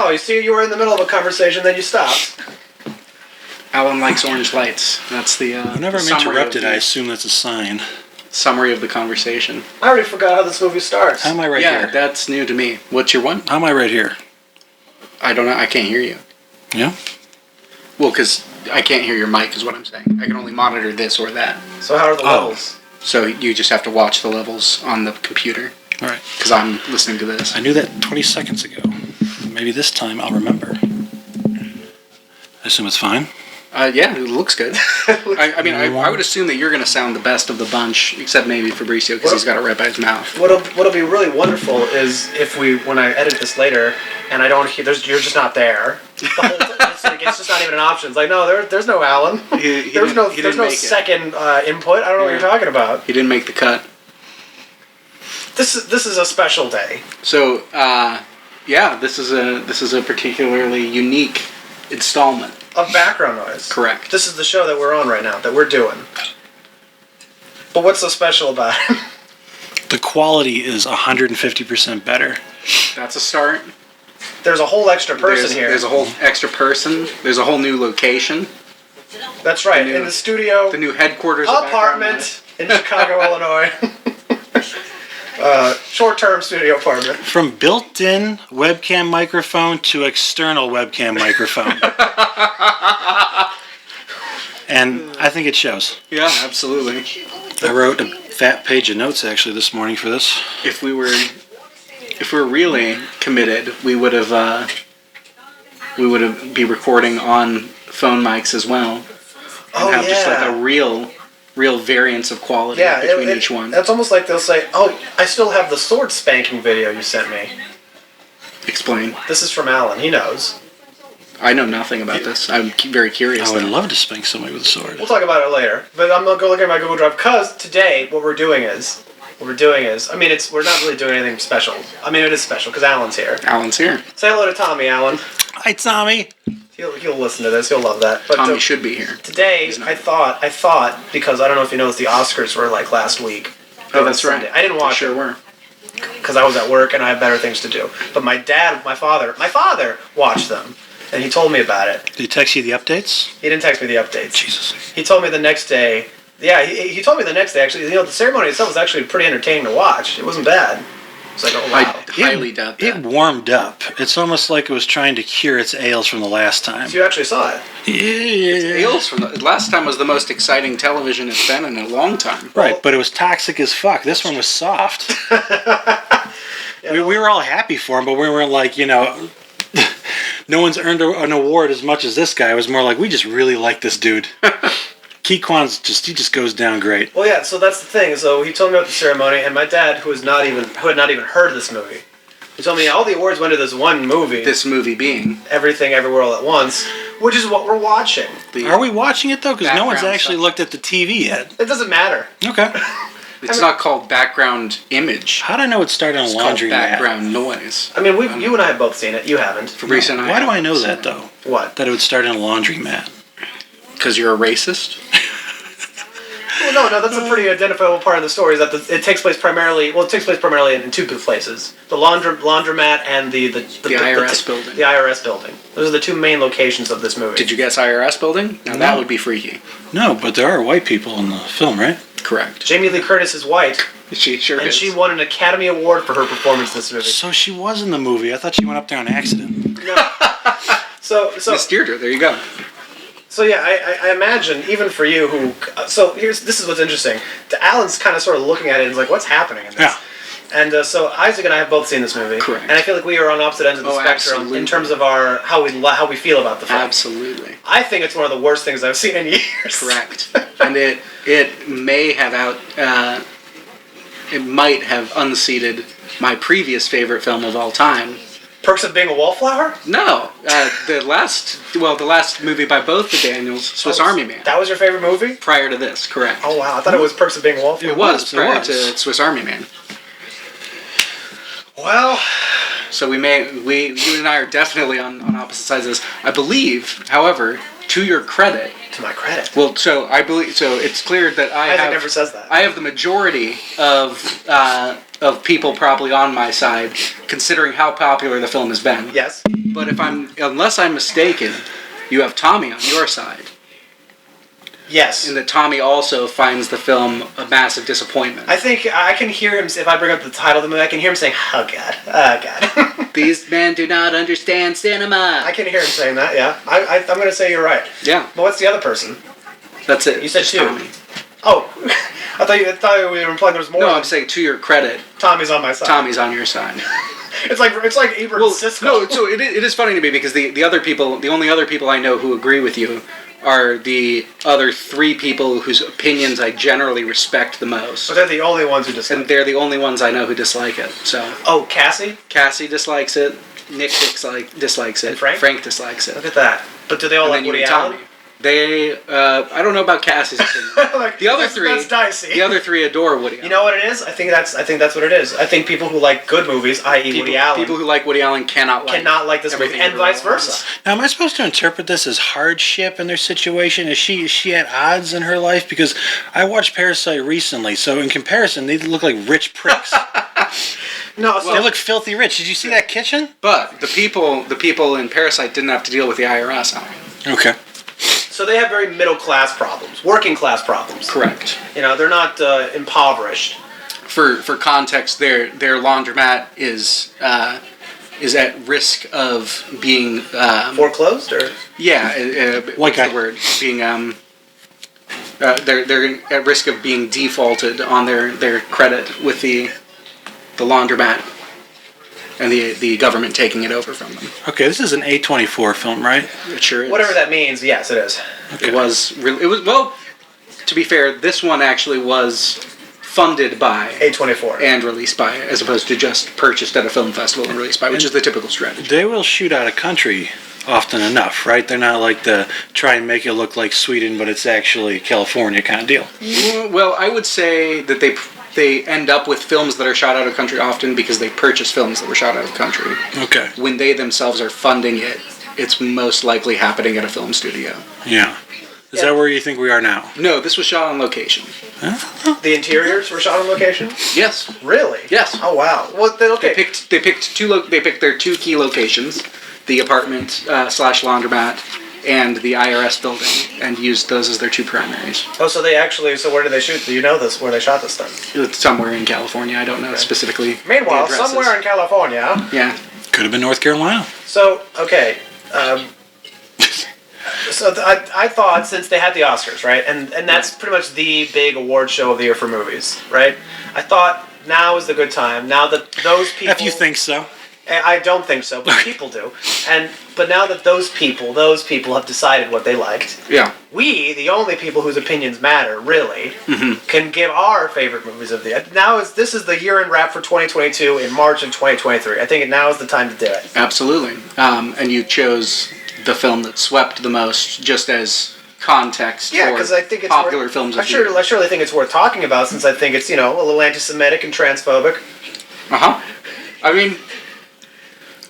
Oh, you see, you were in the middle of a conversation, then you stopped. Alan likes orange lights. That's the Whenever I'm interrupted, I assume that's a sign. Summary of the conversation. I already forgot how this movie starts. How am I right here? Yeah, that's new to me. What's your one? How am I right here? I don't know. I can't hear you. Yeah? Well, because I can't hear your mic is what I'm saying. I can only monitor this or that. So how are the levels? So you just have to watch the levels on the computer. All right. Because I'm listening to this. I knew that 20 seconds ago. Maybe this time I'll remember. I assume it's fine. Yeah, it looks good. I would assume that you're going to sound the best of the bunch, except maybe Fabricio, because he's got it right by his mouth. What'll be really wonderful is if when I edit this later, and I don't hear, you're just not there. The whole it's just not even an option. It's like, no, there's no Alan. There's no second input. I don't know what you're talking about. He didn't make the cut. This is a special day. So, this is a particularly unique installment of background noise. Correct. This is the show that we're on right now, that we're doing. But what's so special about it? The quality is 150% better. That's a start. There's a whole extra person here. There's a whole extra person. There's a whole new location. That's right. In the studio. The new headquarters apartment in Chicago, Illinois. Short-term studio apartment. From built-in webcam microphone to external webcam microphone. And I think it shows. Yeah, absolutely. I wrote a fat page of notes actually this morning for this. If we were really committed, we would have be recording on phone mics as well. And have just like a real variance of quality between each one. It's almost like they'll say, "Oh, I still have the sword spanking video you sent me." Explain. This is from Alan. He knows. I know nothing about this. I'm very curious. I would love to spank somebody with a sword. We'll talk about it later. But I'm gonna go look at my Google Drive because today what we're doing is, we're not really doing anything special. I mean, it is special because Alan's here. Alan's here. Say hello to Tommy, Alan. Hi, Tommy. He'll listen to this. He'll love that. But Tommy should be here. Today, I thought because I don't know if you noticed, the Oscars were like last week. Oh, that's right. I didn't watch it. Sure were. Because I was at work and I have better things to do. But my father watched them, and he told me about it. Did he text you the updates? He didn't text me the updates. Jesus. He told me the next day. Yeah, he told me the next day. Actually, the ceremony itself was actually pretty entertaining to watch. It wasn't bad. It's like, oh wow. I highly doubt that. It warmed up. It's almost like it was trying to cure its ails from the last time. So you actually saw it. Yeah. Ails from the last time was the most exciting television it's been in a long time. Right, but it was toxic as fuck. This one was soft. We were all happy for him, but we weren't like, no one's earned an award as much as this guy. It was more like, we just really like this dude. Ki Kwan's he just goes down great. Well, yeah, so that's the thing. So he told me about the ceremony, and my dad, who had not even heard of this movie, he told me all the awards went to this one movie. This movie being Everything Everywhere All at Once, which is what we're watching. Are we watching it, though? Because no one's actually looked at the TV yet. It doesn't matter. Okay. It's not called background image. How did I know it started on a laundry mat? Background noise. I mean, you and I have both seen it. You haven't. Fabricio and I. Why do I know that, though? What? That it would start in a laundry mat. Because you're a racist? Well, no, that's a pretty identifiable part of the story. Is that it takes place primarily? Well, it takes place primarily in two places: the laundromat and the IRS building. The IRS building. Those are the two main locations of this movie. Did you guess IRS building? Now that would be freaky. No, but there are white people in the film, right? Correct. Jamie Lee Curtis is white. She sure is. And she won an Academy Award for her performance in this movie. So she was in the movie. I thought she went up there on accident. No. So Miss Deirdre, there you go. So yeah, I imagine even for you who this is what's interesting. Alan's kind of sort of looking at it and is like, what's happening in this? Yeah. And so Isaac and I have both seen this movie. Correct. And I feel like we are on opposite ends of the spectrum absolutely. in terms of our how we feel about the film. Absolutely. I think it's one of the worst things I've seen in years. Correct. And it may have it might have unseated my previous favorite film of all time. Perks of Being a Wallflower? No, the last movie by both the Daniels, Swiss Army Man. That was your favorite movie? Prior to this, correct. Oh wow, I thought it was Perks of Being a Wallflower. It was prior to Swiss Army Man. Well, so you and I are definitely on opposite sides of this. I believe, however, to your credit. To my credit. Well, so it's clear that Isaac never says that. I have the majority of people probably on my side, considering how popular the film has been. Yes. But unless I'm mistaken, you have Tommy on your side. Yes. And that Tommy also finds the film a massive disappointment. I think I can hear him, if I bring up the title of the movie, I can hear him saying, oh God. These men do not understand cinema. I can hear him saying that, yeah. I'm going to say you're right. Yeah. But what's the other person? That's it. You said Just two. Tommy. Oh, I thought we were implying there was more. No, I'm saying to your credit, Tommy's on my side. Tommy's on your side. It's like Ebert and Siskel. No, so it is funny to me because the only other people I know who agree with you are the other three people whose opinions I generally respect the most. But they're the only ones who dislike it. And they're the only ones I know who dislike it. So. Oh, Cassie? Cassie dislikes it. Nick dislikes it. And Frank? Frank dislikes it. Look at that. But do they all like Woody Allen? They, I don't know about Cassie's opinion. Like, the other three, that's dicey. The other three adore Woody Allen. You know what it is? I think that's what it is. I think people who like good movies, i.e. Woody Allen, people who like Woody Allen cannot like this movie, and vice versa. Now, am I supposed to interpret this as hardship in their situation? Is she at odds in her life? Because I watched Parasite recently, so in comparison, they look like rich pricks. No, they look filthy rich. Did you see that kitchen? But the people in Parasite didn't have to deal with the IRS on it. Okay. So they have very middle class problems, working class problems. Correct. You know, they're not impoverished. For context, their laundromat is at risk of being foreclosed, or what's the word? Being they're at risk of being defaulted on their credit with the laundromat and the government taking it over from them. Okay, this is an A24 film, right? It sure is. Whatever that means, yes, it is. Okay. It was well. To be fair, this one actually was funded by A24 and released by, as opposed to just purchased at a film festival and released by, which is the typical strategy. They will shoot out of country often enough, right? They're not like the try and make it look like Sweden, but it's actually California kind of deal. Well, I would say that they end up with films that are shot out of country often because they purchase films that were shot out of country. Okay. When they themselves are funding it, it's most likely happening at a film studio. Yeah. Is that where you think we are now? No, this was shot on location. Huh? The interiors were shot on location? Yes. Really? Yes. Oh wow. Well, okay. They picked their two key locations, the apartment / laundromat and the IRS building, and used those as their two primaries. Oh, so where did they shoot? Do you know this? Where they shot this thing? It's somewhere in California. I don't know specifically. Meanwhile, somewhere in California. Yeah. Could have been North Carolina. So, okay. So I thought, since they had the Oscars, right, and that's pretty much the big award show of the year for movies, right? I thought now is the good time. Now that those people, If you think so. I don't think so, but people do. But now that those people have decided what they liked. Yeah. We, the only people whose opinions matter, really, can give our favorite movies of the year. This is the year-end wrap for 2022 in March of 2023. I think now is the time to do it. Absolutely. And you chose the film that swept the most, just as context for I think it's popular films of the year. I surely think it's worth talking about, since I think it's, a little anti-Semitic and transphobic. Uh-huh.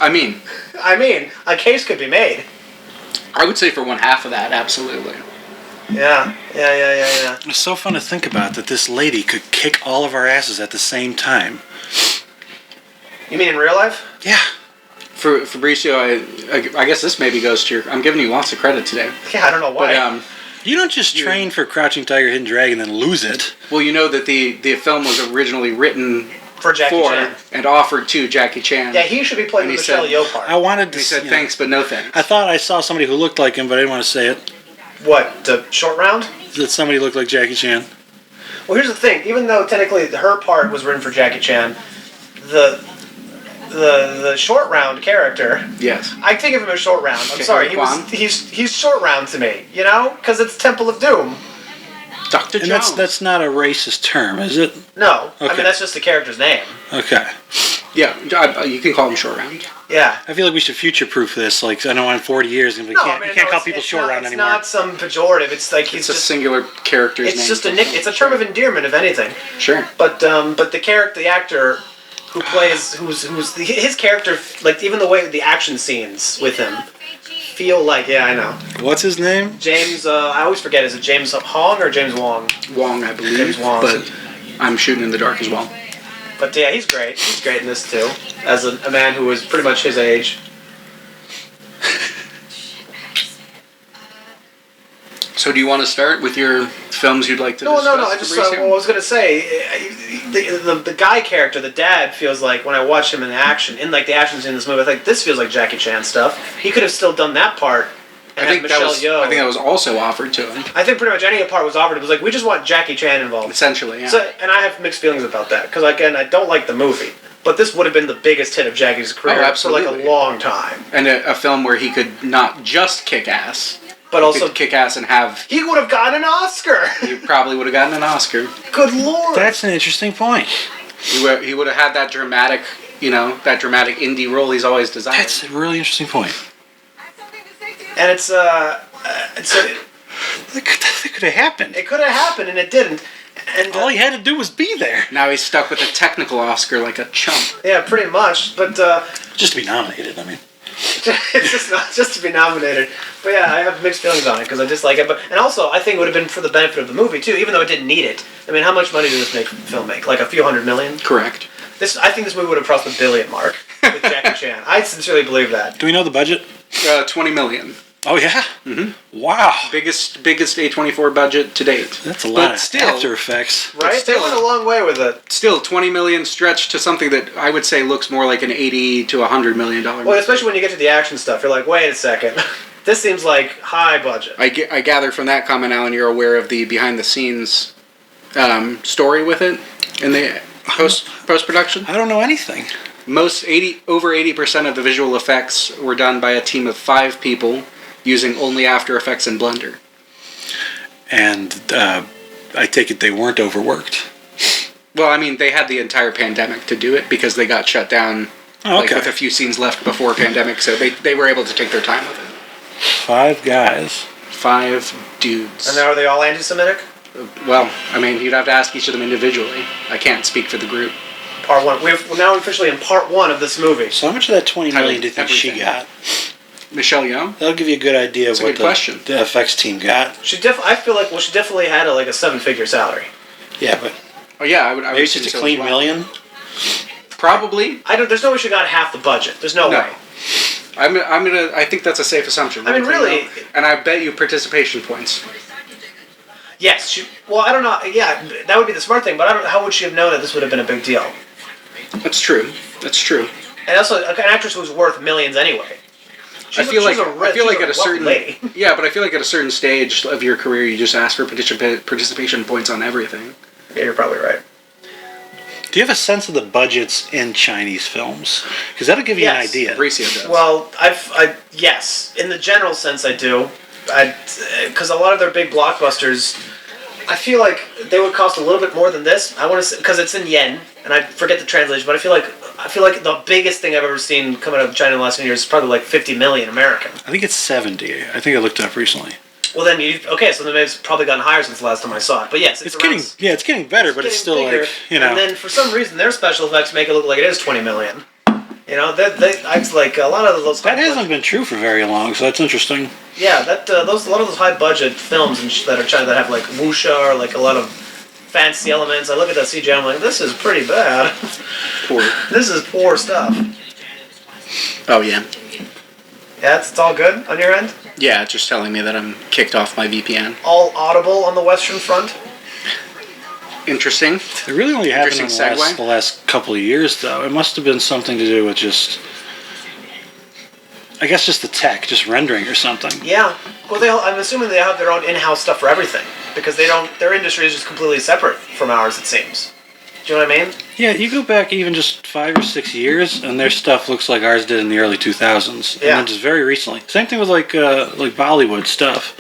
I mean, a case could be made. I would say for one half of that, absolutely. Yeah. It's so fun to think about that this lady could kick all of our asses at the same time. You mean in real life? Yeah. For Fabricio, I guess this maybe goes to your... I'm giving you lots of credit today. Yeah, I don't know why. But, you don't just train for Crouching Tiger, Hidden Dragon and then lose it. Well, you know that the film was originally written for Jackie Chan and offered to Jackie Chan. Yeah, he should be playing the Michelle Yeoh part. I wanted to. He said thanks, but no thanks. I thought I saw somebody who looked like him, but I didn't want to say it. What, the short round? That somebody looked like Jackie Chan. Well, here's the thing. Even though technically her part was written for Jackie Chan, the short round character. Yes. I think of him as short round. I'm sorry. He's short round to me. Because it's Temple of Doom. Dr. And Jones. that's not a racist term, is it? No. Okay. I mean, that's just the character's name. Okay. Yeah, you can call him short round. Yeah. I feel like we should future-proof this. Like, I know in 40 years, you can't call people short round anymore. It's not some pejorative. It's like it's a singular character's name. It's just it's a term of endearment, if anything. Sure. But the actor who plays his character, like even the way the action scenes with him feel like, yeah, I know. What's his name? James. I always forget. Is it James Hong or James Wong? Wong, I believe. James Wong. But I'm shooting in the dark as well. But yeah, he's great. He's great in this too, as a man who is pretty much his age. So do you want to start with your films you'd like to discuss? No. I just I was going to say, the guy character, the dad, feels like when I watch him in action, in like the actions in this movie, I think this feels like Jackie Chan stuff. He could have still done that part. I think that was also offered to him. I think pretty much any part was offered. It was like, we just want Jackie Chan involved. Essentially, yeah. So, and I have mixed feelings about that because again, I don't like the movie. But this would have been the biggest hit of Jackie's career for like a long time. And a film where he could not just kick ass, but also kick ass and have... He would have gotten an Oscar! He probably would have gotten an Oscar. Good Lord! That's an interesting point. He would have had that dramatic, that dramatic indie role he's always desired. That's a really interesting point. And it could have happened. It could have happened, and it didn't. And all he had to do was be there. Now he's stuck with a technical Oscar like a chump. Yeah, pretty much. But just to be nominated, I mean. It's just not just to be nominated. But yeah, I have mixed feelings on it because I dislike it. And also, I think it would have been for the benefit of the movie too, even though it didn't need it. I mean, how much money did this film make? Like a few $100 million? Correct. I think this movie would have crossed the $1 billion mark with Jackie Chan. I sincerely believe that. Do we know the budget? $20 million. Oh yeah. Mm-hmm. Wow. Biggest A24 budget to date. That's a lot of After Effects. Right? They went a long way with it. Still, $20 million stretched to something that I would say looks more like an $80 to $100 million movie. Well, especially when you get to the action stuff, you're like, wait a second. This seems like high budget. I gather from that comment, Alan, you're aware of the behind the scenes story with it in the post-production? I don't know anything. Over 80% of the visual effects were done by a team of 5 people using only After Effects and Blender. And I take it they weren't overworked. Well, I mean, they had the entire pandemic to do it because they got shut down with a few scenes left before pandemic, so they were able to take their time with it. 5 guys. 5 dudes. And are they all anti-Semitic? Well, I mean, you'd have to ask each of them individually. I can't speak for the group. Part 1. We're now officially in part 1 of this movie. So how much of that $20 million do you think she got? Michelle Yeoh? That'll give you a good idea of what the FX team got. I feel like she definitely had a 7-figure salary. Yeah, but I would maybe it's just a clean million. Probably. There's no way she got half the budget. There's no way. I think that's a safe assumption. I mean, really. And I bet you participation points. Yes. I don't know. Yeah, that would be the smart thing. But I don't know. How would she have known that this would have been a big deal? That's true. And also, an actress who's worth millions anyway. I feel like at a certain lady. Yeah, but I feel like at a certain stage of your career, you just ask for participation points on everything. Yeah, you're probably right. Do you have a sense of the budgets in Chinese films? Because that'll give you an idea. Fabricio does. Well, yes, in the general sense, I do. Because a lot of their big blockbusters, I feel like they would cost a little bit more than this. I want to say because it's in yen, and I forget the translation, but I feel like the biggest thing I've ever seen coming out of China in the last few years is probably like 50 million American. I think it's 70. I think I looked it up recently. Well, then so then it's probably gotten higher since the last time I saw it. But yes, it's getting better, but it's still bigger. And then for some reason, their special effects make it look like it is 20 million. It's like a lot of those. That hasn't been true for very long, so that's interesting. Yeah, a lot of those high budget films that are China that have like wuxia or like a lot of fancy elements. I look at that CGI, I'm like, this is pretty bad. Poor. This is poor stuff. Oh yeah. Yeah, it's all good on your end? Yeah, it's just telling me that I'm kicked off my VPN. All audible on the Western Front? Interesting. It really only happened in the last couple of years, though. It must have been something to do with just the tech, just rendering or something. Yeah. Well, I'm assuming they have their own in-house stuff for everything because their industry is just completely separate from ours, it seems. Do you know what I mean? Yeah, you go back even just 5 or 6 years, and their stuff looks like ours did in the early 2000s. Yeah. And then just very recently. Same thing with like Bollywood stuff.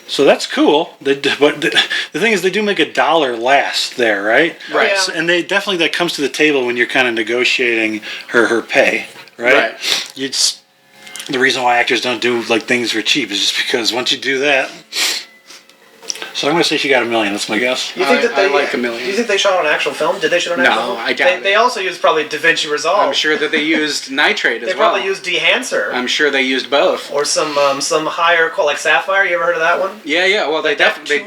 So that's cool. But the thing is, they do make $1 last there, right? Right. Yeah. And they definitely that comes to the table when you're kind of negotiating her pay, right? The reason why actors don't do like things for cheap is just because once you do that. So I'm going to say she got $1 million. That's my guess. You think I like $1 million. Do you think they shot an actual film? Did they shoot an actual film? No, I doubt it. They also used probably DaVinci Resolve. I'm sure that they used nitrate as well. They probably used Dehancer. I'm sure they used both. Or some higher like Sapphire. You ever heard of that one? Yeah. Well, they definitely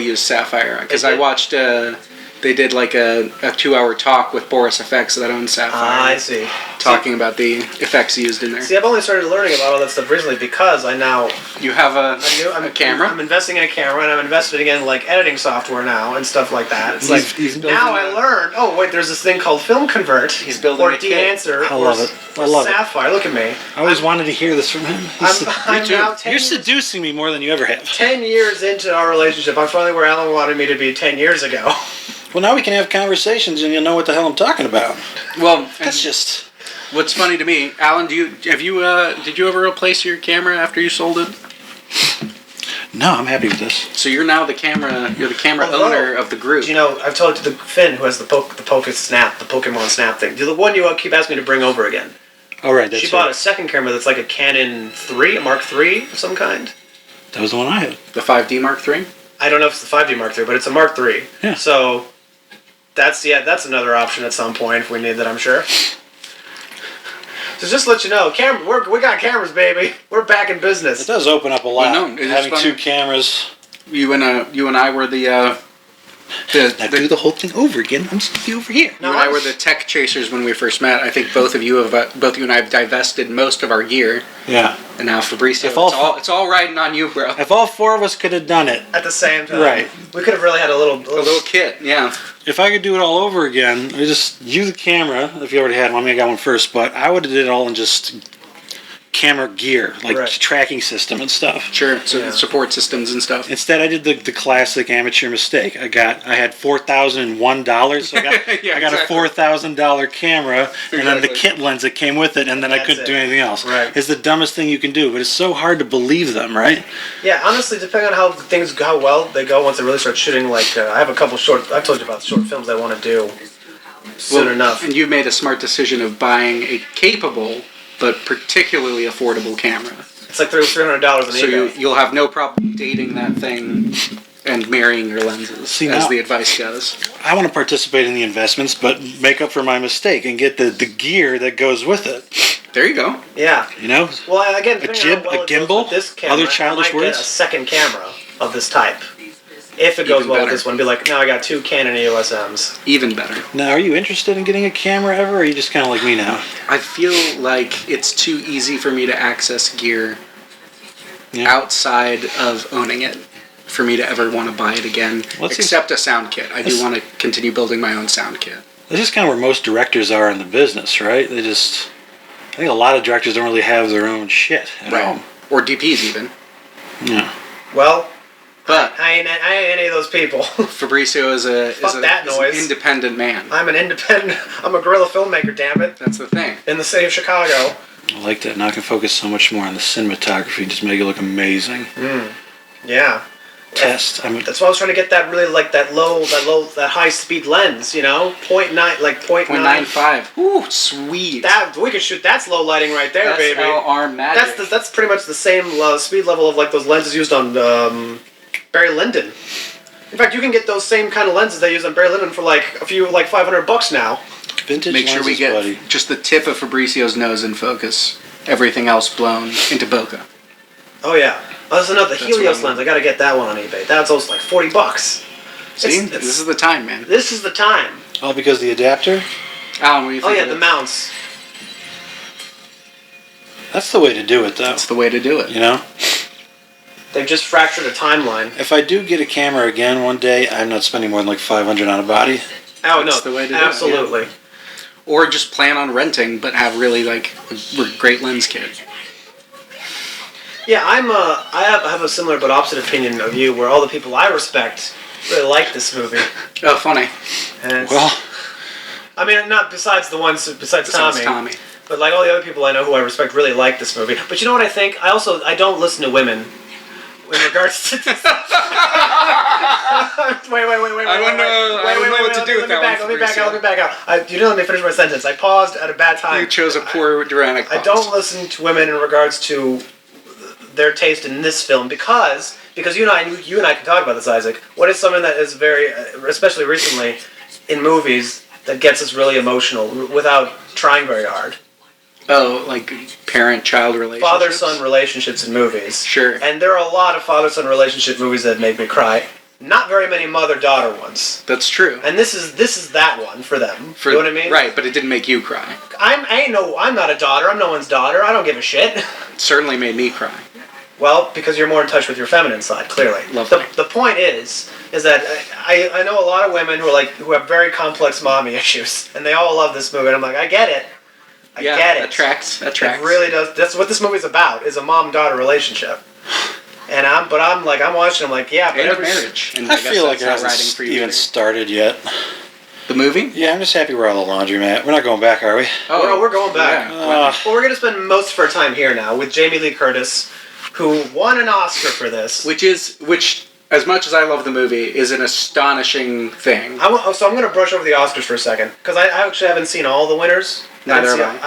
used Sapphire because I watched. They did like a 2-hour talk with Boris FX that owns Sapphire. I see. talking about the effects used in there. See, I've only started learning about all that stuff recently because I now... You have a camera? I'm investing in a camera, and I'm investing in, like, editing software now and stuff like that. It's like, now I learned, oh, wait, there's this thing called Film Convert. He's building a kit. De-Answer. I love it. I love Sapphire. Look at me. I always wanted to hear this from him. I'm now You're seducing me more than you ever have. 10 years into our relationship. I'm finally where Alan wanted me to be 10 years ago. Well, now we can have conversations and you'll know what the hell I'm talking about. Well, that's just... What's funny to me, Alan, did you ever replace your camera after you sold it? No, I'm happy with this. So you're now the camera owner of the group. You know, I've told it to the Finn, who has the Pokemon Snap thing. The one you keep asking me to bring over again. Oh, right, that's She bought a second camera that's like a Canon 3, a Mark III of some kind. That was the one I had. The 5D Mark III? I don't know if it's the 5D Mark III, but it's a Mark III. Yeah. So, that's another option at some point if we need that, I'm sure. So just to let you know, we got cameras, baby. We're back in business. It does open up a lot. Well, no, having two cameras. You and I were now do the whole thing over again. I'm just over here. You and I were the tech chasers when we first met. I think both you and I have divested most of our gear. Yeah. And now Fabricio, it's all riding on you, bro. If all four of us could have done it at the same time, right? We could have really had a little kit. Yeah. If I could do it all over again, I just use the camera. If you already had one, I mean, I got one first, but I would have did it all in just camera gear, like tracking system and stuff. Sure, so support systems and stuff. Instead, I did the classic amateur mistake. I had $4,001, so I got a $4,000 camera, and then the kit lens that came with it, and then I couldn't do anything else. Right. It's the dumbest thing you can do, but it's so hard to believe them, right? Yeah, honestly, depending on how well they go once they really start shooting, like, I have a couple I've told you about short films I want to do soon enough. And you made a smart decision of buying a capable but particularly affordable camera. It's like $300 on eBay. So you'll have no problem dating that thing and marrying your lenses, as the advice goes. I want to participate in the investments, but make up for my mistake and get the gear that goes with it. There you go. Yeah. You know? Well, again, a jib, a gimbal, this camera, other childish I might words. Get a second camera of this type. If it goes well with this one, be like, no, I got 2 Canon EOS Ms. Even better. Now, are you interested in getting a camera ever, or are you just kind of like me now? I feel like it's too easy for me to access gear outside of owning it for me to ever want to buy it again, except a sound kit. I do want to continue building my own sound kit. That's just kind of where most directors are in the business, right? I think a lot of directors don't really have their own shit at home. Or DPs even. Yeah. Well... But I ain't any of those people. Fabricio is an independent man. I'm a guerrilla filmmaker, damn it. That's the thing. In the city of Chicago. I like that. Now I can focus so much more on the cinematography, just make it look amazing. Yeah. Test. That's why I was trying to get that really that high speed lens, you know, 0.9, like 0.95. Ooh, sweet. We could shoot. That's low lighting right there, baby. SLR magic. That's pretty much the same speed level of like those lenses used on Barry Lyndon. In fact, you can get those same kind of lenses they use on Barry Lyndon for like $500 now. Vintage Make sure we get just the tip of Fabricio's nose in focus. Everything else blown into bokeh. Oh yeah. Oh, there's another Helios lens. I gotta get that one on eBay. That's also like $40. See, this is the time, man. This is the time. All because the adapter? Alan, what do you think? Oh yeah, the mounts. That's the way to do it, though. That's the way to do it. You know? They've just fractured a timeline. If I do get a camera again one day, I'm not spending more than like $500 on a body. Oh, That's no. The way to do absolutely. It, yeah. Or just plan on renting, but have really like a great lens kit. Yeah, I have a similar but opposite opinion of you, where all the people I respect really like this movie. Oh, funny. And well, I mean, not besides Tommy. But like all the other people I know who I respect really like this movie. But you know what I think? I don't listen to women. In regards to this. Wait. I don't know what to do with that one. Let me back out. You didn't let me finish my sentence. I paused at a bad time. You chose a poor dramatic pause. I don't listen to women in regards to their taste in this film because you and I can talk about this, Isaac. What is something that is very, especially recently, in movies that gets us really emotional without trying very hard? Oh, like parent-child relationships? Father-son relationships in movies. Sure. And there are a lot of father-son relationship movies that make me cry not very many mother-daughter ones. That's true. And this is that one for them. You know what I mean? Right, but it didn't make you cry. I'm not a daughter. I'm no one's daughter. I don't give a shit. It certainly made me cry. Well, because you're more in touch with your feminine side, clearly. Lovely. The point is that I know a lot of women who have very complex mommy issues, and they all love this movie. And I'm like, I get it. I get it. That tracks. That tracks. It really does. That's what this movie's about, is a mom-daughter relationship. And I'm watching. I'm like, yeah, but and marriage. And I feel like it hasn't even started yet. The movie? Yeah, I'm just happy we're out of the laundromat. We're not going back, are we? Oh, we're going back. Yeah. Well, we're going to spend most of our time here now with Jamie Lee Curtis, who won an Oscar for this. Which, as much as I love the movie, is an astonishing thing. So I'm going to brush over the Oscars for a second, because I actually haven't seen all the winners. I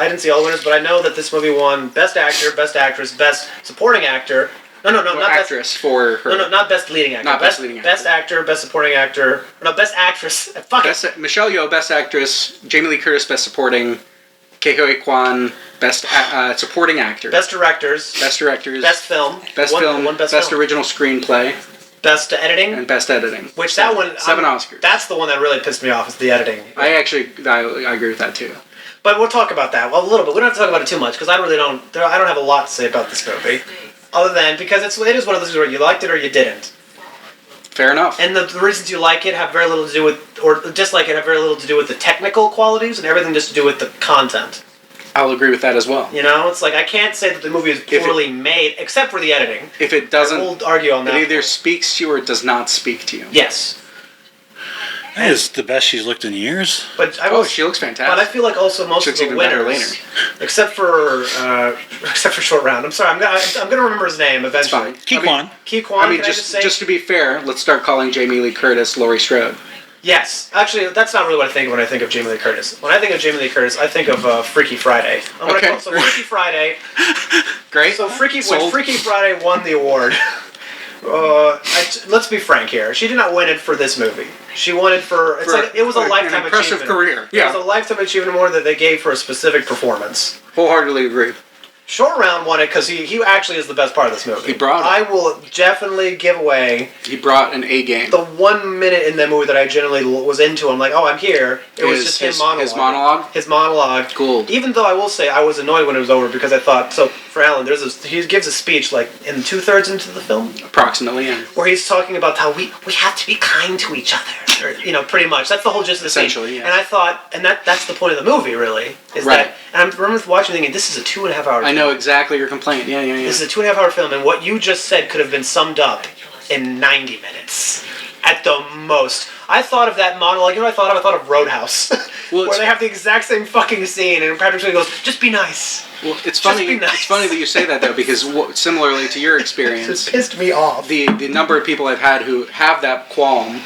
didn't see all the winners, but I know that this movie won Best Actor, Best Actress, Best Supporting Actor. No, not actress best, for her. No, not Best Leading Actor. Not Best Leading Actor. Best Actor, Best Supporting Actor. No, Best Actress. Fuck it. Michelle Yeoh, Best Actress. Jamie Lee Curtis, Best Supporting. Ke Huy Quan, Best Supporting Actor. Best Directors. Best Directors. Best Film. Best Film. Best Original Screenplay. Best Editing. And Best Editing. Which that one... 7 Oscars. That's the one that really pissed me off, is the editing. I agree with that too. But we'll talk about that a little bit. We don't have to talk about it too much, because I don't have a lot to say about this movie. Other than, because it is one of those where you liked it or you didn't. Fair enough. And the reasons you like it have very little to do with, or dislike it have very little to do with the technical qualities, and everything just to do with the content. I'll agree with that as well. You know, it's like, I can't say that the movie is poorly made, except for the editing. If it doesn't... We'll argue on that. It either speaks to you or it does not speak to you. Yes. That is the best she's looked in years. But she looks fantastic. But I feel like also most of the winners, except for Short Round. I'm sorry, I'm gonna remember his name eventually. Ke Quan. Ke Quan. I mean, just to be fair, let's start calling Jamie Lee Curtis Laurie Strode. Yes, actually, that's not really what I think of when I think of Jamie Lee Curtis. When I think of Jamie Lee Curtis, I think of Freaky Friday. Freaky Friday. Great. So when Freaky Friday won the award. Let's be frank here. She did not win it for this movie. She won it for it was a lifetime impressive achievement. Career. Yeah. It was a lifetime achievement award that they gave for a specific performance. Wholeheartedly agree. Short Round won it because he actually is the best part of this movie. I will definitely give away. He brought an A game. The 1 minute in the movie that I generally was into, I'm like, oh, I'm here. It was just his monologue. His monologue? His monologue. Cool. Even though I will say I was annoyed when it was over because I thought, so for Alan, he gives a speech like in 2/3 into the film. Approximately, yeah. Where he's talking about how we have to be kind to each other. Or, pretty much. That's the whole gist of the scene. Essentially, yeah. And I thought, and that's the point of the movie, really. And I remember watching thinking, this is a 2.5 hour film. I know exactly your complaint. Yeah. This is a 2.5 hour film, and what you just said could have been summed up in 90 minutes. At the most. I thought of that monologue, you know what I thought of? I thought of Roadhouse. Where they have the exact same fucking scene, and Patrick Swayze goes, just be nice. Well, it's funny. It's funny that you say that though, because similarly to your experience, it just pissed me off. The number of people I've had who have that qualm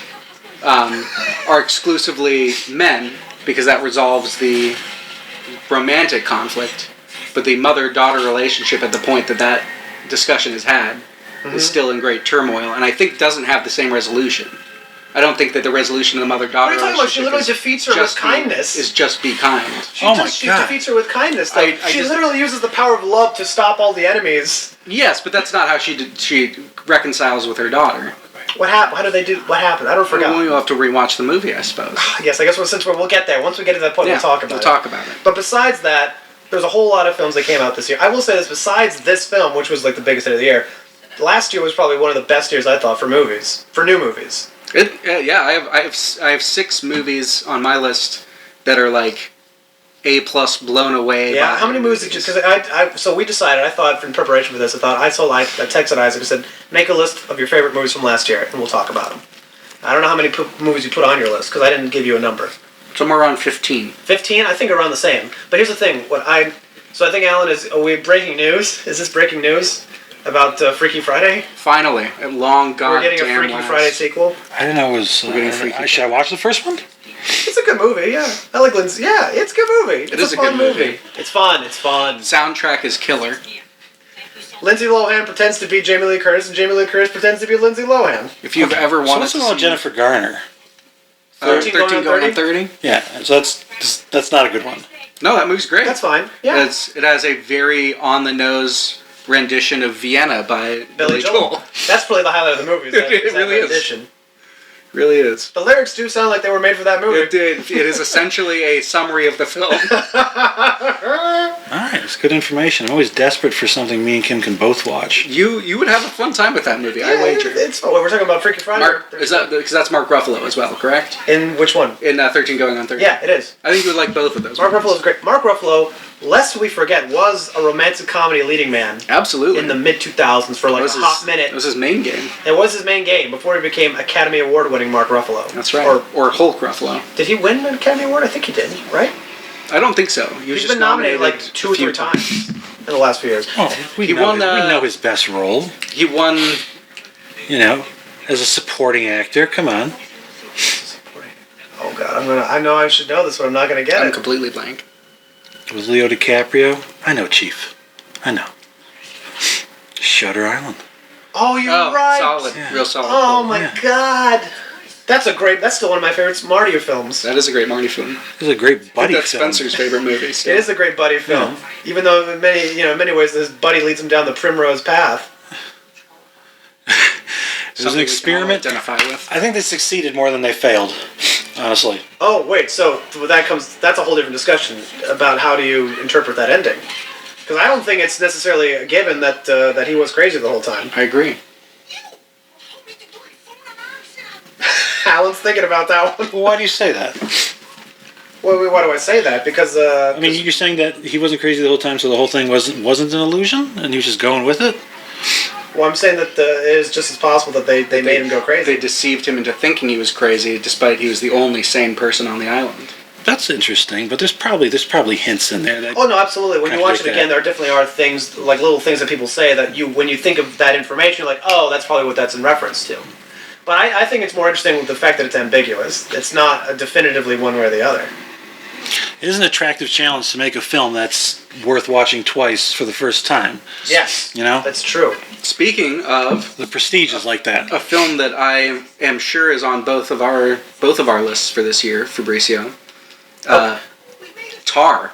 are exclusively men, because that resolves the romantic conflict, but the mother-daughter relationship at the point that discussion is had is still in great turmoil, and I think doesn't have the same resolution. I don't think that the resolution of the mother-daughter relationship... What are you talking about? She literally defeats her with kindness. Is just be kind. She defeats her with kindness, though. She literally uses the power of love to stop all the enemies. Yes, but that's not how she reconciles with her daughter. What happened? How did they do? What happened? I don't forget. Well, we'll have to rewatch the movie, I suppose. Yes, I guess we'll get there. Once we get to that point, we'll talk about it. We'll talk about it. But besides that, there's a whole lot of films that came out this year. I will say this, besides this film, which was like the biggest hit of the year, last year was probably one of the best years, I thought, for movies. For new movies. I have 6 movies on my list that are like A+ blown away. Yeah, how many movies did you... Because so we decided, I thought, in preparation for this, I texted Isaac and said, make a list of your favorite movies from last year, and we'll talk about them. I don't know how many movies you put on your list, because I didn't give you a number. Somewhere around 15. 15? I think around the same. But here's the thing, so I think, Alan, are we breaking news? Is this breaking news? About Freaky Friday? Finally. At long goddamn We're getting a Freaky Friday sequel? I didn't know it was... should I watch the first one? It's a good movie, yeah. I like Lindsay. Yeah, it's a good movie. It's a fun movie. It's fun. Soundtrack is killer. Lindsay Lohan pretends to be Jamie Lee Curtis, and Jamie Lee Curtis pretends to be Lindsay Lohan. If you've ever wanted to see... Jennifer Garner. 13 going on 30? Yeah, so that's not a good one. No, that movie's great. That's fine, yeah. It has a very on-the-nose rendition of Vienna by Billy Joel. That's probably the highlight of the movie. It really is. Really is. The lyrics do sound like they were made for that movie. It did. It is essentially a summary of the film. Alright, it's good information. I'm always desperate for something me and Kim can both watch. You would have a fun time with that movie, Yeah, I wager. we're talking about Freaky Friday. Is that because that's Mark Ruffalo as well, correct? In which one? In 13 Going on 30. Yeah, it is. I think you would like both of those. Mark Ruffalo is great. Mark Ruffalo, lest we forget, was a romantic comedy leading man. Absolutely. In the mid-2000s for like a hot minute. It was his main game. It was his main game before he became Academy Award-winning Mark Ruffalo. That's right. Or Hulk Ruffalo. Did he win an Academy Award? I think he did, right? I don't think so. He's been nominated like 2 or 3 times in the last few years. Oh, we know his best role. He won... You know, as a supporting actor. Come on. Oh God, I know I should know this, but I'm not gonna get it. I'm completely blank. It was Leo DiCaprio. I know, Chief. I know. Shutter Island. Oh, you're right. Solid. Yeah. Real solid. Oh my God. That's still one of my favorite Marty films. That is a great Marty film. This is a great buddy that's film. Spencer's favorite movie. Still. It is a great buddy film. Yeah. Even though in many ways this buddy leads him down the primrose path. It was an experiment. Identify with. I think they succeeded more than they failed, honestly. Oh wait, so that's a whole different discussion about how do you interpret that ending? Because I don't think it's necessarily a given that he was crazy the whole time. I agree. Alan's thinking about that one. Well, why do you say that? Well, why do I say that? Because I mean, you're saying that he wasn't crazy the whole time, so the whole thing wasn't an illusion, and he was just going with it. Well, I'm saying that it is just as possible that they made him go crazy. They deceived him into thinking he was crazy, despite he was the only sane person on the island. That's interesting, but there's probably hints in there that. Oh no, absolutely. When you watch it again, there definitely are things like little things that people say that when you think of that information, you're like, oh, that's probably what that's in reference to. But I think it's more interesting with the fact that it's ambiguous. It's not definitively one way or the other. It is an attractive challenge to make a film that's worth watching twice for the first time. Yes, you know that's true. Speaking of, the Prestige is like that. A film that I am sure is on both of our lists for this year, Fabricio. Tar.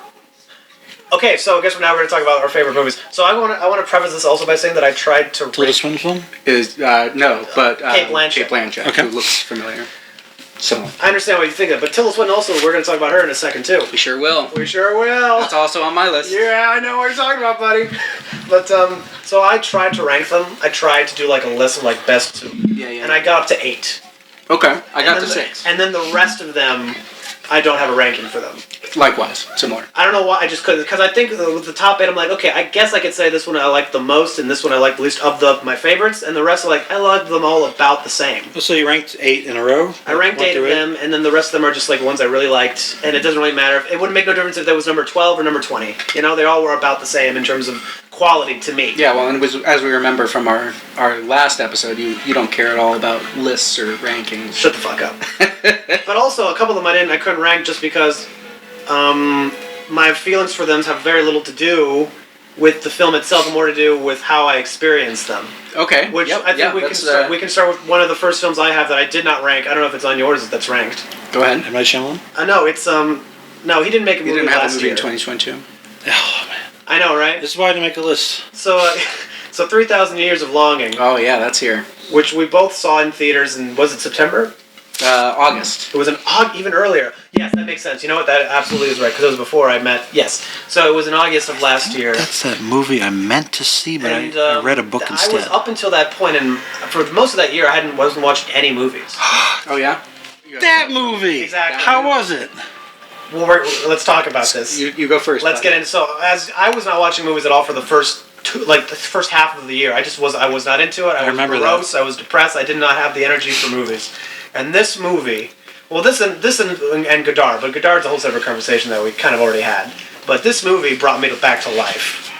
Okay, so I guess now we're going to talk about our favorite movies. So I want to preface this also by saying that I tried to. Tilda Swinton film? No, but Kate Blanchett. Kate Blanchett, okay. Who looks familiar. So I understand what you think of, but Tilda Swinton also. We're going to talk about her in a second too. We sure will. We sure will. That's also on my list. Yeah, I know what you're talking about, buddy. But so I tried to rank them. I tried to do like a list of like best two. Yeah. And I got up to 8. Okay, I got to 6. And then the rest of them, I don't have a ranking for them. Likewise, similar. I don't know why, I just couldn't, because I think with the top 8, I'm like, okay, I guess I could say this one I like the most, and this one I like the least of my favorites, and the rest are like, I like them all about the same. So you ranked 8 in a row? I ranked 8 of them, and then the rest of them are just like ones I really liked, and it doesn't really matter. It wouldn't make no difference if there was number 12 or number 20. You know, they all were about the same in terms of quality to me. Yeah, well, and as we remember from our last episode, you don't care at all about lists or rankings. Shut the fuck up. But also, a couple of them I couldn't rank just because my feelings for them have very little to do with the film itself and more to do with how I experienced them. Okay. Which I think we can start with one of the first films I have that I did not rank. I don't know if it's on yours that's ranked. Go ahead. Am I Shyamalan? No, it's no, he didn't make a movie last year. He didn't have a movie in 2022. Oh man. I know, right? This is why I didn't make a list. So 3,000 Years of Longing. Oh yeah, that's here. Which we both saw in theaters in, was it September? August. It was even earlier. Yes, that makes sense. You know what? That absolutely is right, because it was before I met. Yes. So it was in August of last year. That's that movie I meant to see, but I read a book instead. I was up until that point, and for most of that year, I wasn't watching any movies. Oh yeah? That movie! Exactly. How was it? Well, let's talk about this. You go first. Let's get into. So, as I was not watching movies at all for the first first half of the year. I was not into it. I was morose. I was depressed. I did not have the energy for movies. And this movie, well, this and Godard, but Godard's a whole separate conversation that we kind of already had. But this movie brought me back to life.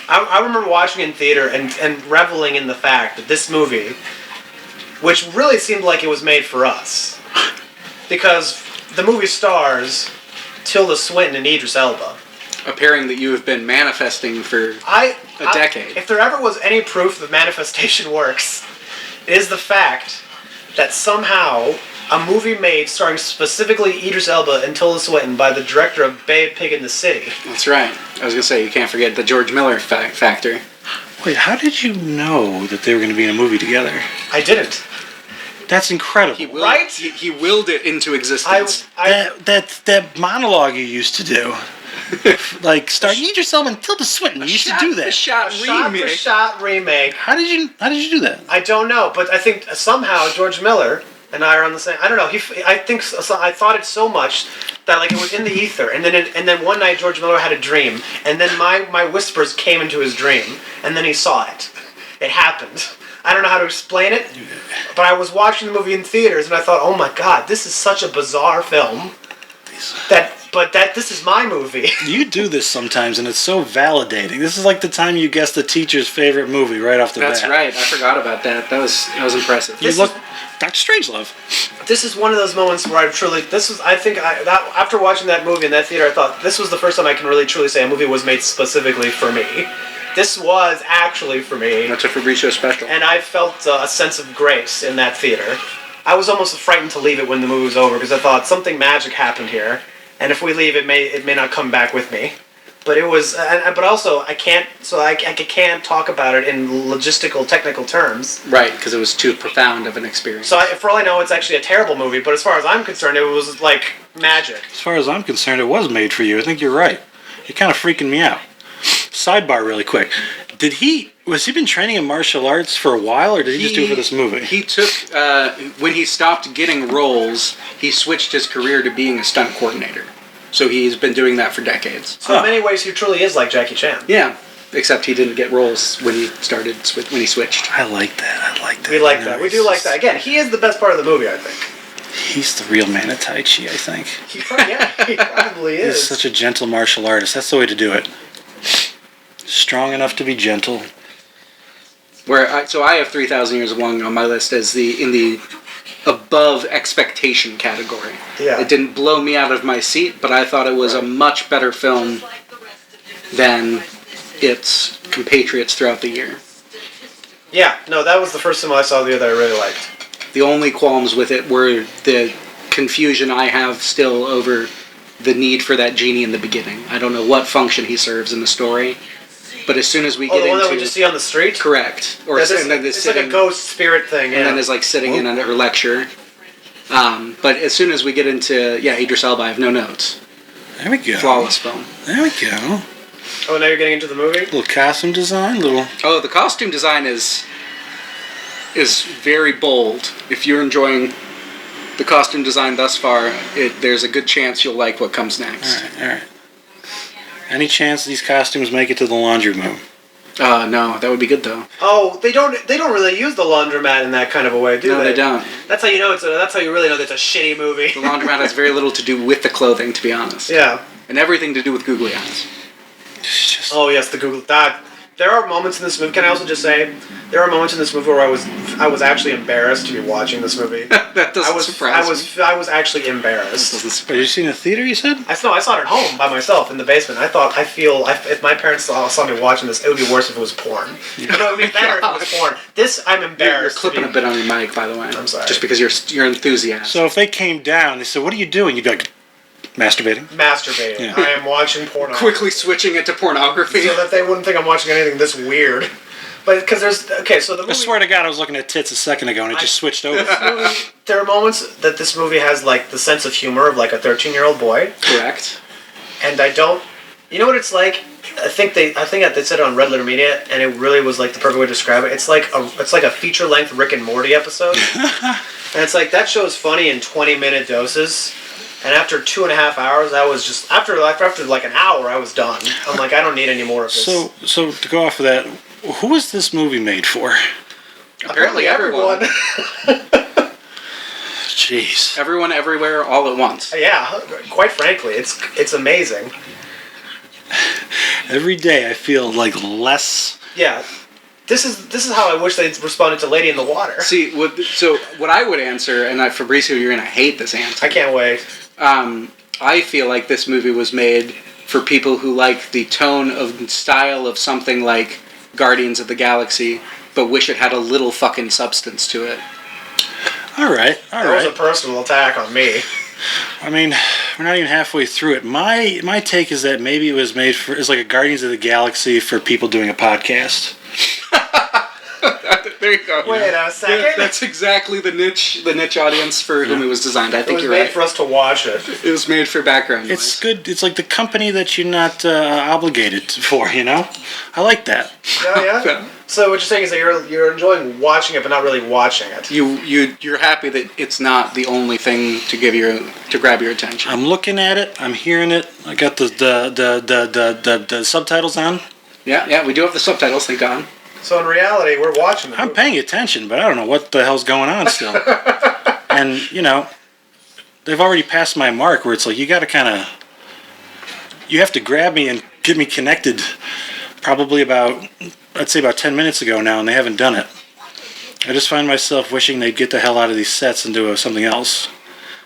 I remember watching it in theater and reveling in the fact that this movie, which really seemed like it was made for us, because the movie stars Tilda Swinton and Idris Elba. A pairing that you have been manifesting for a decade. If there ever was any proof that manifestation works, it is the fact that somehow a movie made starring specifically Idris Elba and Tilda Swinton by the director of Babe, Pig in the City. That's right. I was going to say, you can't forget the George Miller factor. Wait, how did you know that they were going to be in a movie together? I didn't. That's incredible. He willed it into existence. That monologue you used to do. Like, eat yourself and Tilda Swinton. You used to do that. A shot remake. How did you do that? I don't know, but I think somehow George Miller and I are on the same. I don't know. I thought it so much that like it was in the ether, and then one night George Miller had a dream, and then my whispers came into his dream, and then he saw it. It happened. I don't know how to explain it, but I was watching the movie in theaters, and I thought, oh my god, this is such a bizarre film. This is my movie. You do this sometimes, and it's so validating. This is like the time you guessed the teacher's favorite movie right off the bat. That's right. I forgot about that. That was impressive. Dr. Strangelove. This is one of those moments where after watching that movie in that theater, I thought this was the first time I can really truly say a movie was made specifically for me. This was actually for me. That's a Fabricio special. And I felt a sense of grace in that theater. I was almost frightened to leave it when the movie was over because I thought something magic happened here, and if we leave, it may not come back with me. But it was, but also I can't talk about it in logistical, technical terms. Right, because it was too profound of an experience. So for all I know, it's actually a terrible movie. But as far as I'm concerned, it was like magic. As far as I'm concerned, it was made for you. I think you're right. You're kind of freaking me out. Sidebar, really quick. Was he been training in martial arts for a while, or did he just do it for this movie? He took when he stopped getting roles, he switched his career to being a stunt coordinator. So he's been doing that for decades. So in many ways, he truly is like Jackie Chan. Yeah, except he didn't get roles when he switched. I like that. We like that. We do like that. Again, he is the best part of the movie, I think. He's the real man of Tai Chi, I think. He probably is. He's such a gentle martial artist. That's the way to do it. Strong enough to be gentle. So I have 3,000 Years of Longing on my list as in the above expectation category. Yeah. It didn't blow me out of my seat, but I thought it was a much better film than its compatriots throughout the year. Yeah, no, that was the first film I saw the year that I really liked. The only qualms with it were the confusion I have still over the need for that genie in the beginning. I don't know what function he serves in the story. But as soon as we get into... the one that we just see on the street? Correct. It's like a ghost spirit thing, and then is like sitting in her lecture. But as soon as we get into... Yeah, Idris Elba, I have no notes. There we go. Flawless film. There we go. Oh, now you're getting into the movie? Little costume design, Oh, the costume design is very bold. If you're enjoying the costume design thus far, there's a good chance you'll like what comes next. All right. Any chance these costumes make it to the laundry room? No, that would be good though. Oh, they don't really use the laundromat in that kind of a way, do they? No, they don't. That's how you know that's how you really know that it's a shitty movie. The laundromat has very little to do with the clothing, to be honest. Yeah. And everything to do with googly eyes. Oh yes, the Google that. There are moments in this movie. Can I also just say, there are moments in this movie where I was actually embarrassed to be watching this movie. That doesn't surprise me. I was actually embarrassed. Did you see it in the theater? You said? I saw it at home by myself in the basement. If my parents saw me watching this, it would be worse if it was porn. Yeah. No, it would be better if it was porn. This, I'm embarrassed. You're clipping a bit on your mic, by the way. I'm sorry. Just because you're enthusiastic. So if they came down, they said, "What are you doing?" You'd be like, "Masturbating." Yeah. I am watching porn. Quickly switching it to pornography. So that they wouldn't think I'm watching anything this weird. But because so the movie... I swear to God, I was looking at tits a second ago and it just switched over. There are moments that this movie has like the sense of humor of like a 13-year-old boy. Correct. And I don't... You know what it's like? I think they said it on Red Letter Media, and it really was like the perfect way to describe it. It's like a feature-length Rick and Morty episode. And it's like, that show's funny in 20-minute doses. And after 2.5 hours, I was just... After like an hour, I was done. I'm like, I don't need any more of this. So to go off of that, who was this movie made for? Apparently everyone. Jeez. Everyone, everywhere, all at once. Yeah, quite frankly, it's amazing. Every day I feel like less... Yeah. This is how I wish they'd responded to Lady in the Water. See, what I would answer, and Fabricio, you're going to hate this answer. I can't wait. I feel like this movie was made for people who like the tone of style of something like Guardians of the Galaxy, but wish it had a little fucking substance to it. All right. That was a personal attack on me. I mean, we're not even halfway through it. My take is that maybe it was made for... It's like a Guardians of the Galaxy for people doing a podcast. There you go. Wait a second. That's exactly the niche audience for whom it was designed. I think you're right. It was made for us to watch it. It was made for background noise. It's good. It's like the company that you're not obligated for, you know? I like that. Oh, yeah? So what you're saying is that you're enjoying watching it, but not really watching it. You're happy that it's not the only thing to grab your attention. I'm looking at it. I'm hearing it. I got the subtitles on. Yeah, we do have the subtitles, thank God. So in reality, we're watching the movie. I'm paying attention, but I don't know what the hell's going on still. And, they've already passed my mark where it's like you got to you have to grab me and get me connected probably I'd say about 10 minutes ago now, and they haven't done it. I just find myself wishing they'd get the hell out of these sets and do something else.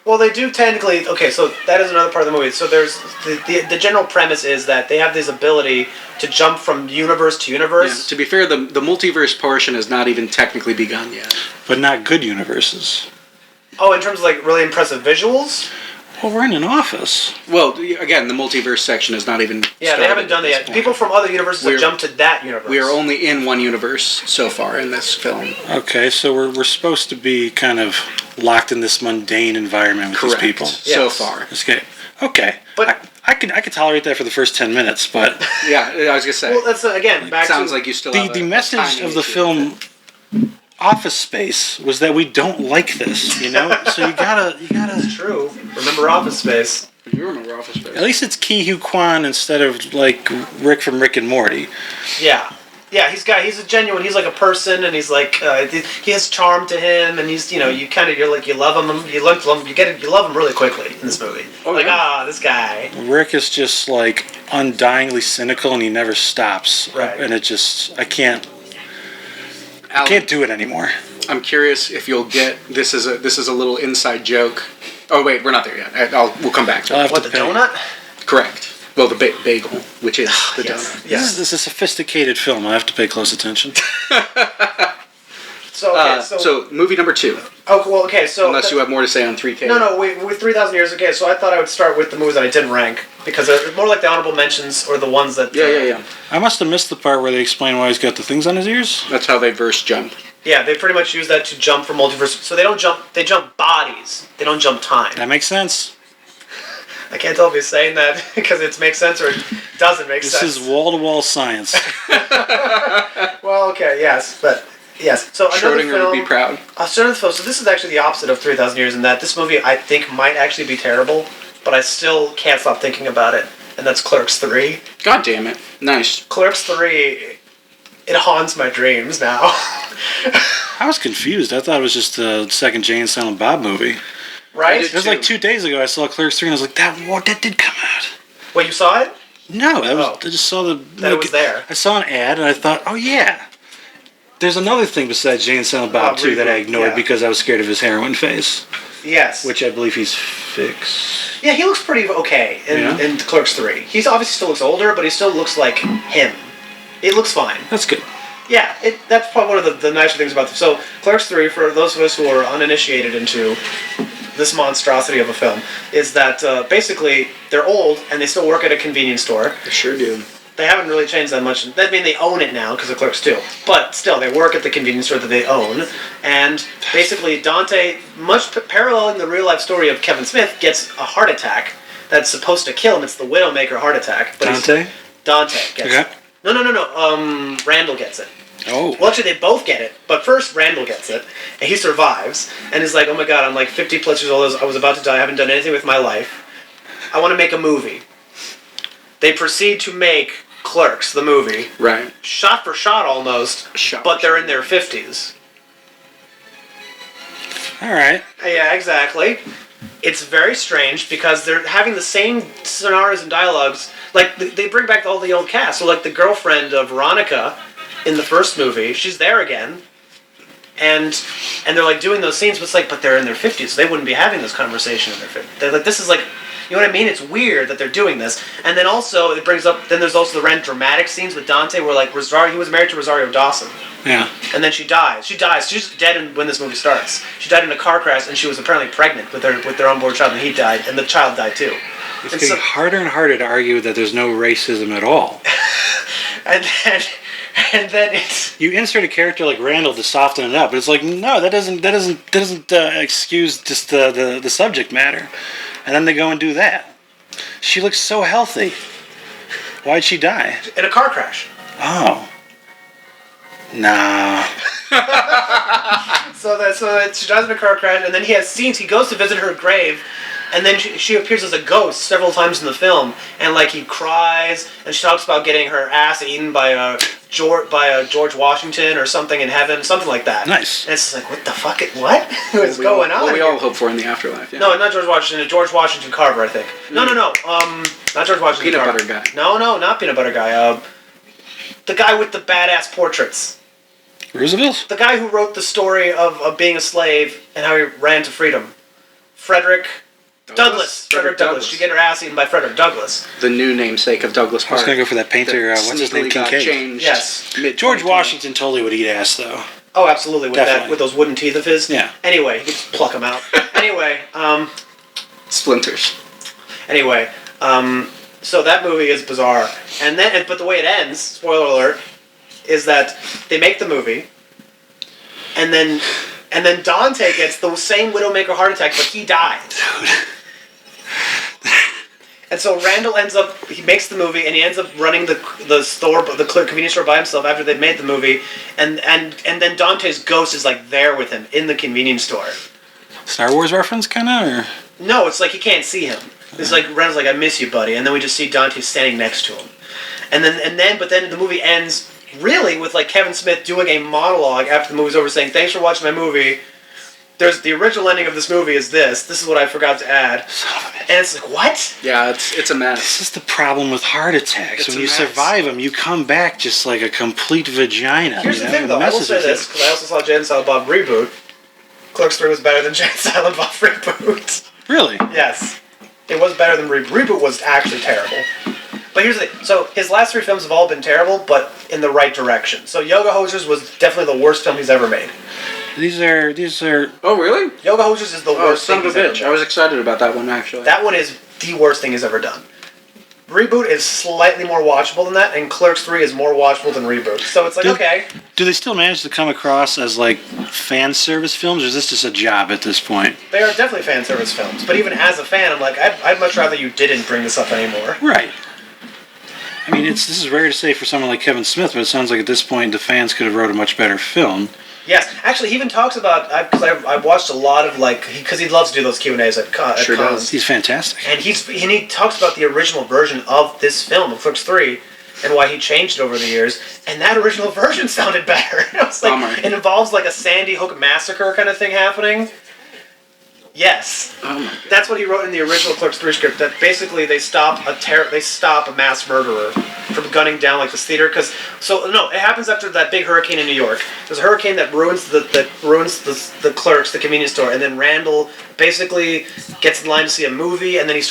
Well, they do technically. Okay, so that is another part of the movie. So there's the general premise is that they have this ability to jump from universe to universe. Yeah, to be fair, the multiverse portion has not even technically begun yet. But not good universes. Oh, in terms of like really impressive visuals? Well, we're in an office. Well, again, the multiverse section is not even. Yeah, they haven't done that yet. Point. People from other universes have jumped to that universe. We are only in one universe so far in this film. Okay, so we're supposed to be kind of locked in this mundane environment with Correct. these people. So far. Okay. But I could tolerate that for the first 10 minutes, but yeah, I was gonna say. Well, that's again back sounds to like you still the have the message of the film Office Space was that we don't like this, So you gotta. It's true. Remember Office Space. You remember Office Space. At least it's Ki-Hu Kwan instead of like Rick from Rick and Morty. Yeah. Yeah, he's a genuine. He's like a person, and he's like he has charm to him, and he's you love him. You love him really quickly in this movie. Oh, yeah. This guy. Rick is just like undyingly cynical, and he never stops. Right. And I can't do it anymore. I'm curious if you'll get this is a little inside joke. Oh wait, we're not there yet. We'll come back to it. What, the donut? Correct. Well, the bagel, which is the donut. Yes. This is a sophisticated film. I have to pay close attention. So movie number 2. Oh, well, okay, so... Unless you have more to say on 3K. No, with 3,000 Years, okay, so I thought I would start with the movies that I didn't rank, because they're more like the honorable mentions, or the ones that... Yeah. I must have missed the part where they explain why he's got the things on his ears. That's how they verse jump. Yeah, they pretty much use that to jump from multiverse. So they don't jump, they jump bodies. They don't jump time. That makes sense. I can't tell if he's saying that because it makes sense or it doesn't make sense. This is wall-to-wall science. Well, okay, yes, but... Yes, so another Schrodinger film, would be proud. So this is actually the opposite of 3,000 Years in that this movie I think might actually be terrible, but I still can't stop thinking about it, and that's Clerks 3. God damn it. Nice. Clerks 3, it haunts my dreams now. I was confused. I thought it was just the second Jay and Silent Bob movie. Right? It was like 2 days ago I saw Clerks 3 and I was like, that did come out. Wait, you saw it? No, I just saw that it was there. I saw an ad and I thought, oh yeah. There's another thing besides Jay and Silent Bob too that I ignored because I was scared of his heroin face. Yes. Which I believe he's fixed. Yeah, he looks pretty okay in Clerks 3. He's obviously still looks older, but he still looks like him. It looks fine. That's good. Yeah, that's probably one of the nicer things about this. So, Clerks 3, for those of us who are uninitiated into this monstrosity of a film, is that basically they're old and they still work at a convenience store. They sure do. They haven't really changed that much. I mean, they own it now because of Clerks 2. But still, they work at the convenience store that they own. And basically, Dante, much paralleling the real-life story of Kevin Smith, gets a heart attack that's supposed to kill him. It's the Widowmaker heart attack. But Dante gets it. No. Randall gets it. Oh. Well, actually, they both get it. But first, Randall gets it. And he survives. And he's like, oh my god, I'm like 50 plus years old. I was about to die. I haven't done anything with my life. I want to make a movie. They proceed to make Clerks, the movie. Right. Shot for shot almost, but they're in their 50s. Alright. Yeah, exactly. It's very strange because they're having the same scenarios and dialogues. Like, they bring back all the old cast. So, like, the girlfriend of Veronica in the first movie, she's there again. And they're, like, doing those scenes, but they're in their 50s, so they wouldn't be having this conversation in their 50s. They're like, this is like... You know what I mean? It's weird that they're doing this. And then also, it brings up... Then there's also the dramatic scenes with Dante where, like, he was married to Rosario Dawson. Yeah. And then she dies. She's dead when this movie starts. She died in a car crash, and she was apparently pregnant with their unborn child, and he died, and the child died too. It's getting harder and harder to argue that there's no racism at all. And then... And then it's you insert a character like Randall to soften it up, but it's like no, that doesn't excuse just the subject matter. And then they go and do that. She looks so healthy. Why'd she die? in a car crash. Oh. Nah. So she dies in a car crash, and then he has scenes. He goes to visit her grave, and then she appears as a ghost several times in the film, and like he cries, and she talks about getting her ass eaten by George Washington or something in heaven, something like that. Nice. And it's just like, what the fuck? What is going on? What we all hope for in the afterlife. Yeah. No, not George Washington. George Washington Carver, I think. No. Not George Washington Peanut Carver. Butter Guy. No, not Peanut Butter Guy. The guy with the badass portraits. Roosevelt? The guy who wrote the story of being a slave and how he ran to freedom. Frederick Douglass. Frederick Douglass. She get her ass eaten by Frederick Douglass. The new namesake of Douglas I Park. was going to go for that painter, what's his name, Kincaid. Changed Yes. George Washington totally would eat ass, though. Oh, absolutely. Definitely. With those wooden teeth of his. Yeah. Anyway, he could just pluck them out. Anyway, Splinters. Anyway, so that movie is bizarre. But the way it ends, spoiler alert, is that they make the movie, and then Dante gets the same Widowmaker heart attack, but he dies. And so Randall he makes the movie, and he ends up running the store, the convenience store by himself after they've made the movie, and then Dante's ghost is like there with him in the convenience store. Star Wars reference, kind of, or? No, it's like he can't see him. It's like Randall's like, I miss you, buddy, and then we just see Dante standing next to him, but then the movie ends really with like Kevin Smith doing a monologue after the movie's over, saying, "Thanks for watching my movie. There's the original ending of this movie is this. This is what I forgot to add." And it's like, what? Yeah, it's a mess. This is the problem with heart attacks. It's when a you mess. survive them, you come back just like a complete vagina. Here's you the know? thing, though. I will say this, because I also saw Jay and Silent Bob Reboot. Clerks 3 was better than Jay and Silent Bob Reboot. Really? Yes. It was better than Reboot. Reboot was actually terrible. But here's the thing. So his last 3 films have all been terrible, but in the right direction. So Yoga Hosers was definitely the worst film he's ever made. These are. Oh, really? Yoga Hosers is the worst son thing of a he's ever bitch. made. I was excited about that one, actually. That one is the worst thing he's ever done. Reboot is slightly more watchable than that, and Clerks 3 is more watchable than Reboot. So it's like, okay. Do they still manage to come across as like fan service films, or is this just a job at this point? They are definitely fan service films, but even as a fan, I'm like, I'd much rather you didn't bring this up anymore. Right. I mean, this is rare to say for someone like Kevin Smith, but it sounds like at this point the fans could have wrote a much better film. Yes, actually, he even talks about, because I've watched a lot of, because he loves to do those Q&As at cons. Sure does. He's fantastic. And he talks about the original version of this film, of Clerks 3, and why he changed it over the years, and that original version sounded better. It's like, it involves like a Sandy Hook massacre kind of thing happening. Yes. That's what he wrote in the original Clerks 3 script, that basically they stop a mass murderer from gunning down like this theater, it happens after that big hurricane in New York. There's a hurricane that ruins the Clerks, the convenience store, and then Randall basically gets in line to see a movie, and then he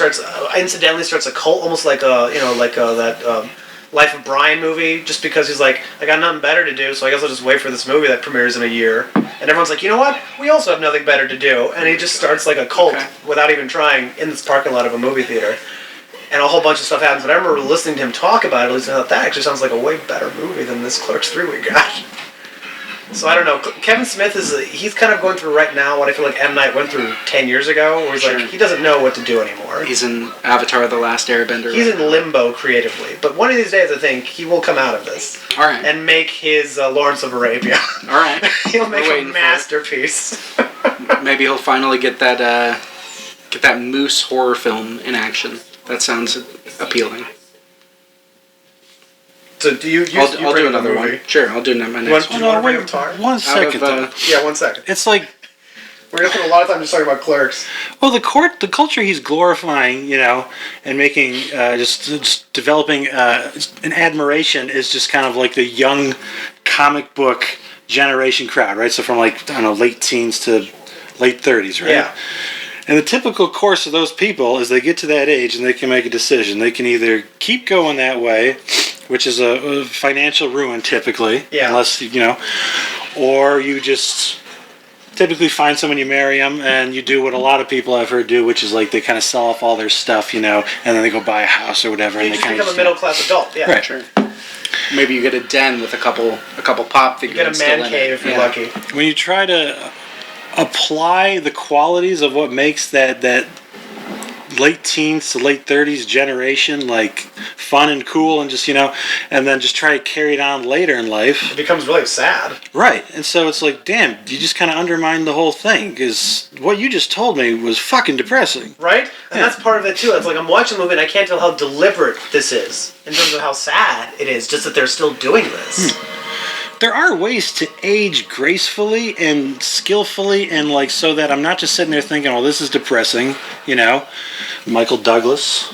incidentally starts a cult, almost like that Life of Brian movie, just because he's like, I got nothing better to do, so I guess I'll just wait for this movie that premieres in a year. And everyone's like, you know what? We also have nothing better to do. And he just starts like a cult without even trying in this parking lot of a movie theater. And a whole bunch of stuff happens. But I remember listening to him talk about it, at least I thought that actually sounds like a way better movie than this Clerks 3 we got. So I don't know. Kevin Smith he's kind of going through right now what I feel like M. Night went through 10 years ago, where he's like, he doesn't know what to do anymore. He's in Avatar: The Last Airbender. He's in limbo creatively. But one of these days, I think, he will come out of this. All right. And make his Lawrence of Arabia. All right. He'll make a masterpiece. Maybe he'll finally get that Moose horror film in action. That sounds appealing. So do you I'll do another one. Sure, I'll do my next one. Want to bring up Tar? 1 second, though. Yeah, 1 second. It's like... We're going to spend a lot of time just talking about Clerks. Well, the culture he's glorifying, and making, just developing an admiration is just kind of like the young comic book generation crowd, right? So from like, I don't know, late teens to late 30s, right? Yeah. And the typical course of those people is they get to that age and they can make a decision. They can either keep going that way, which is a financial ruin typically, unless, or you just typically find someone, you marry them, and you do what a lot of people I've heard do, which is like they kind of sell off all their stuff, and then they go buy a house or whatever. You and just they kind become of a middle-class adult, yeah. Right. Sure. Maybe you get a den with a couple pop figures. You get a man cave if you're lucky. When you try to apply the qualities of what makes that late teens to late 30s generation like fun and cool and just, and then just try to carry it on later in life, it becomes really sad. Right. And so it's like, damn, you just kind of undermine the whole thing, because what you just told me was fucking depressing. Right? And that's part of it too. It's like I'm watching a movie and I can't tell how deliberate this is in terms of how sad it is, just that they're still doing this. There are ways to age gracefully and skillfully, and like so that I'm not just sitting there thinking, "Oh, this is depressing." Michael Douglas.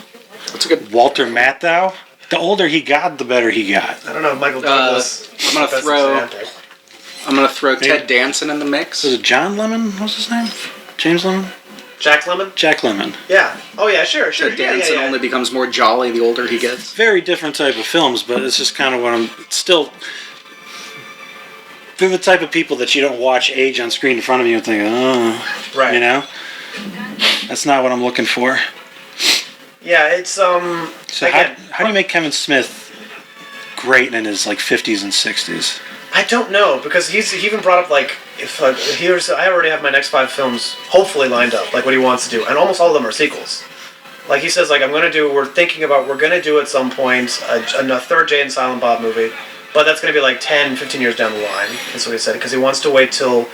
That's a good. Walter Matthau. The older he got, the better he got. I don't know if Michael Douglas. I'm gonna throw Ted Danson in the mix. Was it John Lemon? What's his name? James Lemon. Jack Lemmon? Jack Lemmon. Yeah. Oh yeah, sure. Ted Danson only becomes more jolly the older he gets. Very different type of films, but it's just kind of what I'm still. They're the type of people that you don't watch age on screen in front of you and think, oh, right. That's not what I'm llooking for. Yeah, it's So again, how do you make Kevin Smith great in his 50s and 60s? I don't know, because he even brought up if I already have my next 5 films hopefully lined up, what he wants to do, and almost all of them are sequels. He says we're going to do at some point a third Jay and Silent Bob movie. But that's going to be 10, 15 years down the line, is what he said, because he wants to wait till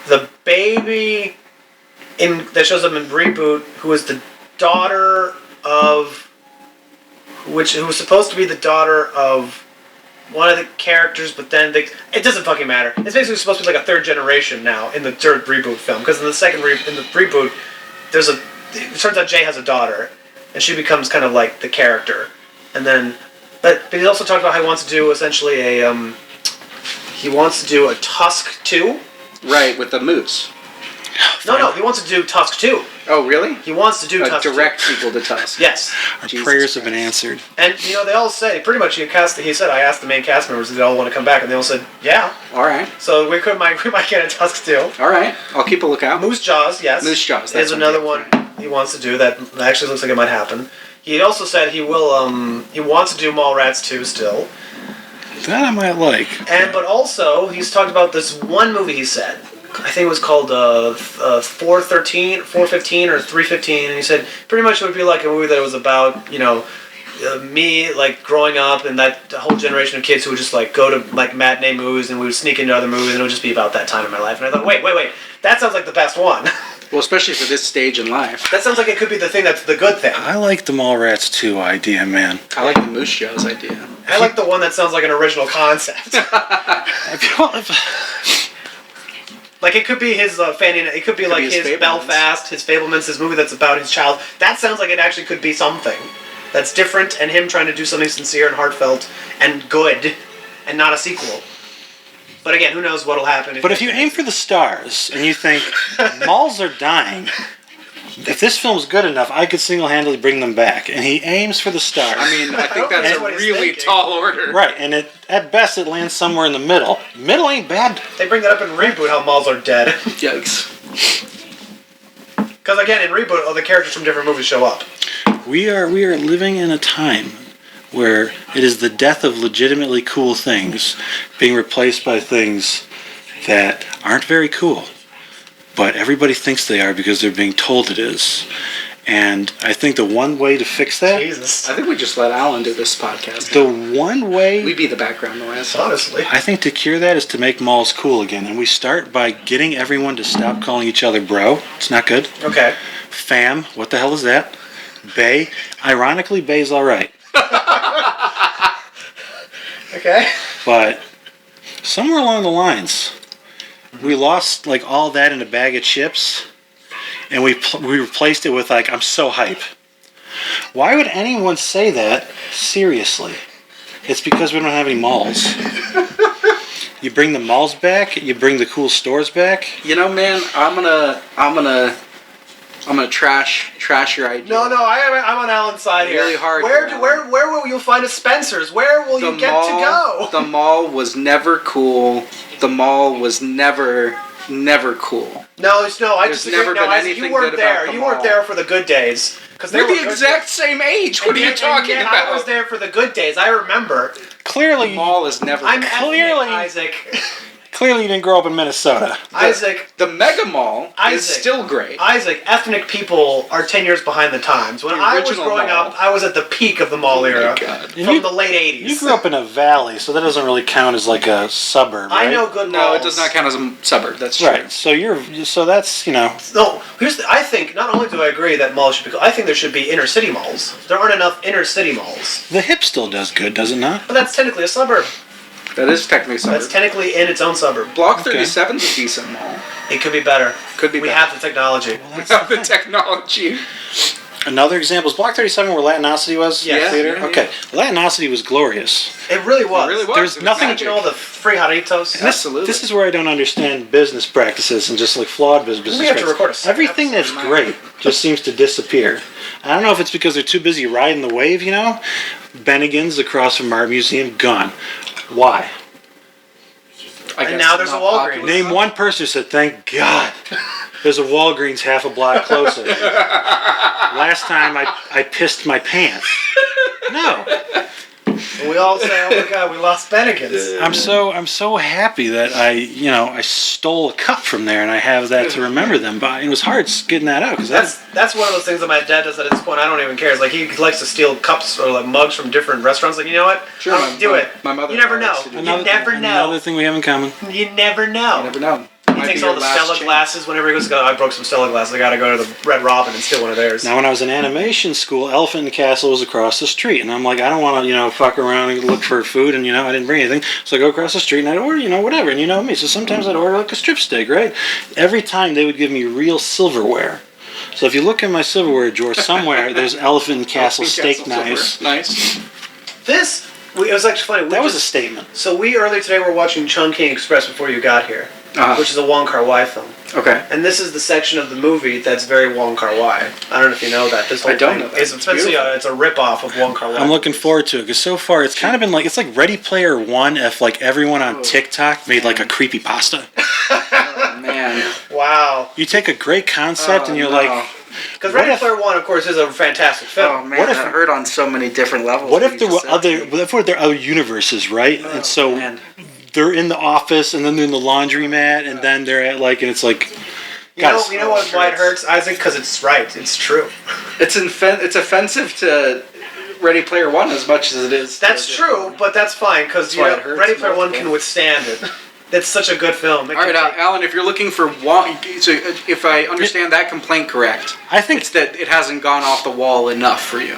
the baby that shows up in Reboot, who is the daughter of, who was supposed to be the daughter of one of the characters, but then it doesn't fucking matter. It's basically supposed to be a third generation now in the third Reboot film, because in the Reboot, it turns out Jay has a daughter, and she becomes kind of the character, and then. But he also talked about how he wants to do essentially he wants to do a Tusk 2. Right, with the moose. No, he wants to do Tusk 2. Oh, really? He wants to do Tusk 2. A direct sequel to Tusk. Yes. Our prayers have been answered. And, they all say, pretty much, he said, I asked the main cast members if they all want to come back, and they all said, yeah. All right. So we might get a Tusk 2. All right. I'll keep a lookout. Moose Jaws, yes. Moose Jaws. There's another one he wants to do that actually looks like it might happen. He also said he wants to do Mallrats 2 still. That I might like. But also, he's talked about this one movie he said. I think it was called 415 or 315, and he said pretty much it would be like a movie that was about, me growing up and that whole generation of kids who would just go to matinee movies, and we would sneak into other movies, and it would just be about that time in my life. And I thought, wait, that sounds like the best one. Well, especially for this stage in life. That sounds like it could be the thing that's the good thing. I like the Mallrats 2 idea, man. I like the Moose Jaws idea. I like the one that sounds like an original concept. It could be his it could be his Fablemans. Belfast, his Fablemans, his movie that's about his child. That sounds like it actually could be something that's different, and him trying to do something sincere and heartfelt and good, and not a sequel. But again, who knows what'll happen. But if you aim for the stars and you think malls are dying, if this film's good enough, I could single-handedly bring them back. And he aims for the stars. I mean, I think that's a really tall order. Right, and at best it lands somewhere in the middle. Middle ain't bad. They bring that up in Reboot, how malls are dead. Yikes. Because again, in Reboot, all the characters from different movies show up. We are living in a time where it is the death of legitimately cool things being replaced by things that aren't very cool, but everybody thinks they are because they're being told it is. And I think the one way to fix that... Jesus. I think we just let Alan do this podcast. The one way... We'd be the background noise. Honestly. I think to cure that is to make malls cool again. And we start by getting everyone to stop calling each other bro. It's not good. Okay. Fam. What the hell is that? Bae. Ironically, bae's alright. Okay. But somewhere along the lines, we lost all that in a bag of chips, and we replaced it with I'm so hype. Why would anyone say that seriously? It's because we don't have any malls. You bring the malls back, you bring the cool stores back. Man, I'm gonna trash your idea. No, I'm on Alan's side here. Really hard. Where will you find a Spencer's? Where will you get to go? The mall was never cool. The mall was never cool. No, I There's just never been anything you weren't good there. about the You weren't mall. there for the good days. We're the exact same age. What are you talking about? I was there for the good days. I remember. clearly, the mall is never. I'm clearly Isaac. Clearly, you didn't grow up in Minnesota. Isaac. The Mega Mall is still great. Isaac, ethnic people are 10 years behind the times. When I was growing up, I was at the peak of the mall era. From the late 80s. You grew up in a valley, so that doesn't really count as like a suburb, right? I know good malls. No, it does not count as a suburb. That's true. Right. So that's, you know. No, I think, not only do I agree that malls should be, I think there should be inner city malls. There aren't enough inner city malls. The Hip still does good, does it not? But that's technically a suburb. That is technically a suburb. That's technically in its own suburb. Block 37 is a decent mall. It could be better. We have the technology. We have the technology. Another example is Block 37 where Latinosity was? Yes. Theater? Yeah. Okay. Latinosity was glorious. It really was. It really was. There's nothing. Imagine all the free jarritos. Absolutely. This is where I don't understand business practices and just like flawed business We have to practices. record a Everything that's great just seems to disappear. I don't know if it's because they're too busy riding the wave, you know? Bennigan's across from Art Museum, gone. Why? And now there's a Walgreens. Name one person who said, thank God. There's a Walgreens half a block closer. Last time I pissed my pants. No. We all say, "Oh my God, we lost Bennigan's." I'm so happy that I stole a cup from there and I have that to remember them by. It was hard getting that out because that's one of those things that my dad does at this point. I don't even care. It's like he likes to steal cups or like mugs from different restaurants. Like, you know what? Sure, do it. My mother. You never know. You never know. Another thing we have in common. You never know. You never know. He takes all the Stella glasses whenever he goes. I broke some Stella glasses. I got to go to the Red Robin and steal one of theirs. Now, when I was in animation school, Elephant and Castle was across the street, and I'm like, I don't want to, fuck around and look for food, and I didn't bring anything, so I go across the street and I'd order, whatever, and you know me. So sometimes I'd order like a strip steak, right? Every time they would give me real silverware. So if you look in my silverware drawer somewhere, there's Elephant and Castle steak knives. Nice. It was actually funny. That was a statement. So we earlier today were watching Chungking Express before you got here, which is a Wong Kar-wai film. Okay. And this is the section of the movie that's very Wong Kar-wai. I don't know if you know that. This whole I don't thing know that. is essentially it's a rip-off of Wong Kar-wai. I'm looking forward to it because so far it's kind of been like it's like Ready Player One if like everyone on TikTok made like a creepypasta. Oh man! Wow. You take a great concept and you're like. Because Ready Player One, of course, is a fantastic film. Oh man, I've heard on so many different levels. What if there were other universes, right? Oh, and so man. they're in the office, and then they're in the laundromat, and then they're at and it's like. You know why it hurts, Isaac? Because it's right. It's true. It's offensive to Ready Player One as much as it is. That's true, but that's fine because Ready Player One can withstand it. It's such a good film. All right, Alan, if you're looking for if I understand that complaint correct, I think it's that it hasn't gone off the wall enough for you.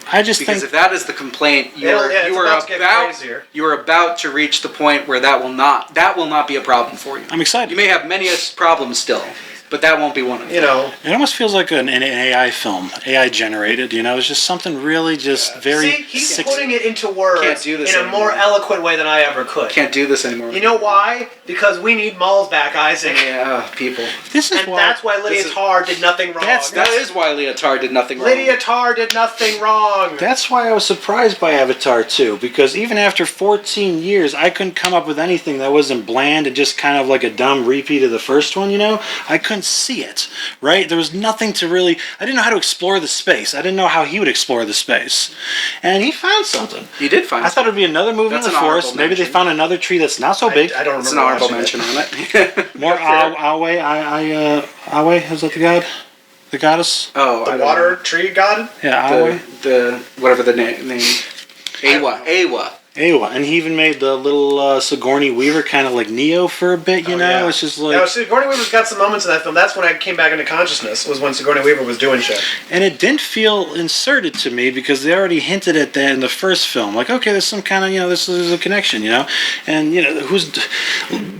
Because if that is the complaint, you are about to reach the point where that will not be a problem for you. I'm excited. You may have many problems still, but that won't be one of them. It almost feels like an AI film, AI generated. It's just something really very. See, he's putting it into words Can't do this in a anymore. more eloquent way than I ever could. Can't do this anymore. You know why? Because we need malls back, Isaac. Yeah, people. That's why Lydia Tarr did nothing wrong. That is why Lydia Tarr did nothing wrong. Lydia Tarr did nothing wrong. That's why I was surprised by Avatar 2, because even after 14 years, I couldn't come up with anything that wasn't bland and just kind of like a dumb repeat of the first one, I couldn't see it, right? There was nothing to really... I didn't know how to explore the space. I didn't know how he would explore the space. And he found something. He did find something. I thought it would be another movie in the forest. Maybe they found another tree that's not so big. I don't remember. It's an honorable mention on it. More Awe, is that the god? The goddess? Oh, the water tree god? Yeah, Awe. The whatever the name. Awa. And he even made the little Sigourney Weaver kind of like Neo for a bit, Yeah. It's just like... No, Sigourney Weaver's got some moments in that film. That's when I came back into consciousness, was when Sigourney Weaver was doing shit. And it didn't feel inserted to me because they already hinted at that in the first film. Like, okay, there's some kind of, this is a connection, And,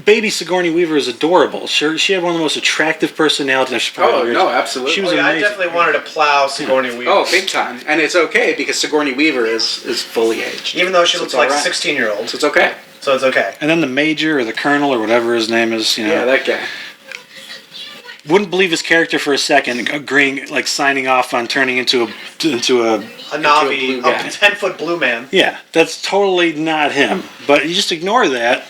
baby Sigourney Weaver is adorable. She had one of the most attractive personalities. No, absolutely. She was amazing. I definitely wanted to plow Sigourney Weaver. Oh, big time. And it's okay because Sigourney Weaver is fully aged. Even though she looks like a 16-year-old. So it's okay. And then the major or the colonel or whatever his name is, Yeah, that guy. Wouldn't believe his character for a second, agreeing, signing off on turning into a Navi, a 10-foot blue man. Yeah, that's totally not him. But you just ignore that,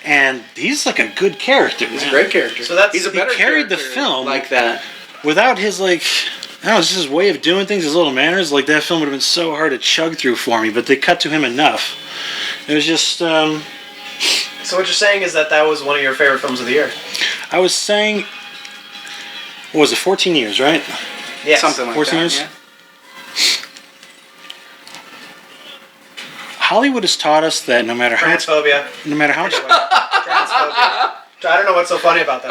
and he's like a good character. He's a great character. So he's a better he carried the character film like that without his I don't know, just his way of doing things, his little manners. Like, that film would have been so hard to chug through for me, but they cut to him enough. It was just. So what you're saying is that was one of your favorite films of the year? I was saying. What was it? 14 years, right? Yeah, something like 14 that. years? Yeah. Hollywood has taught us that no matter how much. Transphobia. No matter how much. Transphobia. I don't know what's so funny about that.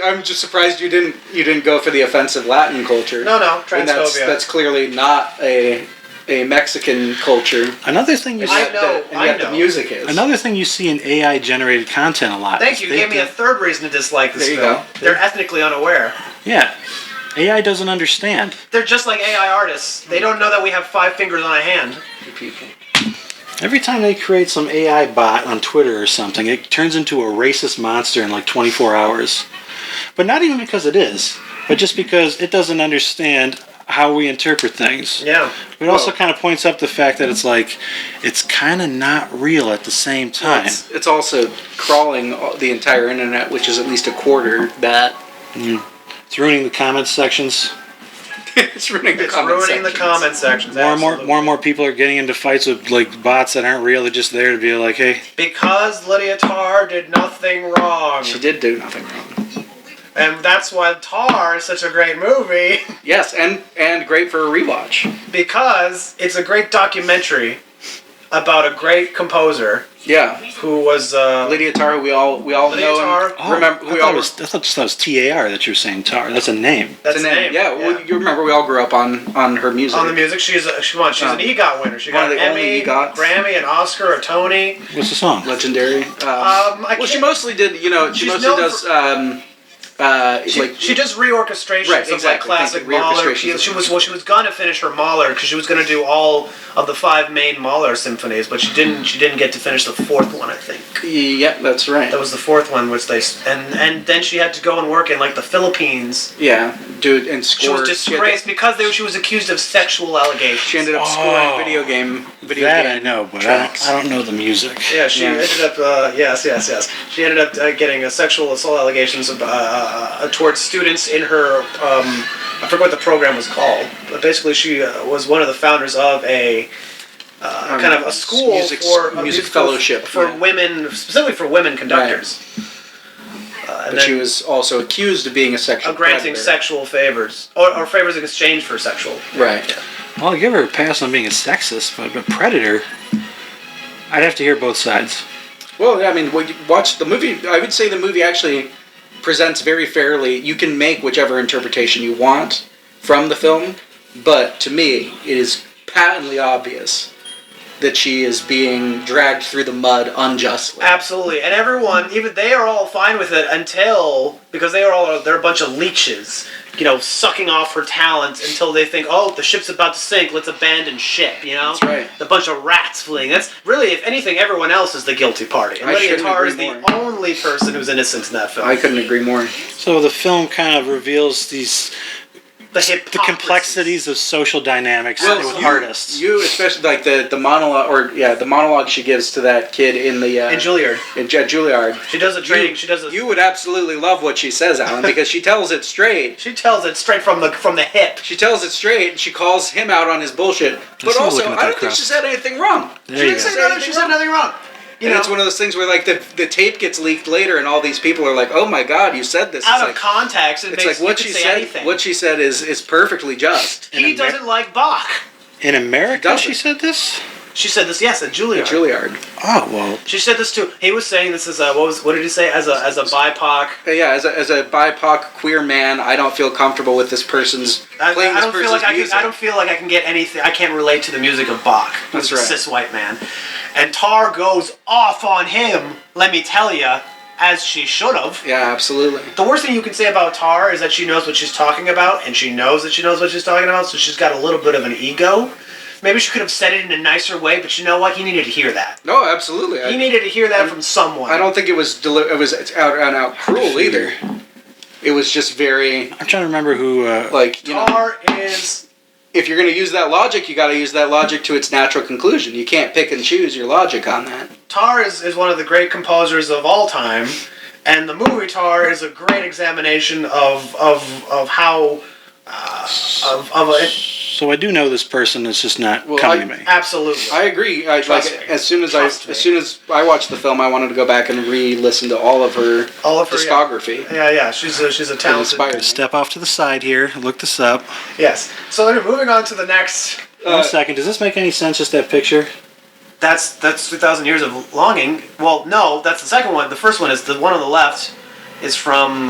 I'm just surprised you didn't go for the offensive Latin culture. No, transphobia. That's clearly not a Mexican culture. Another thing you see. I know. The music is. Another thing you see in AI generated content a lot. Thank you. You gave me a third reason to dislike this film. Go. They're ethnically unaware. Yeah. AI doesn't understand. They're just like AI artists. They don't know that we have 5 fingers on a hand. People. Every time they create some AI bot on Twitter or something, it turns into a racist monster in like 24 hours. But not even because it is, but just because it doesn't understand how we interpret things. Yeah. It also kind of points up the fact that it's like, it's kind of not real at the same time. Well, it's also crawling the entire internet, which is at least a quarter that. It's ruining the comment sections. It's ruining the comment sections. More and more people are getting into fights with like bots that aren't real. They're just there to be like, hey. Because Lydia Tarr did nothing wrong. She did do nothing wrong. And that's why Tar is such a great movie. Yes, and great for a rewatch. Because it's a great documentary about a great composer. Yeah. Who was Lydia Tarr? We all know. Tarr. Oh, remember? I thought that was TAR that you were saying Tar. That's a name. That's a name. Yeah. Well, you remember we all grew up on her music. On the music, she's an EGOT winner. She got an Emmy, Grammy, an Oscar, a Tony. What's the song? Legendary. She mostly did. She mostly does. She does reorchestrations of like classic Mahler. She was gonna finish her Mahler because she was gonna do all of the 5 main Mahler symphonies, but she didn't get to finish the 4th one, I think. Yep, that's right. That was the 4th one, which they and then she had to go and work in like the Philippines. Yeah, dude, and score. She was disgraced because she was accused of sexual allegations. She ended up scoring video game. I know, but I don't know the music. Yeah, she ended up. Yes. She ended up getting a sexual assault allegations towards students in her. I forget what the program was called, but basically she was one of the founders of a kind of a school for music fellowship for women, specifically for women conductors. But she was also accused of being a sexual granting predator. sexual favors or favors in exchange for sexual. Right. Yeah. Well, I'll give her a pass on being a sexist, but a predator. I'd have to hear both sides. Well, I mean, when you watch the movie, I would say the movie actually presents very fairly. You can make whichever interpretation you want from the film, but to me, it is patently obvious that she is being dragged through the mud unjustly. Absolutely, and everyone, even they are all fine with it because they're a bunch of leeches, sucking off her talent until they think, oh, the ship's about to sink, let's abandon ship, That's right. The bunch of rats fleeing. That's really, if anything, everyone else is the guilty party. And Lydia Tarr is the only person who's innocent in that film. I couldn't agree more. So the film kind of reveals the complexities of social dynamics with artists. You especially like the monologue she gives to that kid in Juilliard. In Juilliard. She does a training. You would absolutely love what she says, Alan, because she tells it straight. She tells it straight from the hip. She tells it straight, and she calls him out on his bullshit. But also, I don't think she said anything wrong. She said nothing wrong. And it's one of those things where like the tape gets leaked later, and all these people are like, "Oh my God, you said this!" Out of context, it's like what she said. Anything. What she said is perfectly just. He doesn't like Bach. In America, she said this. She said this, yes, at Juilliard. Oh well. She said this too. He was saying this as what did he say? As a BIPOC. Yeah, as a BIPOC queer man, I don't feel comfortable with this person's playing this person's music. I don't feel like I can get anything. I can't relate to the music of Bach. That's right. A cis white man, and Tar goes off on him. Let me tell you. As she should have. Yeah, absolutely. The worst thing you can say about Tar is that she knows what she's talking about, and she knows that she knows what she's talking about, so she's got a little bit of an ego. Maybe she could have said it in a nicer way, but you know what? He needed to hear that. No, absolutely. He needed to hear that from someone. I don't think it was out and out cruel either. It was just very. I'm trying to remember who. Tar is. If you're going to use that logic, you got to use that logic to its natural conclusion. You can't pick and choose your logic on that. Tar is one of the great composers of all time, and the movie Tar is a great examination of how of a. So I do know this person. It's just not coming to me. Absolutely, I agree. As soon as I watched the film, I wanted to go back and re-listen to all of her discography. Yeah. She's a talented. Step off to the side here. Look this up. Yes. So anyway, moving on to the next. 1 second. Does this make any sense? Just that picture. That's 2,000 Years of Longing. Well, no, that's the second one. The first one is the one on the left is from.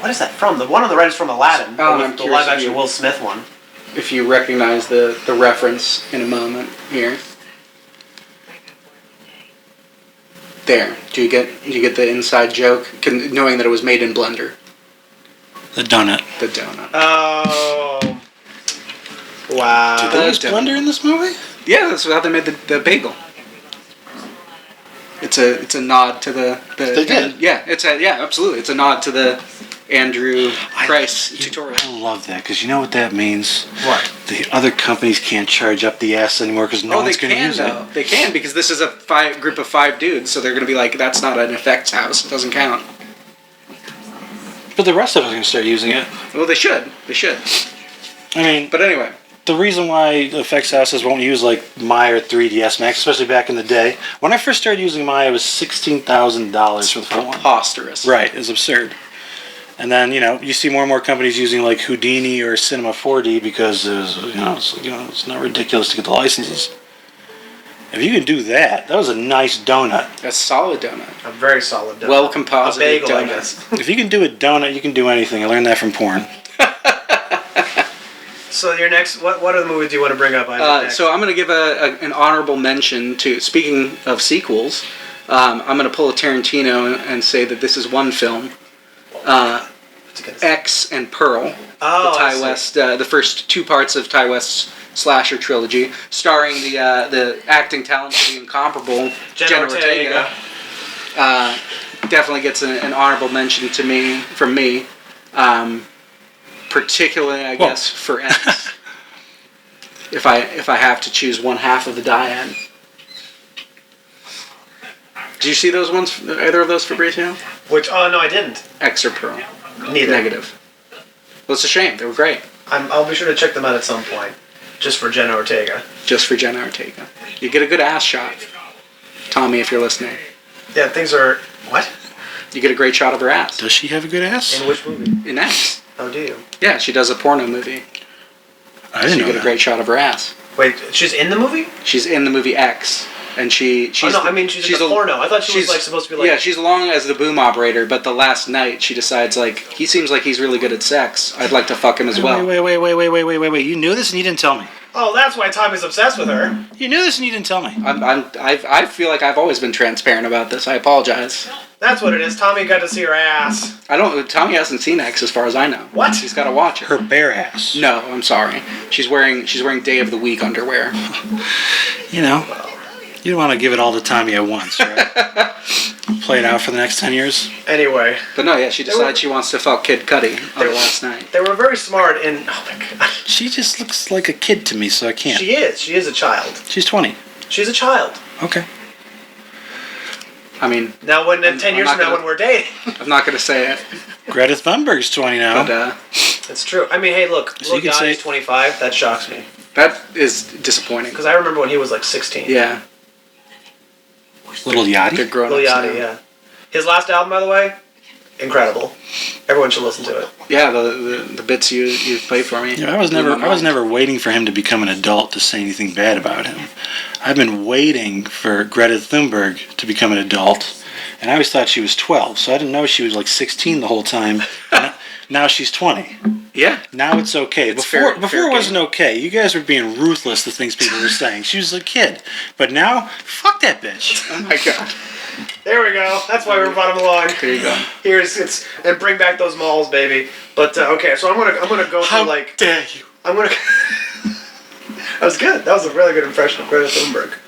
What is that from? The one on the right is from Aladdin. The live action Will Smith one. If you recognize the reference in a moment here. There. Do you get the inside joke? Knowing that it was made in Blender. The donut. The donut. Oh. Wow. Did they use Blender in this movie? Yeah, that's how they made the bagel. It's a nod to the they did. Yeah, absolutely. It's a nod to the Andrew Price tutorial. I love that because you know what that means. What? The other companies can't charge up the ass anymore because no one's going to use it. They can because this is a group of 5 dudes, so they're going to be like, that's not an effects house. It doesn't count. But the rest of us are going to start using it. Well, they should. They should. I mean, but anyway. The reason why effects houses won't use like Maya or 3ds Max, especially back in the day, when I first started using Maya, it was $16,000 for the full one. Preposterous. Right, it's absurd. And then you see more and more companies using like Houdini or Cinema 4D because it's not ridiculous to get the licenses. If you can do that, that was a nice donut. A solid donut. A very solid donut. Well composited a bagel, donut. I guess. If you can do a donut, you can do anything. I learned that from porn. So your next, what other movies do you want to bring up? So I'm going to give an honorable mention to, speaking of sequels, I'm going to pull a Tarantino and say that this is one film, X and Pearl, the Ty West, the first 2 parts of Ty West's slasher trilogy, starring the acting talent of the incomparable Jenna Ortega. Definitely gets an honorable mention from me. Particularly, I guess, for X. if I have to choose one half of the dyad. Did you see those ones? Either of those, Fabricio? Which? Oh no, I didn't. X or Pearl? Neither. Negative. Well, it's a shame. They were great. I'll be sure to check them out at some point, just for Jenna Ortega. Just for Jenna Ortega. You get a good ass shot, Tommy, if you're listening. Yeah, things are what? You get a great shot of her ass. Does she have a good ass? In which movie? In X. Oh, do you? Yeah, she does a porno movie. I didn't know you get a great shot of her ass. Wait, she's in the movie? She's in the movie X, and she's. Oh no, I mean she's in the porno. I thought she was like supposed to be like. Yeah, she's along as the boom operator, but the last night she decides like he seems like he's really good at sex. I'd like to fuck him as well. Wait! You knew this and you didn't tell me. Oh, that's why Tommy's obsessed with her. You knew this and you didn't tell me. I feel like I've always been transparent about this. I apologize. That's what it is. Tommy got to see her ass. Tommy hasn't seen X as far as I know. What? He's got to watch it. Her bare ass. No, I'm sorry. She's wearing day of the week underwear. You don't want to give it all to Tommy at once, right? Play it out for the next 10 years. Anyway. But no, yeah, she decides she wants to fuck Kid Cudi on the last night. They were very smart in. Oh my god. She just looks like a kid to me, so I can't. She is. She is a child. She's 20. She's a child. Okay. I mean, now when 10 years from now when we're dating, I'm not going to say it. Greta Thunberg's 20 now. But it's true. I mean, hey, look, so Lil Yachty's 25. That shocks me. That is disappointing. Because I remember when he was like 16. Yeah. Little Yachty. Lil Yachty, yeah. His last album, by the way, incredible. Everyone should listen to it. Yeah, the bits you played for me. Yeah, I was never waiting for him to become an adult to say anything bad about him. I've been waiting for Greta Thunberg to become an adult, and I always thought she was 12, so I didn't know she was like 16 the whole time. Now she's 20. Yeah. Now it's okay. Before it wasn't okay. You guys were being ruthless to things people were saying. She was a kid. But now, fuck that bitch. Oh my god. There we go. That's why we brought him along. There you go. And bring back those malls, baby. But okay, so I'm gonna go through like. How dare you? I'm gonna. That was good. That was a really good impression of Greta Thunberg.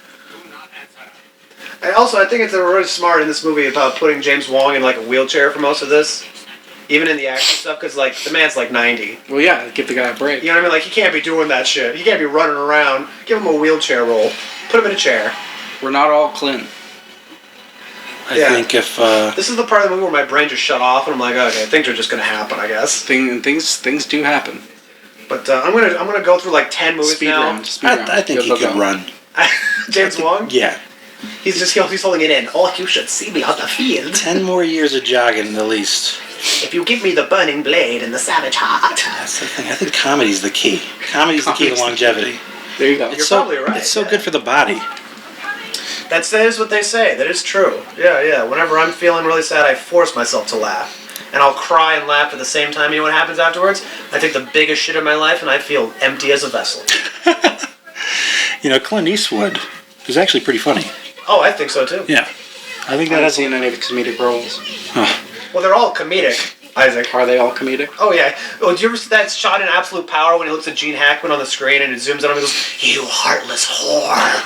I think it's really smart in this movie about putting James Wong in like a wheelchair for most of this, even in the action stuff, because like the man's like 90. Well, yeah, give the guy a break. You know what I mean? Like he can't be doing that shit. He can't be running around. Give him a wheelchair role. Put him in a chair. We're not all Clint. I think if this is the part of the movie where my brain just shut off, and I'm like, okay, things are just gonna happen, I guess. Things do happen. But I'm gonna go through like 10 movies now. Speed round. I think he could run. James Wong. Yeah. He's holding it in. Oh, you should see me on the field. 10 more years of jogging at least. If you give me the burning blade and the savage heart. That's the thing. I think comedy's the key. Comedy's the key to longevity. There you go. You're probably right. It's so good for the body. That is what they say. That is true. Yeah. Whenever I'm feeling really sad, I force myself to laugh. And I'll cry and laugh at the same time. You know what happens afterwards? I take the biggest shit in my life and I feel empty as a vessel. Clint Eastwood is actually pretty funny. Oh, I think so too. Yeah. I think I haven't seen any of his comedic roles. Well, they're all comedic, Isaac. Are they all comedic? Oh, yeah. Oh, did you ever see that shot in Absolute Power when he looks at Gene Hackman on the screen and it zooms in on him and goes, "You heartless whore."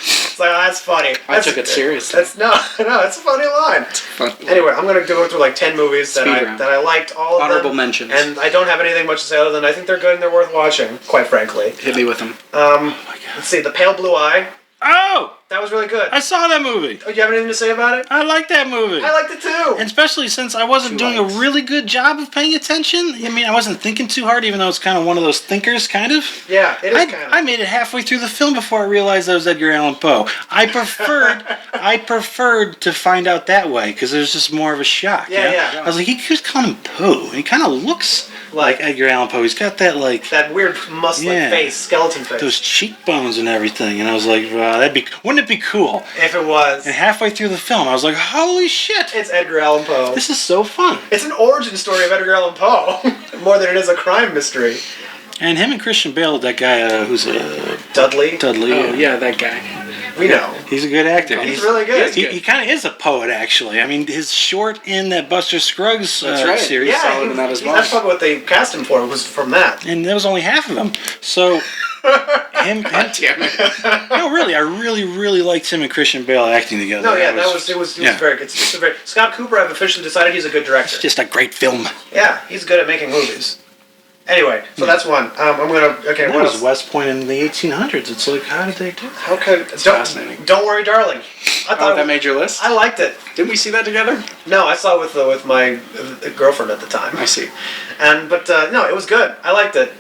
It's like, oh, that's funny. I took it seriously. That's a funny line. It's funny. Anyway, I'm going to go through like 10 movies that I liked, all of Honorable them. mentions. And I don't have anything much to say other than I think they're good and they're worth watching, quite frankly. Hit me with them. Let's see, The Pale Blue Eye. Oh! That was really good. I saw that movie. Oh, you have anything to say about it? I like that movie. I liked it too. And especially since I wasn't doing a really good job of paying attention. I mean, I wasn't thinking too hard, even though it's kind of one of those thinkers, kind of. Yeah, it is kind of. I made it halfway through the film before I realized that was Edgar Allan Poe. I preferred to find out that way because there's just more of a shock. Yeah. I was like, he was calling him Poe. He kind of looks like Edgar Allan Poe. He's got that that weird muscle-like face, skeleton face. Those cheekbones and everything. And I was like, wouldn't it be cool? If it was. And halfway through the film, I was like, holy shit. It's Edgar Allan Poe. This is so fun. It's an origin story of Edgar Allan Poe, more than it is a crime mystery. And him and Christian Bale, that guy who's Dudley. Oh, yeah, that guy. We know. He's a good actor. He's really good. He kind of is a poet, actually. I mean, his short in that Buster Scruggs series. Yeah, in that as well. That's probably what they cast him for, was from that. And there was only half of him. So, him God damn it. No, really, I really liked him and Christian Bale acting together. No, yeah, it was very good. It's very Scott Cooper, I've officially decided he's a good director. It's just a great film. Yeah, he's good at making movies. Anyway, so that's one. That was West Point in the 1800s. It's like, how did they do that? How could... fascinating. Don't worry, darling. I thought that made your list? I liked it. Didn't we see that together? No, I saw it with my girlfriend at the time. I see. But no, it was good. I liked it.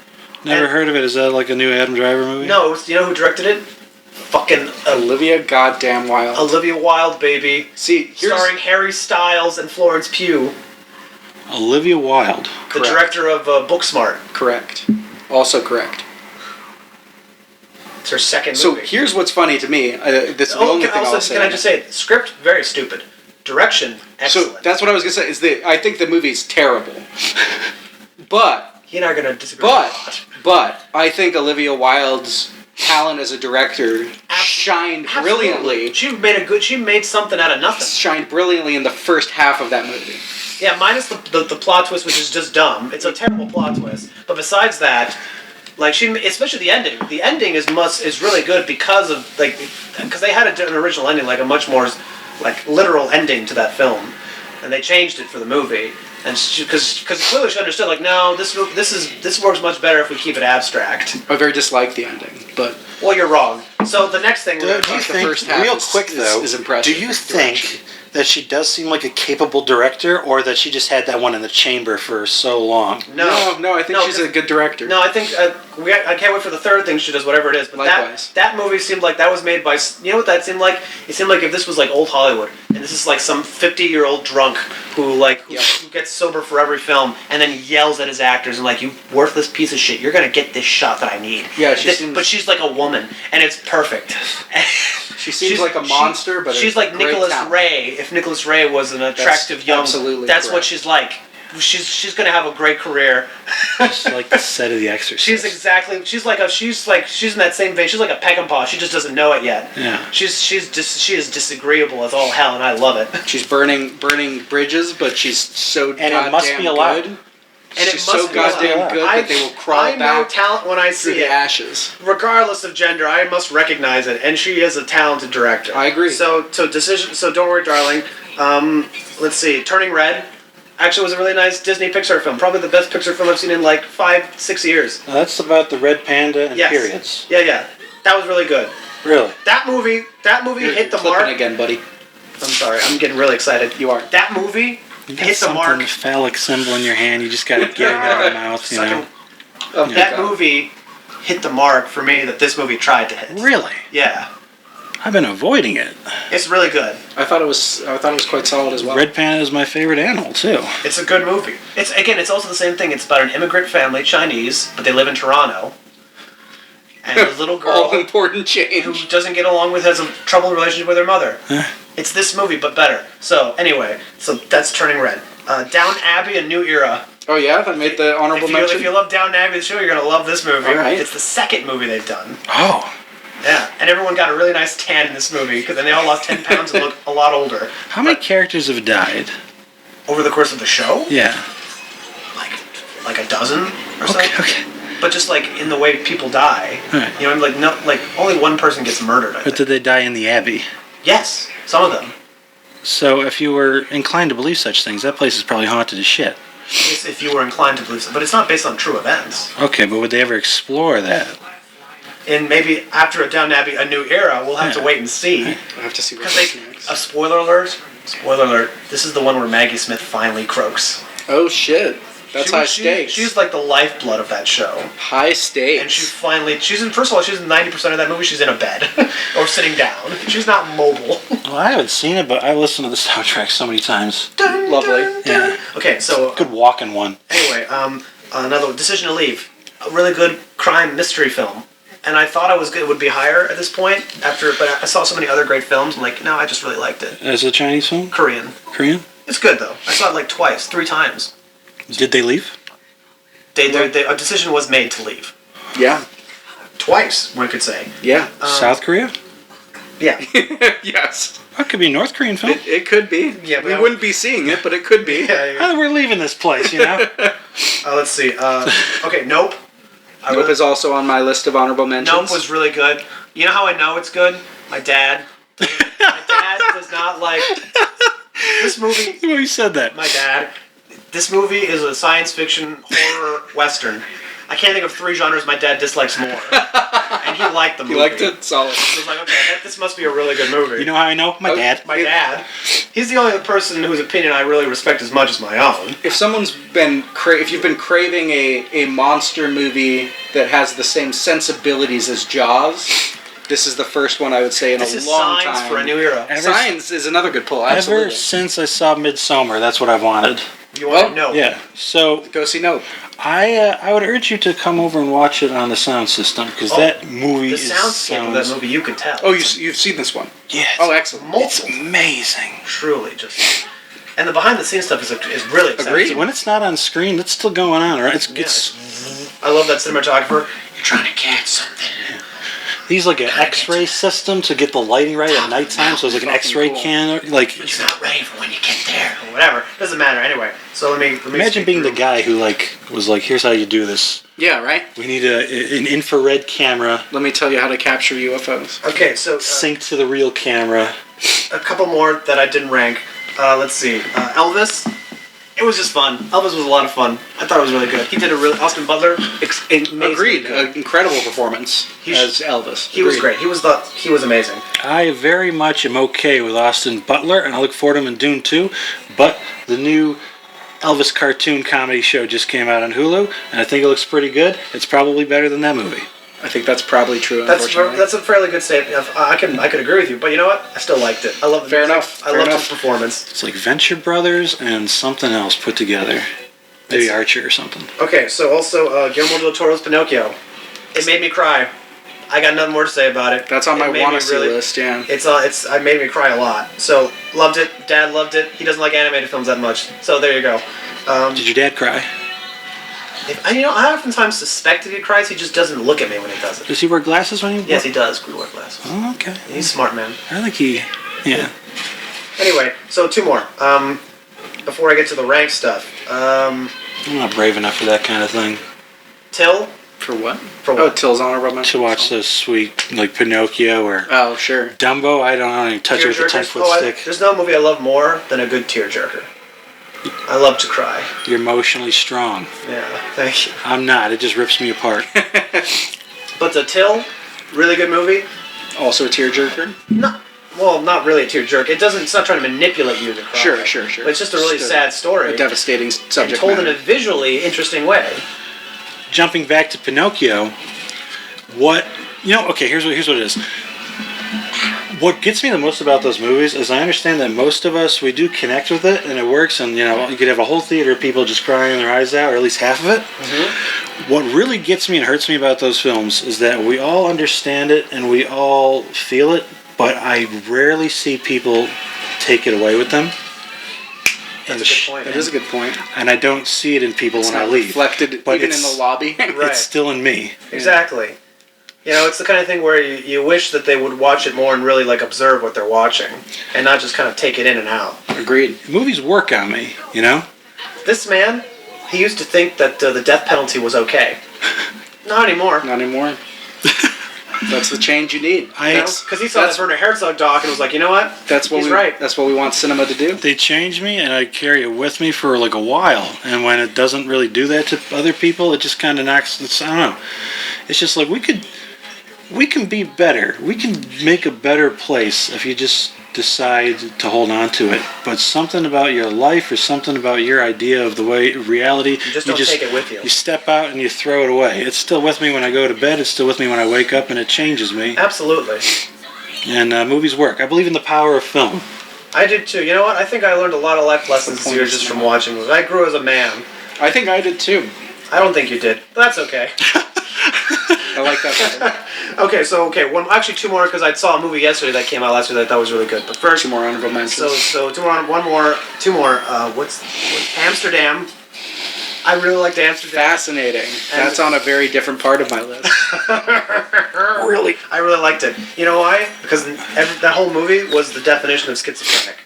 Never heard of it. Is that like a new Adam Driver movie? No, it was, you know who directed it? Fucking Olivia goddamn Wilde. Olivia Wilde, baby. See, starring Harry Styles and Florence Pugh. Olivia Wilde. The director of Booksmart. Correct. Also correct. It's her second movie. So here's what's funny to me. This is the only thing I'll say. Can I just say, script, very stupid. Direction, excellent. So that's what I was going to say. I think the movie's terrible. But... You're not going to disagree. But I think Olivia Wilde's talent as a director shined brilliantly. She made something out of nothing. Shined brilliantly in the first half of that movie. Yeah, minus the plot twist, which is just dumb. It's a terrible plot twist. But besides that, like especially the ending. The ending is really good because they had an original ending, like a much more like literal ending to that film, and they changed it for the movie. And because clearly she understood, like, no, this works much better if we keep it abstract. I very dislike the ending, but well, you're wrong. So the next thing, do you think, first half real quick though, is impressive. Do you think that she does seem like a capable director, or that she just had that one in the chamber for so long? No, I think she's a good director. No, I think I can't wait for the third thing she does, whatever it is. But likewise, that movie seemed like that was made by, you know what that seemed like? It seemed like if this was like old Hollywood, and this is like some 50-year-old drunk who gets sober for every film, and then yells at his actors and like, you worthless piece of shit, you're gonna get this shot that I need. Yeah, but she's like a woman, and it's perfect. She seems like a monster, but she's like Nicholas Ray. If Nicholas Ray was an attractive young, that's correct. What she's like. She's gonna have a great career. Just like the set of The Exorcist. She's in that same vein. She's like a Peckinpah. She just doesn't know it yet. Yeah. She is disagreeable as all hell, and I love it. She's burning bridges, but she's so goddamn it must be allowed. good. And she's so goddamn good that they will crawl back. I know talent when I see the ashes. Regardless of gender, I must recognize it, and she is a talented director. I agree. So don't worry, darling. Let's see, Turning Red. Actually, was a really nice Disney Pixar film. Probably the best Pixar film I've seen in like 5-6 years. Now that's about the red panda and periods. Yeah. That was really good. Really? That movie hit the mark. Again, buddy. I'm Sorry, I'm getting really excited. You are. That movie hit the mark. Phallic symbol in your hand. You just got to get it out of the mouth. You know. That movie hit the mark for me that this movie tried to hit. Really? Yeah. I've been avoiding it. It's really good. I thought it was quite solid as well. Red panda is my favorite animal too. It's a good movie. It's also the same thing. It's about an immigrant family, Chinese, but they live in Toronto. And a little girl All important change. who doesn't get along with, has a troubled relationship with her mother. It's this movie, but better. So anyway, that's Turning Red. Down Abbey, A New Era. Oh yeah, that made the honorable mention. If you love Down Abbey, the show, you're gonna love this movie. All right. It's the second movie they've done. Oh. Yeah, and everyone got a really nice tan in this movie because then they all lost 10 pounds and look a lot older. How many characters have died? Over the course of the show? Yeah. Like a dozen or so. Okay. But just like in the way people die, Right. you know, like only one person gets murdered. I But did they die in the Abbey? Yes, some of them. So if you were inclined to believe such things, that place is probably haunted as shit. If you were inclined to believe so, but it's not based on true events. Okay, but would they ever explore that? And maybe after Down Abbey, A New Era, we'll have to wait and see. I have to see what Because happens next. a spoiler alert. Spoiler alert. This is the one where Maggie Smith finally croaks. Oh shit. That's high stakes. She's like the lifeblood of that show. High stakes. And first of all, she's in 90% of that movie, she's in a bed. or sitting down. She's not mobile. Well, I haven't seen it, but I listened to the soundtrack so many times. Lovely. Yeah. Okay, so... Good walking one. Anyway, another Decision to Leave. A really good crime mystery film. And I thought it would be higher at this point, but I saw so many other great films, I'm like, no, I just really liked it. Is it a Chinese film? Korean. Korean? It's good, though. I saw it like twice, 3 times. Did they leave? A decision was made to leave. Yeah. Twice, one could say. Yeah. South Korea? Yeah. Yes. That could be a North Korean film. It could be. Yeah, we wouldn't be seeing it, but it could be. Oh, we're leaving this place, you know? Let's see. Okay, Nope. Nope is also on my list of honorable mentions. Nope was really good. You know how I know it's good? My dad. My dad does not like this movie. Well, you said that. My dad. This movie is a science fiction horror western. I can't think of 3 genres my dad dislikes more. And he liked the movie. He liked it? Solid. So I was like, okay, this must be a really good movie. You know how I know? My dad. My dad. He's the only person whose opinion I really respect as much as my own. If someone's been if you've been craving a monster movie that has the same sensibilities as Jaws, this is the first one I would say in this a is long Signs time. for a New Era. Signs is another good pull. Absolutely. Ever since I saw Midsommar, that's what I've wanted. You want to know? Yeah. So Go see Nope. I would urge you to come over and watch it on the sound system because that movie The is soundscape of that movie, you can tell. Oh, you've seen this one? Yeah. Oh, excellent. It's amazing. Truly, just... And the behind-the-scenes stuff is really exciting. Agreed. When it's not on screen, it's still going on, right? It's I love that cinematographer. You're trying to catch something. he's like an X-ray system to get the lighting right at nighttime, so it's like an X-ray cool. can. Like It's not ready for when you get there. Or whatever. Doesn't matter. Anyway, so let me imagine being the guy who was like, "Here's how you do this. Yeah, right? We need an infrared camera. Let me tell you how to capture UFOs. Okay, so... Sync to the real camera." a couple more that I didn't rank. Let's see. Elvis. It was just fun. Elvis was a lot of fun. I thought it was really good. He did Austin Butler. Amazingly Agreed. good. Incredible performance as Elvis. He was great. He was amazing. I very much am okay with Austin Butler, and I look forward to him in Dune 2, but the new Elvis cartoon comedy show just came out on Hulu, and I think it looks pretty good. It's probably better than that movie. I think that's probably true, unfortunately. That's a fairly good statement. I could agree with you, but you know what? I still liked it. I love the Fair music. enough. I loved his performance. It's like Venture Brothers and something else put together. Maybe Archer or something. Okay, so also Guillermo del Toro's Pinocchio. It made me cry. I got nothing more to say about it. That's on my wanna-see list, yeah. It made me cry a lot. So, loved it. Dad loved it. He doesn't like animated films that much. So, there you go. Did your dad cry? I oftentimes suspect that he cries. He just doesn't look at me when he does it. Does he wear glasses when he... Yes, he does. We wear glasses. Oh, okay. He's a smart man. I think he... Yeah. Anyway, so 2 more. Before I get to the rank stuff. I'm not brave enough for that kind of thing. Till. For what? For what? Oh, Till's honorable mention. To watch those sweet, like Pinocchio or... Oh, sure. Dumbo, I don't even touch it with a 10-foot stick. There's no movie I love more than a good tearjerker. I love to cry. You're emotionally strong. Yeah, thank you. I'm not. It just rips me apart. But the Till, really good movie. Also a tearjerker? No, well, not really a tearjerker. It's not trying to manipulate you to cry. Sure. But it's just a really sad story. A devastating subject told matter. in a visually interesting way. Jumping back to Pinocchio, here's what it is. What gets me the most about those movies is I understand that most of us, we do connect with it and it works, and you could have a whole theater of people just crying their eyes out, or at least half of it. Mm-hmm. What really gets me and hurts me about those films is that we all understand it and we all feel it, but I rarely see people take it away with them. That's a good point. That is a good point. And I don't see it in people when I leave. Reflected but even in the lobby. Right. It's still in me. Exactly. It's the kind of thing where you wish that they would watch it more and really observe what they're watching, and not just kind of take it in and out. Agreed. Movies work on me, This man, he used to think that the death penalty was okay. Not anymore. Not anymore. That's the change you need. Because he saw that Werner Herzog doc and was like, you know what? He's right. That's what we want cinema to do. They change me, and I carry it with me for a while. And when it doesn't really do that to other people, it just kind of knocks. I don't know. It's just like we can be better. We can make a better place if you just decide to hold on to it. But something about your life or something about your idea of the way reality, you don't take it with you. You step out and you throw it away. It's still with me when I go to bed. It's still with me when I wake up, and it changes me. Absolutely. And movies work. I believe in the power of film. I did too. You know what? I think I learned a lot of life lessons this year just from watching movies. I grew as a man. I think I did too. I don't think you did, but that's okay. I like that. Actually two more, because I saw a movie yesterday that came out last year that I thought was really good. But first, two more honorable mentions. So two more. What's Amsterdam? I really liked Amsterdam. Fascinating. That's on a very different part of my list. Really? I really liked it. You know why? Because that whole movie was the definition of schizophrenic.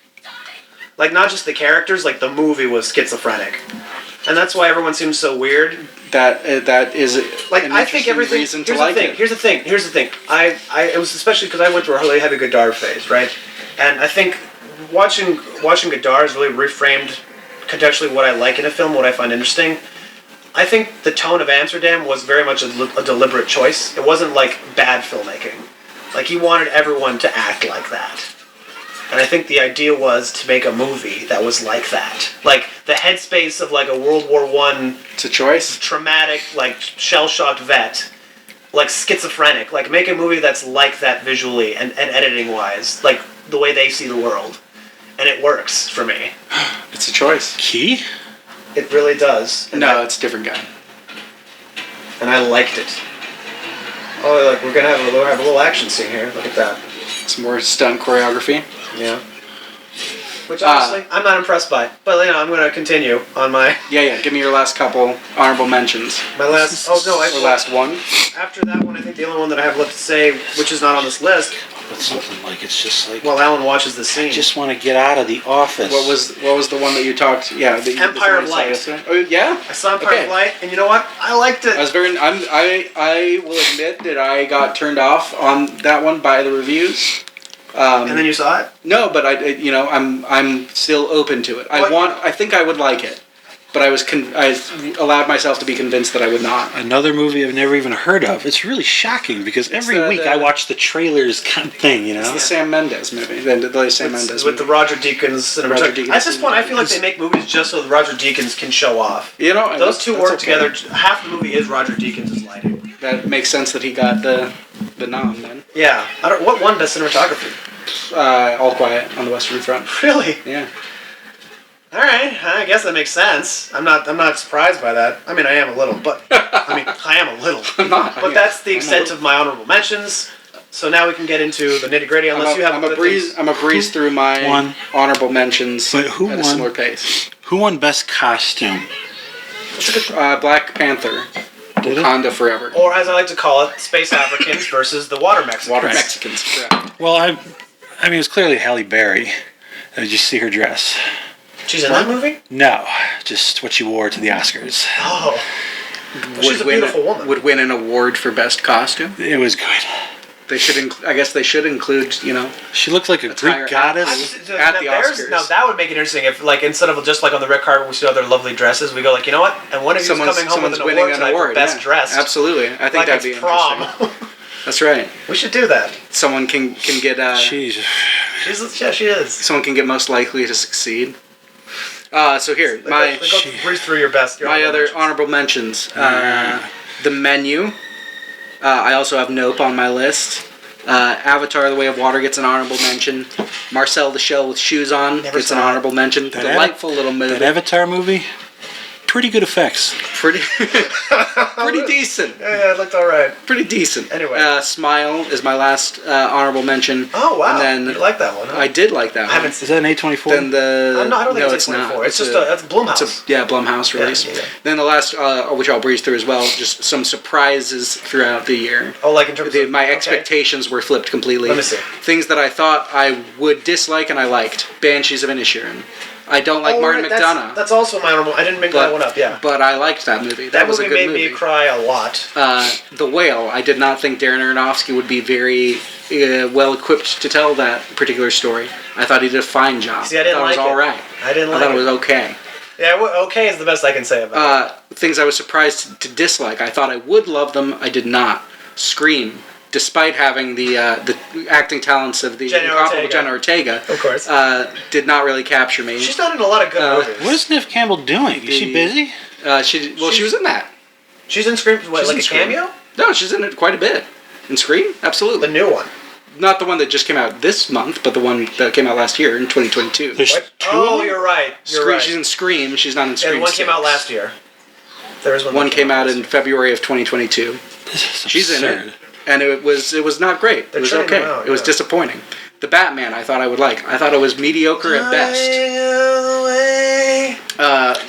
Not just the characters, the movie was schizophrenic. And that's why everyone seems so weird. That is I think everything. Reason to like it. Here's the thing. It was especially because I went through a really heavy Godard phase, right? And I think watching Godard has really reframed contextually what I like in a film, what I find interesting. I think the tone of Amsterdam was very much a deliberate choice. It wasn't bad filmmaking. He wanted everyone to act like that. And I think the idea was to make a movie that was like that. The headspace of a World War I... It's a choice? Traumatic, shell-shocked vet. Schizophrenic. Make a movie that's like that visually and editing-wise. The way they see the world. And it works for me. It's a choice. Key? It really does. It's a different guy. And I liked it. Oh, we're going to have a little action scene here. Look at that. Some more stunt choreography. Yeah. Which honestly, I'm not impressed by. But I'm going to continue on my... Yeah. Give me your last couple honorable mentions. My last... Oh, no. Last one. After that one, I think the only one that I have left to say, which is not on this list... But something it's just Well, Alan watches the scene. I just want to get out of the office. What was the one that you talked... Yeah. Empire of Light. Oh, yeah? I saw Empire of Light, and you know what? I liked it. I will admit that I got turned off on that one by the reviews. And then you saw it? No, but I'm still open to it. I think I would like it, but I allowed myself to be convinced that I would not. Another movie I've never even heard of. It's really shocking because every week I watch the trailers kind of thing. It's the Sam Mendes movie. The Sam Mendes with the Roger Deakins cinematography. At this point, I feel like they make movies just so Roger Deakins can show off. Those two work together. Half the movie is Roger Deakins' lighting. That makes sense that he got the nom then. Yeah. What won Best Cinematography? All Quiet on the Western Front. Really? Yeah. All right. I guess that makes sense. I'm not surprised by that. I mean, I am a little, but I am a little. I'm not. But that's the extent of my honorable mentions. So now we can get into the nitty gritty. Unless you have. I'm a breeze through my honorable mentions. But who at won? A similar pace. Who won Best Costume? Black Panther. Wakanda Forever. Or as I like to call it, Space Africans versus the Water Mexicans. Water Mexicans, correct. Well, I mean, it's clearly Halle Berry. Did you see her dress? She's in that movie? No, just what she wore to the Oscars. Oh. She's a beautiful woman. Would win an award for Best Costume? It was good. They should. I guess they should include. She looked like a Greek goddess at the Oscars. Now that would make it interesting if, instead of just on the red carpet, we see other lovely dresses. We go you know what? And one of you's coming home with an award tonight for best dressed. Absolutely, I think that'd be prom. interesting. That's right. We should do that. Someone can get. She's She is. Someone can get most likely to succeed. So here, Go breeze through your best. My other honorable mentions. The Menu. I also have Nope on my list. Avatar: The Way of Water gets an honorable mention. Marcel the Shell with Shoes On gets an honorable mention. Delightful little movie. That Avatar movie, pretty good effects. Pretty decent. Yeah, it looked all right. Pretty decent. Anyway. Smile is my last honorable mention. Oh, wow. And then you like that one, huh? I did like that one. Is that an A24? Then I don't think it's A24. not. It's just that's Blumhouse. Blumhouse release. Yeah. Then the last, which I'll breeze through as well, just some surprises throughout the year. Oh, like in terms of... My expectations were flipped completely. Let me see. Things that I thought I would dislike and I liked. Banshees of Inisherin. I don't like Martin McDonagh. That's also my honorable... I didn't make that one up, yeah. But I liked that movie. That was a good movie. That movie made me cry a lot. The Whale. I did not think Darren Aronofsky would be very well equipped to tell that particular story. I thought he did a fine job. See, I thought it was all right. I thought it was okay. Yeah, okay is the best I can say about it. Things I was surprised to dislike. I thought I would love them. I did not. Scream. Despite having the acting talents of the incomparable Jenna Ortega, of course, did not really capture me. She's not in a lot of good movies. What is Neve Campbell doing? Is she busy? She was in that. She's in Scream. What, like a cameo? No, she's in it quite a bit. In Scream, absolutely. The new one. Not the one that just came out this month, but the one that came out last year in 2022. There's two? Oh, you're right. Right. She's in Scream. She's not in Scream. Yeah, one came out last year. There was one. One came out in February of 2022. She's in it. And it was not great. It was okay. It was disappointing. The Batman I thought I would like. I thought it was mediocre at best.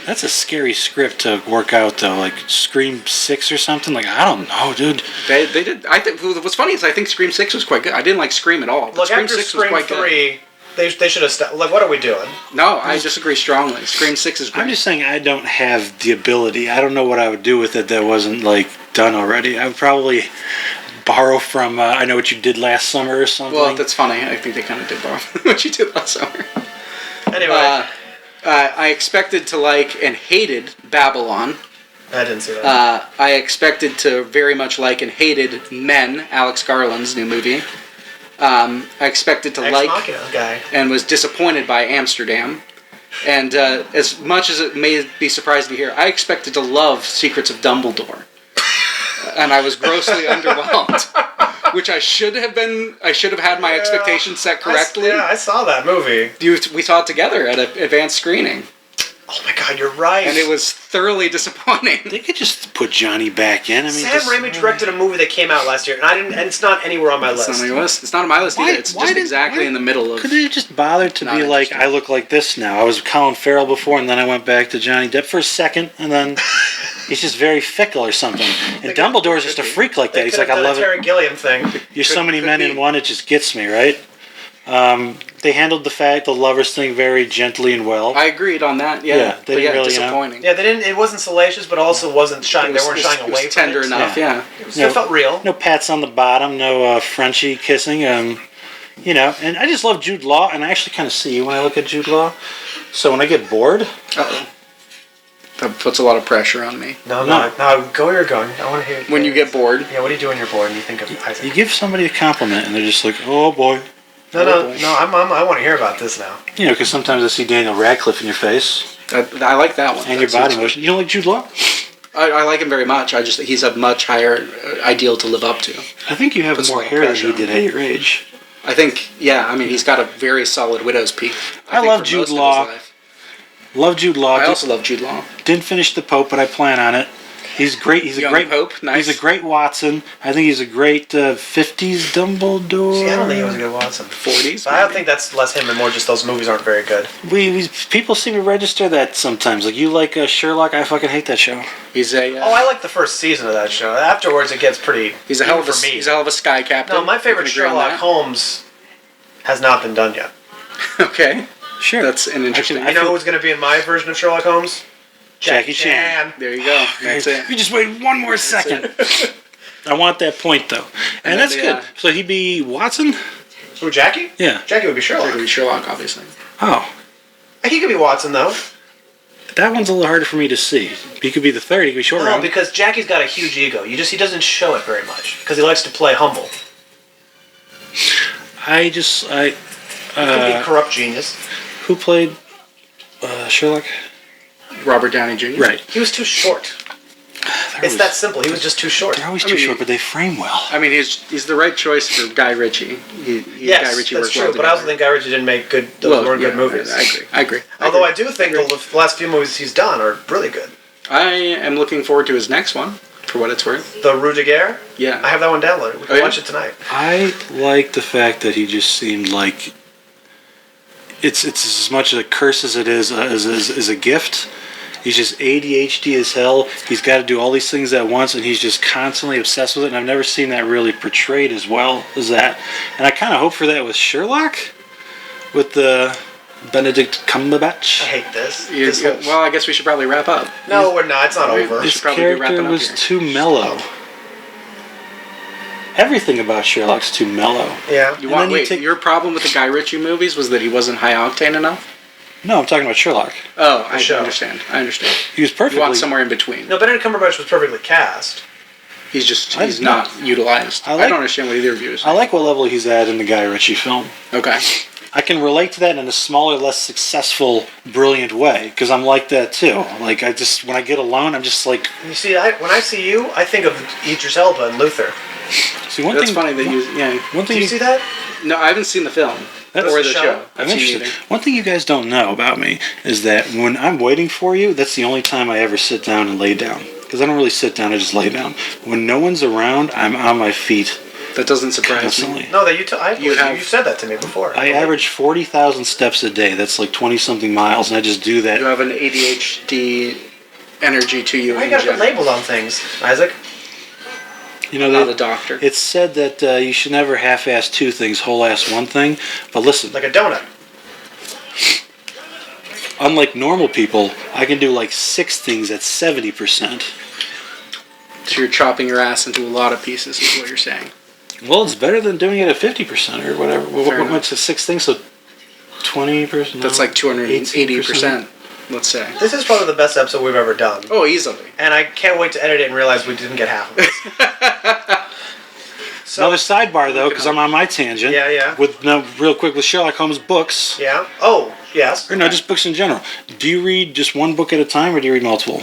That's a scary script to work out though, like Scream 6 or something. Like I don't know, dude. They did. I think what's funny is I think Scream 6 was quite good. I didn't like Scream at all. Look, Scream 6 was quite 3, good. They should have like, what are we doing? No, I disagree strongly. Scream 6 is great. I'm just saying I don't have the ability. I don't know what I would do with it that wasn't like done already. I would probably borrow from I Know What You Did Last Summer or something. Well, that's funny. I think they kind of did borrow from What You Did Last Summer. Anyway. I expected to like and hated Babylon. I didn't see that. I expected to very much like and hated Men, Alex Garland's new movie. I expected to like guy. And was disappointed by Amsterdam. And as much as it may be surprising to hear, I expected to love Secrets of Dumbledore. And I was grossly underwhelmed, which I should have had my expectations set correctly. I saw that movie. We saw it together at an advanced screening. Oh my God, you're right. And it was thoroughly disappointing. They could just put Johnny back in. I mean, Sam Raimi directed a movie that came out last year, and it's not anywhere on my list. It's not on your list. It's not on my list either. It's just exactly in the middle of. Could they just bother to be like, I look like this now? I was Colin Farrell before, and then I went back to Johnny Depp for a second, and then he's just very fickle or something. And Dumbledore's just a freak like that. He's like, I love it. Terry Gilliam thing. You're so many men in one, it just gets me, right? They handled the lovers thing very gently and well. I agreed on that. Yeah, they didn't really disappointing. Yeah, they didn't. It wasn't salacious, but also wasn't shying. They weren't shying away. It was tender enough. Yeah. It felt real. No pats on the bottom. No Frenchie kissing. And I just love Jude Law, and I actually kind of see you when I look at Jude Law. So when I get bored, that puts a lot of pressure on me. No, go where you're going. I want to hear. When you get bored. Yeah, what do you do when you're bored and you think of Isaac? You give somebody a compliment, and they're just like, oh boy. No, I want to hear about this now. Because sometimes I see Daniel Radcliffe in your face. I like that one. And your body motion. You don't like Jude Law? I like him very much. He's a much higher ideal to live up to. I think you have more hair than he did at your age. I think, he's got a very solid widow's peak. I love Jude Law. Love Jude Law. I also love Jude Law. Didn't finish The Pope, but I plan on it. He's great. He's a great Pope. Nice. He's a great Watson. I think he's a great 50s Dumbledore. See, I don't think he was a good Watson. 40s. I don't think that's less him and more just those movies aren't very good. People seem to register that sometimes. Like you like Sherlock. I fucking hate that show. He's a. I like the first season of that show. Afterwards, it gets pretty. He's a hell of a sky captain. No, my favorite Sherlock Holmes has not been done yet. Okay. Sure. That's an interesting. You know who's going to be in my version of Sherlock Holmes? Jackie Chan. There you go. That's it. You just wait one more second. I want that point though, and that's good. So he'd be Watson. Who, Jackie? Yeah. Jackie would be Sherlock. Jackie would be Sherlock, obviously. Oh. He could be Watson though. That one's a little harder for me to see. He could be the third. He could be short round. No, because Jackie's got a huge ego. He doesn't show it very much because he likes to play humble. could be corrupt genius. Who played Sherlock? Robert Downey Jr. Right. He was too short. It's that simple. He was just too short. They're always too short, but they frame well. I mean, he's the right choice for Guy Ritchie. Yes, Guy Ritchie that's true. But I also think Guy Ritchie didn't make good. Those weren't good movies. I agree. Although I do think the last few movies he's done are really good. I am looking forward to his next one, for what it's worth. The Rue de Guerre? Yeah. I have that one downloaded. We can watch it tonight. I like the fact that he just seemed like it's as much a curse as it is as a gift. He's just ADHD as hell. He's got to do all these things at once, and he's just constantly obsessed with it. And I've never seen that really portrayed as well as that. And I kind of hope for that with Sherlock, with the Benedict Cumberbatch. I hate this. Well, I guess we should probably wrap up. No, we're not. It's not over. His character was too mellow. Everything about Sherlock's too mellow. Yeah. Your problem with the Guy Ritchie movies was that he wasn't high octane enough? No, I'm talking about Sherlock. Oh, I understand. He was perfectly... You want somewhere in between. No, Benedict Cumberbatch was perfectly cast. He's not utilized. I don't understand what either of you is saying. I like what level he's at in the Guy Ritchie film. Okay. I can relate to that in a smaller, less successful, brilliant way, because I'm like that too. Like, when I get alone, I'm just like... You see, when I see you, I think of Idris Elba and Luther. See, That's funny that you... Yeah. Did you see that? No, I haven't seen the film. Or the show. I'm interested. One thing you guys don't know about me is that when I'm waiting for you, that's the only time I ever sit down and lay down. Because I don't really sit down, I just lay down. When no one's around, I'm on my feet. That doesn't surprise constantly. me. No, you said that to me before. I average 40,000 steps a day. That's like 20-something miles, and I just do that. You have an ADHD energy to you. Why you gotta put labels on things, Isaac? You know, the doctor. It's said that you should never half-ass two things, whole-ass one thing. But listen. Like a donut. Unlike normal people, I can do like 6 things at 70%. So you're chopping your ass into a lot of pieces, is what you're saying. Well, it's better than doing it at 50% or whatever. What went to 6 things? So 20%? That's like 280%. Let's say. This is probably the best episode we've ever done. Oh, easily. And I can't wait to edit it and realize we didn't get half of it. Another sidebar, though, because I'm on my tangent. Yeah. Real quick, with Sherlock Holmes books. Yeah. Oh, yes. Or no, just books in general. Do you read just one book at a time, or do you read multiple?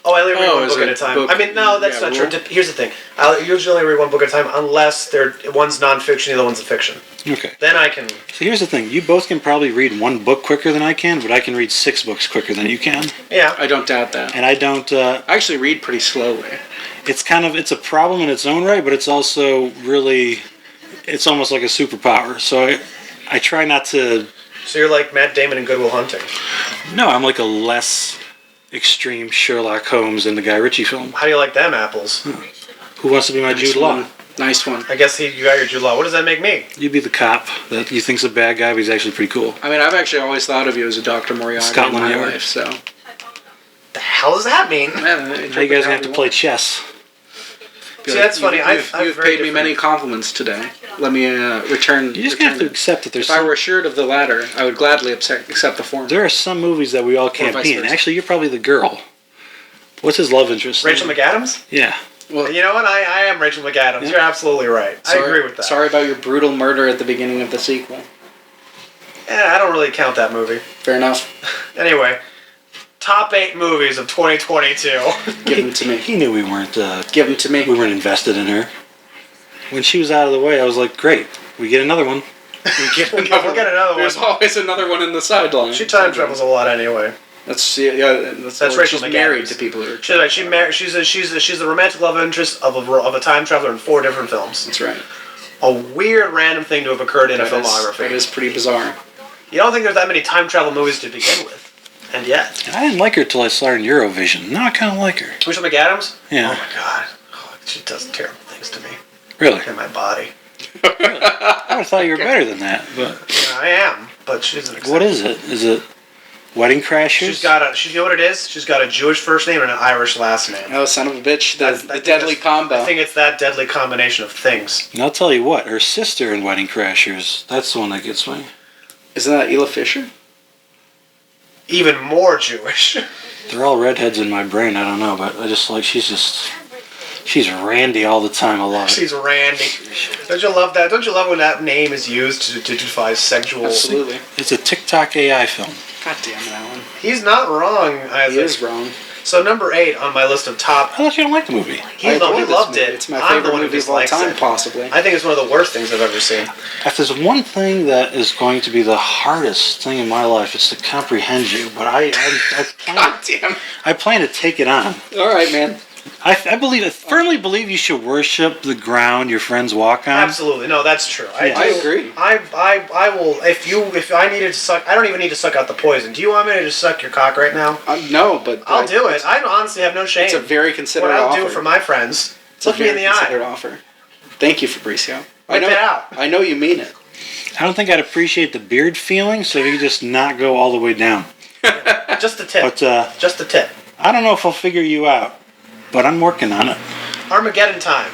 Oh, I only read one book at a time. I mean, no, that's not true. Here's the thing. I usually only read one book at a time unless one's nonfiction, the other one's a fiction. Okay. Then I can... So here's the thing. You both can probably read one book quicker than I can, but I can read 6 books quicker than you can. Yeah. I don't doubt that. And I don't... I actually read pretty slowly. It's a problem in its own right, but it's also really... It's almost like a superpower. So I try not to... So you're like Matt Damon in Good Will Hunting. No, I'm like a less extreme Sherlock Holmes in the Guy Ritchie film. How do you like them apples? Who wants to be my Jude Law? Nice one. I guess you got your Jude Law. What does that make me? You'd be the cop that you think's a bad guy, but he's actually pretty cool. I mean, I've actually always thought of you as a Dr. Moriarty Scotland in my Yard. life, so... The hell does that mean? Now you guys have to play chess. See, that's funny. You've paid me many compliments today. Let me return. You just have to accept that there's. If I were assured of the latter, I would gladly accept the former. There are some movies that we all can't be in. Actually, you're probably the girl. What's his love interest? Rachel McAdams? Yeah. Well, you know what? I am Rachel McAdams. Yeah. You're absolutely right. I agree with that. Sorry about your brutal murder at the beginning of the sequel. Yeah, I don't really count that movie. Fair enough. Anyway, top 8 movies of 2022. Give them to me. He knew we weren't. Give them to me. We weren't invested in her. When she was out of the way, I was like, "Great, we get another one." We'll get another one. There's always another one in the sideline. She time travels a lot anyway. That's Rachel she's McAdams. Married to people who are. She's the romantic love interest of a time traveler in 4 different films. That's right. A weird, random thing to have occurred in a filmography. That is pretty bizarre. You don't think there's that many time travel movies to begin with, and yet. I didn't like her till I saw her in Eurovision. Now I kind of like her. Rachel McAdams? Yeah. Oh my god. She does terrible things to me. Really? In my body. Really? I would have thought you were better than that, but. Yeah, I am, but she's an exception. What is it? Is it Wedding Crashers? You know what it is? She's got a Jewish first name and an Irish last name. Oh, son of a bitch. The deadly combo. I think it's that deadly combination of things. And I'll tell you what, her sister in Wedding Crashers, that's the one that gets me. Isn't that Ela Fisher? Even more Jewish. They're all redheads in my brain, I don't know, but I just like, she's She's Randy all the time. I love it. She's Randy. Don't you love that? Don't you love when that name is used to identify sexual? Absolutely. It's a TikTok AI film. God damn it, Alan. He's not wrong, Isaac. He is wrong. So number 8 on my list of top. I thought you don't like the movie. He loved it. It's my favorite movie of all time, possibly. I think it's one of the worst things I've ever seen. If there's one thing that is going to be the hardest thing in my life, it's to comprehend you. But I plan to take it on. All right, man. I firmly believe you should worship the ground your friends walk on. Absolutely, no, that's true. I agree. I will. If I needed to suck, I don't even need to suck out the poison. Do you want me to just suck your cock right now? No, but I'll do it. I honestly have no shame. It's a very considerate offer. What I'll do for my friends. Look me in the eye. Offer. Thank you, Fabricio. Whip it out. I know you mean it. I don't think I'd appreciate the beard feeling, so you just not go all the way down. Just a tip. But just a tip. I don't know if I'll figure you out. But I'm working on it. Armageddon Time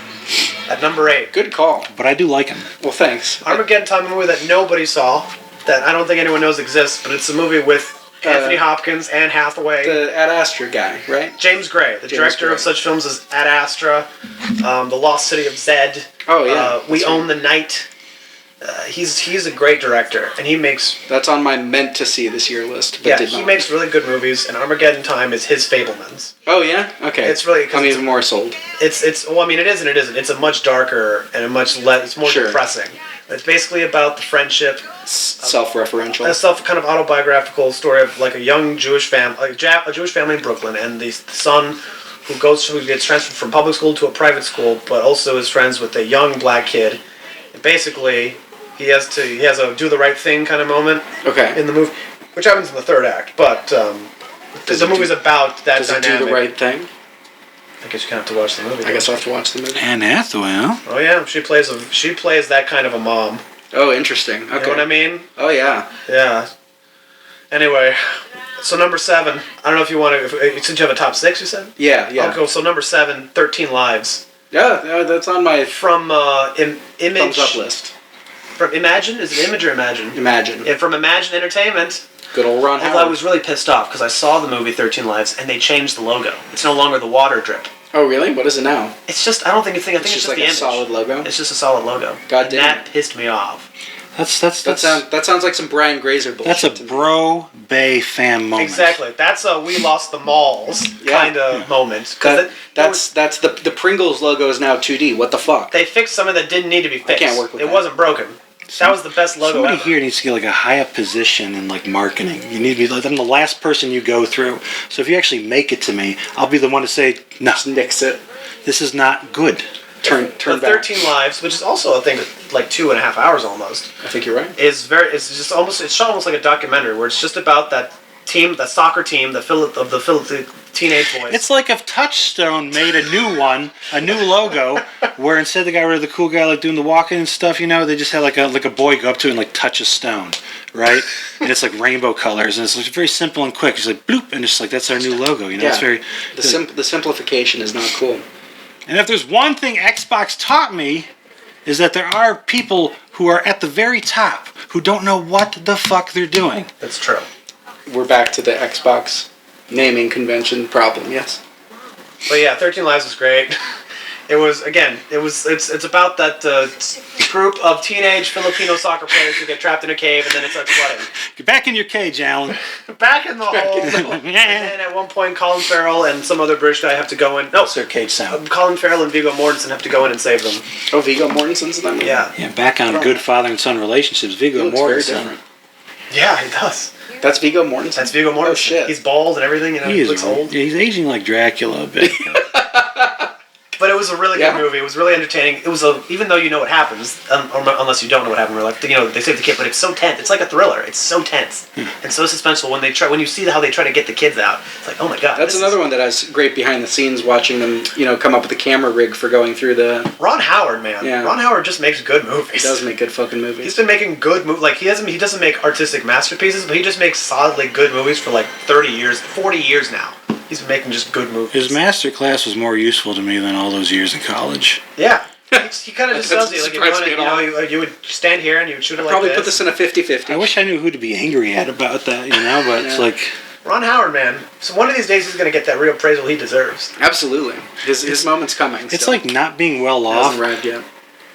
at number 8. Good call. But I do like him. Well, thanks. Armageddon Time, a movie that nobody saw, that I don't think anyone knows exists, but it's a movie with Anthony Hopkins, Anne Hathaway. The Ad Astra guy, right? James Gray, the director of such films as Ad Astra, The Lost City of Zed. Oh, yeah. We Own the Night. He's a great director, and he makes... That's on my meant to see this year list. But yeah, he makes really good movies, and Armageddon Time is his Fabelmans. Oh yeah, okay. It's really... I'm even more sold. It's well, I mean, it is and it isn't. It's a much darker and a much less... It's more depressing. It's basically about the friendship... Self-referential. A kind of autobiographical story of like a young Jewish family, a Jewish family in Brooklyn, and the son who gets transferred from public school to a private school, but also is friends with a young black kid. And basically... He has a do the right thing kind of moment in the movie, which happens in the third act. But the movie's about that dynamic. Does he do the right thing? I guess you kind of have to watch the movie. I guess I'll have to watch the movie. Anne Hathaway, huh? Oh yeah, she plays that kind of a mom. Oh, interesting. Okay. You know what I mean? Oh yeah. Yeah. Anyway, so number 7. I don't know if you want to. Since you have a top 6, you said. Yeah. I'll go. So number 7, 13 Lives. Yeah, that's on my Image thumbs up list. From Imagine? Is it Image or Imagine? Imagine. Yeah, from Imagine Entertainment. Good old Ron Howard. Although I was really pissed off because I saw the movie 13 Lives and they changed the logo. It's no longer the water drip. Oh really? What is it now? It's just, I don't think it's I think it's just like the a image. Solid logo? It's just a solid logo. God damn. That pissed me off. That sounds like some Brian Grazer bullshit. That's a Bro Bay fan moment. Exactly. That's a We Lost the Malls kind of moment. That's the Pringles logo is now 2D. What the fuck? They fixed something that didn't need to be fixed. I can't work with that. It wasn't broken. That was the best logo Somebody ever. here needs to get like a high up position in like marketing. You need to be like, I'm the last person you go through. So if you actually make it to me, I'll be the one to say, no, just nix it. This is not good. Turn the 13 Lives, which is also I think like 2.5 hours almost. I think you're right. It's shot almost like a documentary where it's just about that soccer team, the teenage boys. It's like if Touchstone made a new logo, where instead they got rid of the cool guy like doing the walking and stuff, they just had like a boy go up to it and like touch a stone, right? And it's like rainbow colors and it's like very simple and quick. It's like bloop and it's like that's our new logo. Yeah. It's very the simplification is not cool. And if there's one thing Xbox taught me, is that there are people who are at the very top who don't know what the fuck they're doing. That's true. We're back to the Xbox naming convention problem, yes. But yeah, 13 Lives was great. It's about that group of teenage Filipino soccer players who get trapped in a cave and then it starts flooding. Get back in your cage, Alan. Back in the hole. And then at one point, Colin Farrell and some other British guy have to go in. No, What's their cage sound? Colin Farrell and Viggo Mortensen have to go in and save them. Oh, Viggo Mortensen's in that movie? Yeah. Yeah, back on good father and son relationships. Viggo Mortensen. Yeah, he does. That's Viggo Mortensen? That's Viggo Mortensen. Oh, shit. He's bald and everything. He looks old. Yeah, he's aging like Dracula a bit. But it was a really good movie. It was really entertaining. It was even though you know what happens, unless you don't know what happened, they save the kid, but it's so tense. It's like a thriller. It's so tense and so suspenseful when you see how they try to get the kids out. It's like, oh my god. That's another one that has great behind the scenes. Watching them, come up with the camera rig for going through the. Ron Howard, man. Yeah. Ron Howard just makes good movies. He does make good fucking movies. He's been making good movies. Like he doesn't make artistic masterpieces, but he just makes solidly good movies for like 30 years, 40 years now. He's been making just good movies. His master class was more useful to me than all those years in college. Yeah. He kind of just tells you, like, you would stand here and you would shoot it like this. Probably put this in a 50-50. I wish I knew who to be angry at about that, but it's like... Ron Howard, man. So one of these days he's going to get that real appraisal he deserves. Absolutely. His moment's coming. It's like not being well off. Hasn't arrived yet.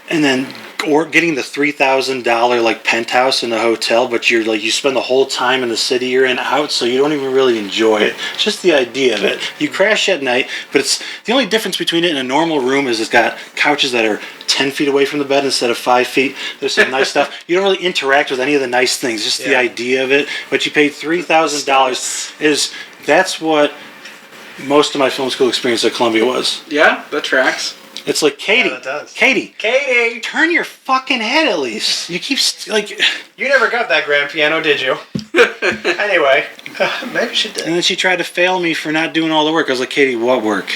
And then or getting the $3,000 like penthouse in the hotel, but you're like you spend the whole time in the city you're in out, so you don't even really enjoy it. It's just the idea of it. You crash at night, but it's the only difference between it and a normal room is it's got couches that are 10 feet away from the bed instead of 5 feet. There's some nice stuff. You don't really interact with any of the nice things. Just the idea of it. But you paid $3,000. That's what most of my film school experience at Columbia was. Yeah, that tracks. It's like, Katie, Katie, turn your fucking head at least. You keep, like... You never got that grand piano, did you? Anyway, maybe she did. And then she tried to fail me for not doing all the work. I was like, Katie, what work?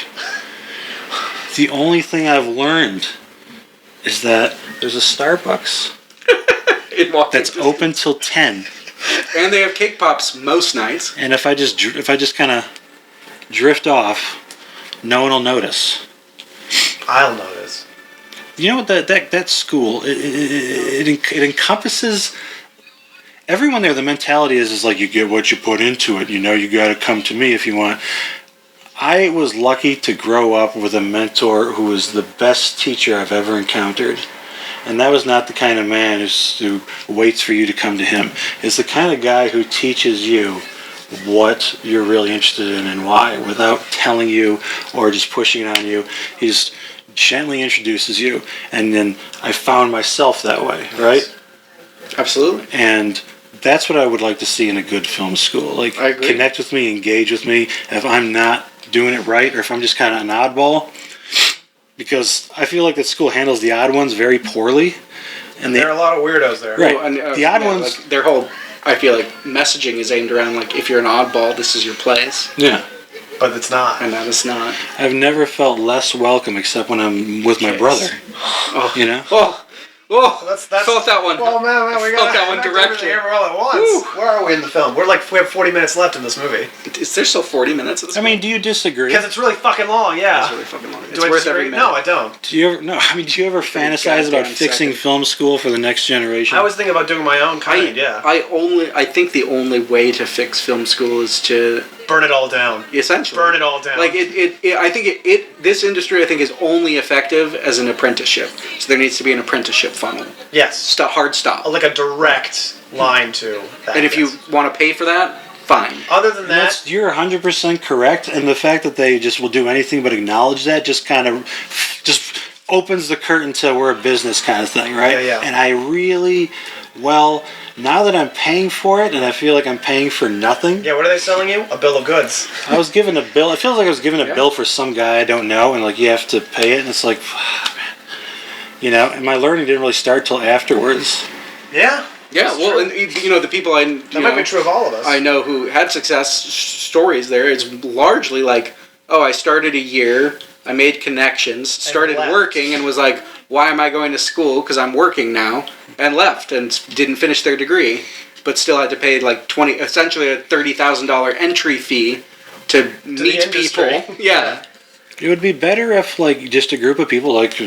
The only thing I've learned is that there's a Starbucks that's open till 10. And they have cake pops most nights. And if I just kind of drift off, no one will notice. I'll notice. You know what? That school it encompasses everyone there. The mentality is like you get what you put into it. You know, you got to come to me if you want. I was lucky to grow up with a mentor who was the best teacher I've ever encountered. And that was not the kind of man who waits for you to come to him. It's the kind of guy who teaches you what you're really interested in and why without telling you or just pushing it on you. He just gently introduces you. And then I found myself that way, right? Absolutely. And that's what I would like to see in a good film school. Like, connect with me, engage with me. If I'm not doing it right or if I'm just kind of an oddball, because I feel like that school handles the odd ones very poorly. And there are a lot of weirdos there. Right. Well, and, the odd ones... Like, their whole, I feel like, messaging is aimed around, like, if you're an oddball, this is your place. Yeah. But it's not. And that is not. I've never felt less welcome except when I'm with my brother. Oh. You know? Oh, that's felt that one. Well, man, we got that one directly. Here all at once. Woo. Where are we in the film? We have 40 minutes left in this movie. Is there still 40 minutes of this? I mean, do you disagree? Because it's really fucking long. Yeah. It's really fucking long. It's do worth I every minute. No, I don't. Do you ever fantasize about fixing film school for the next generation? I was thinking about doing my own kind. I think the only way to fix film school is to burn it all down. Essentially, burn it all down. Like I think this industry I think is only effective as an apprenticeship. So there needs to be an apprenticeship funnel. Yes. Hard stop. Like a direct line to that. And if you want to pay for that, fine. Other than that, you're 100% correct. And the fact that they just will do anything but acknowledge that just kind of just opens the curtain to we're a business kind of thing, right? Yeah. And I really, now that I'm paying for it, and I feel like I'm paying for nothing. Yeah, what are they selling you? A bill of goods. I was given a bill. It feels like I was given a bill for some guy I don't know, and like you have to pay it, and it's like, man, you know. And my learning didn't really start till afterwards. Yeah. Yeah. Well, and the people that might be true of all of us. I know who had success stories there. It's largely like, I started a year, I made connections, started working, and was like, why am I going to school? Because I'm working now. And left and didn't finish their degree, but still had to pay like essentially a $30,000 entry fee to meet people. Yeah. It would be better if like just a group of people like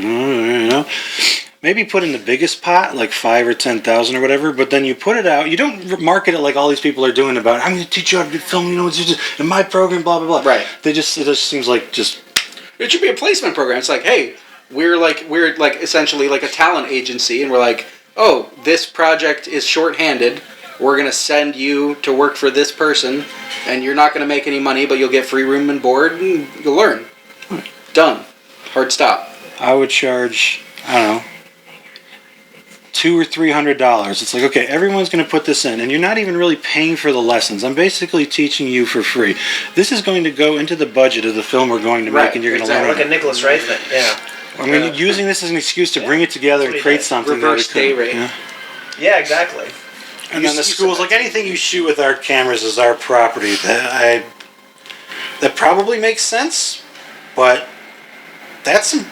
maybe put in the biggest pot like 5 or 10,000 or whatever, but then you put it out. You don't market it like all these people are doing about I'm going to teach you how to do film. It's just in my program, blah blah blah. Right. It just seems like just. It should be a placement program. It's like, hey, we're essentially like a talent agency, and we're like, oh, this project is shorthanded. We're going to send you to work for this person, and you're not going to make any money, but you'll get free room and board, and you'll learn. Done. Hard stop. I would charge, I don't know, $200 or $300. It's like, okay, everyone's going to put this in, and you're not even really paying for the lessons. I'm basically teaching you for free. This is going to go into the budget of the film we're going to make, and you're going to learn. Like a Nicholas Ray thing, yeah. I mean, using this as an excuse to bring it together and create something. Reverse day rate. Yeah, exactly. And then the school's like, anything you shoot with our cameras is our property. That probably makes sense, but that's some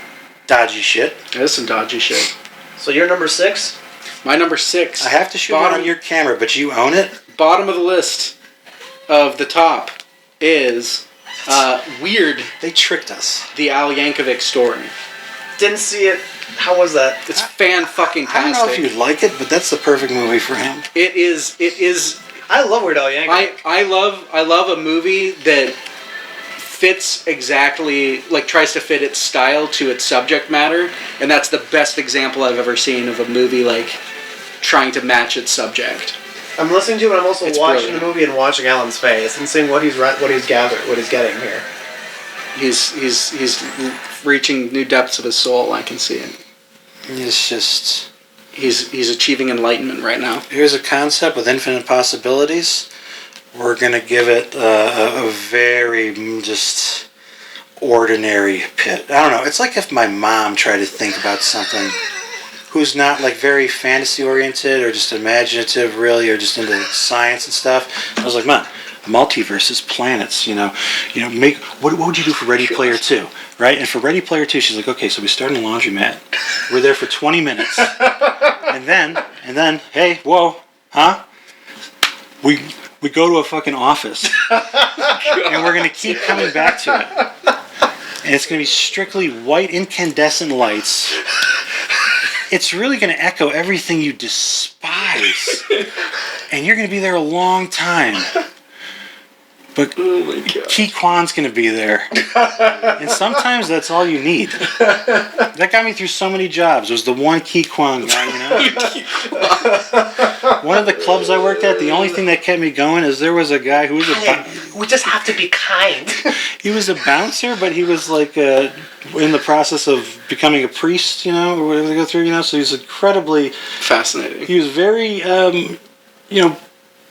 dodgy shit. That is some dodgy shit. So you're number 6? My number 6. I have to shoot on your camera, but you own it? Bottom of the list of the top is Weird. They tricked us. The Al Yankovic story. Didn't see it. How was that? It's fan-fucking-tastic. I don't know if you'd like it, but that's the perfect movie for him. It is I love Weird Al Yankovic. I love a movie that fits exactly, like tries to fit its style to its subject matter, and that's the best example I've ever seen of a movie like trying to match its subject. I'm listening to it, but I'm also watching brilliant. the movie and watching Alan's face and seeing what he's getting here. He's reaching new depths of his soul. I can see it. It's just... He's achieving enlightenment right now. Here's a concept with infinite possibilities. We're going to give it a very just ordinary pit. I don't know. It's like if my mom tried to think about something who's not like very fantasy oriented or just imaginative really, or just into science and stuff. I was like, Mom, a multiverse is planets, make what would you do for Ready Player 2? Right? And for Ready Player 2, she's like, okay, so we start in a laundromat. We're there for 20 minutes. And then, hey, whoa, huh? We go to a fucking office. And we're going to keep coming back to it. And it's going to be strictly white incandescent lights. It's really going to echo everything you despise. And you're going to be there a long time. But Ki Kwan's going to be there. And sometimes that's all you need. That got me through so many jobs. It was the one Ki Kwan guy, One of the clubs I worked at, the only thing that kept me going is there was a guy who was we just have to be kind. He was a bouncer, but he was like in the process of becoming a priest, or whatever they go through, So he's incredibly... Fascinating. He was very,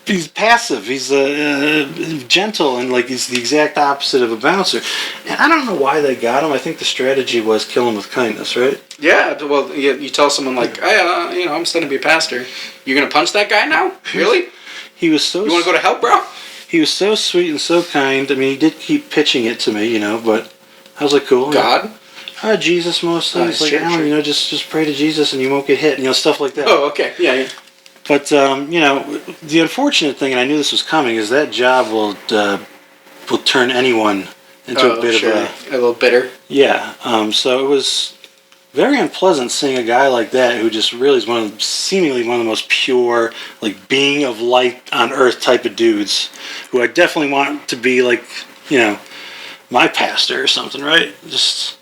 he's passive. He's gentle, and like he's the exact opposite of a bouncer. And I don't know why they got him. I think the strategy was kill him with kindness, right? Yeah. Well, you tell someone like, hey, I'm studying to be a pastor. You're gonna punch that guy now? Really? He was so. You want to go to hell, bro? He was so sweet and so kind. I mean, he did keep pitching it to me, but I was like, cool. God. Jesus mostly. It's like, sure. Just pray to Jesus and you won't get hit, stuff like that. Oh, okay. Yeah. But, the unfortunate thing, and I knew this was coming, is that job will turn anyone into a bit of a little bitter. Yeah. So it was very unpleasant seeing a guy like that who just really is seemingly one of the most pure, like, being of light on earth type of dudes, who I definitely want to be, like, my pastor or something, right? Just...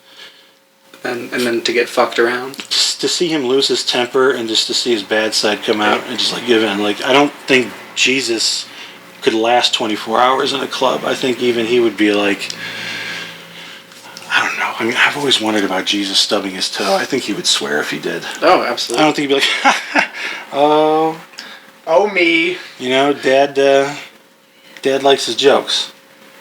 And then to get fucked around. Just to see him lose his temper and just to see his bad side come out and just like give in. Like, I don't think Jesus could last 24 hours in a club. I think even he would be like, I don't know. I mean, I've always wondered about Jesus stubbing his toe. I think he would swear if he did. Oh, absolutely. I don't think he'd be like, oh me. Dad likes his jokes.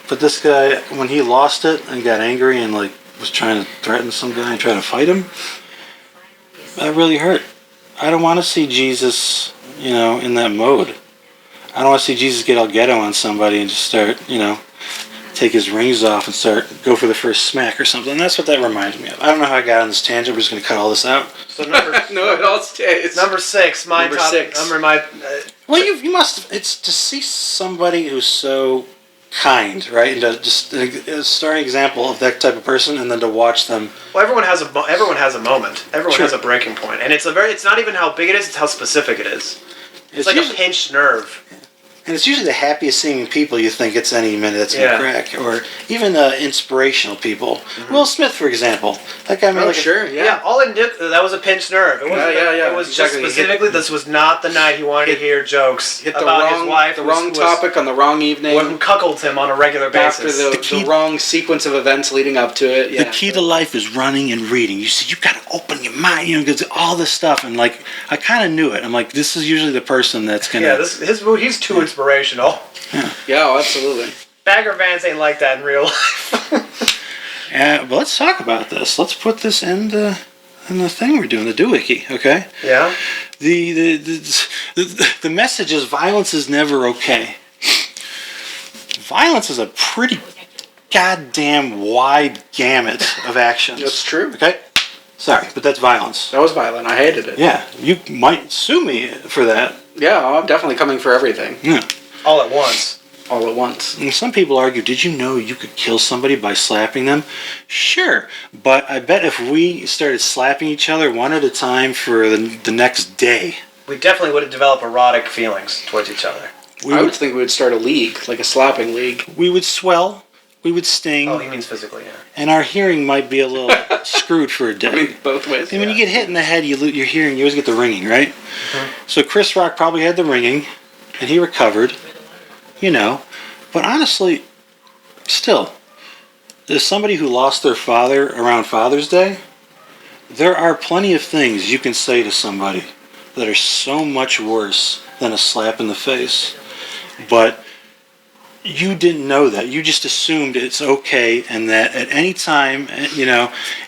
But this guy, when he lost it and got angry and like was trying to threaten some guy and try to fight him, that really hurt. I don't want to see Jesus, in that mode. I don't want to see Jesus get all ghetto on somebody and just start, take his rings off and go for the first smack or something. And that's what that reminded me of. I don't know how I got on this tangent. We're just going to cut all this out. So it's number 6. Number 6. Well, you must. It's to see somebody who's so kind, right? And just a starting example of that type of person, and then to watch them. Well, everyone has a moment. Everyone has a breaking point, and it's not even how big it is; it's how specific it is. It's like a pinched nerve. And it's usually the happiest seeming people you think it's any minute that's going to crack. Or even inspirational people. Mm-hmm. Will Smith, for example. That guy made Yeah, all it did, that was a pinched nerve. It was exactly. Just specifically, this was not the night he wanted to hear jokes about his wife. The wrong topic on the wrong evening. Who cuckolded him on a regular basis. After the wrong sequence of events leading up to it. Yeah. The key to life is running and reading. You see, you've got to open your mind, because all this stuff. And like, I kind of knew it. I'm like, this is usually the person that's going to... Yeah, he's too inspirational. Yeah, absolutely. Bagger Vance ain't like that in real life. But let's talk about this. Let's put this in the thing we're doing, the doohickey, okay? Yeah. The message is violence is never okay. Violence is a pretty goddamn wide gamut of actions. That's true. Okay? Sorry, but that's violence. That was violent. I hated it. Yeah, you might sue me for that. Yeah, I'm definitely coming for everything. Yeah. All at once. All at once. And some people argue, did you know you could kill somebody by slapping them? Sure, but I bet if we started slapping each other one at a time for the next day... We definitely would have developed erotic feelings towards each other. I would think we would start a league, like a slapping league. We would swell. We would sting. Oh, he means physically, yeah. And our hearing might be a little screwed for a day. I mean, both ways. And when you get hit in the head, you lose your hearing. You always get the ringing, right? Mm-hmm. So Chris Rock probably had the ringing, and he recovered, But honestly, still, as somebody who lost their father around Father's Day, there are plenty of things you can say to somebody that are so much worse than a slap in the face. But you didn't know that. You just assumed it's okay, and that at any time,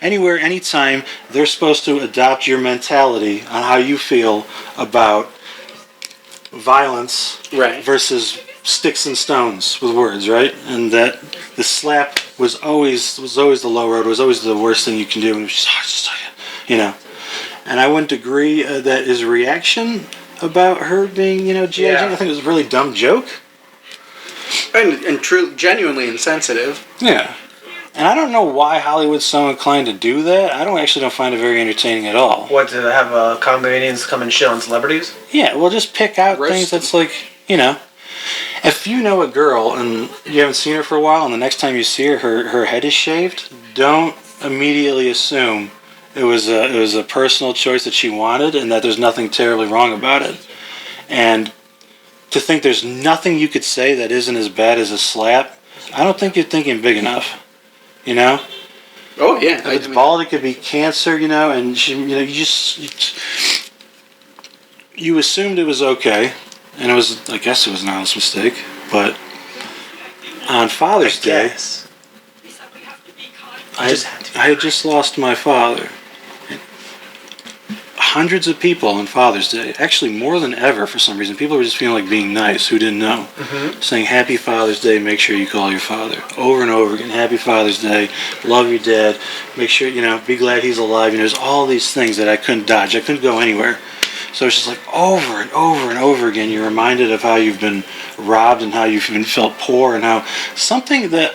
anywhere, anytime, they're supposed to adopt your mentality on how you feel about violence versus sticks and stones with words, right? And that the slap was always the low road, was always the worst thing you can do, and it was just, And I wouldn't agree that his reaction about her being, GI Jane, I think it was a really dumb joke. And genuinely insensitive. Yeah. And I don't know why Hollywood's so inclined to do that. I don't find it very entertaining at all. What, to have comedians come and shit on celebrities? Yeah, well, just pick out things that's like, if you know a girl and you haven't seen her for a while, and the next time you see her, her head is shaved, don't immediately assume it was a personal choice that she wanted and that there's nothing terribly wrong about it. And to think there's nothing you could say that isn't as bad as a slap, I don't think you're thinking big enough. Oh yeah, if it's bald, it could be cancer. And you assumed it was okay, and I guess it was an honest mistake. But on Father's Day, I had just lost my father. Hundreds of people on Father's Day, actually more than ever for some reason, people were just feeling like being nice who didn't know. Mm-hmm. Saying Happy Father's Day, make sure you call your father. Over and over again, Happy Father's Day, love your dad, make sure, be glad he's alive. There's all these things that I couldn't dodge. I couldn't go anywhere. So it's just like over and over and over again, you're reminded of how you've been robbed and how you've been felt poor, and how something that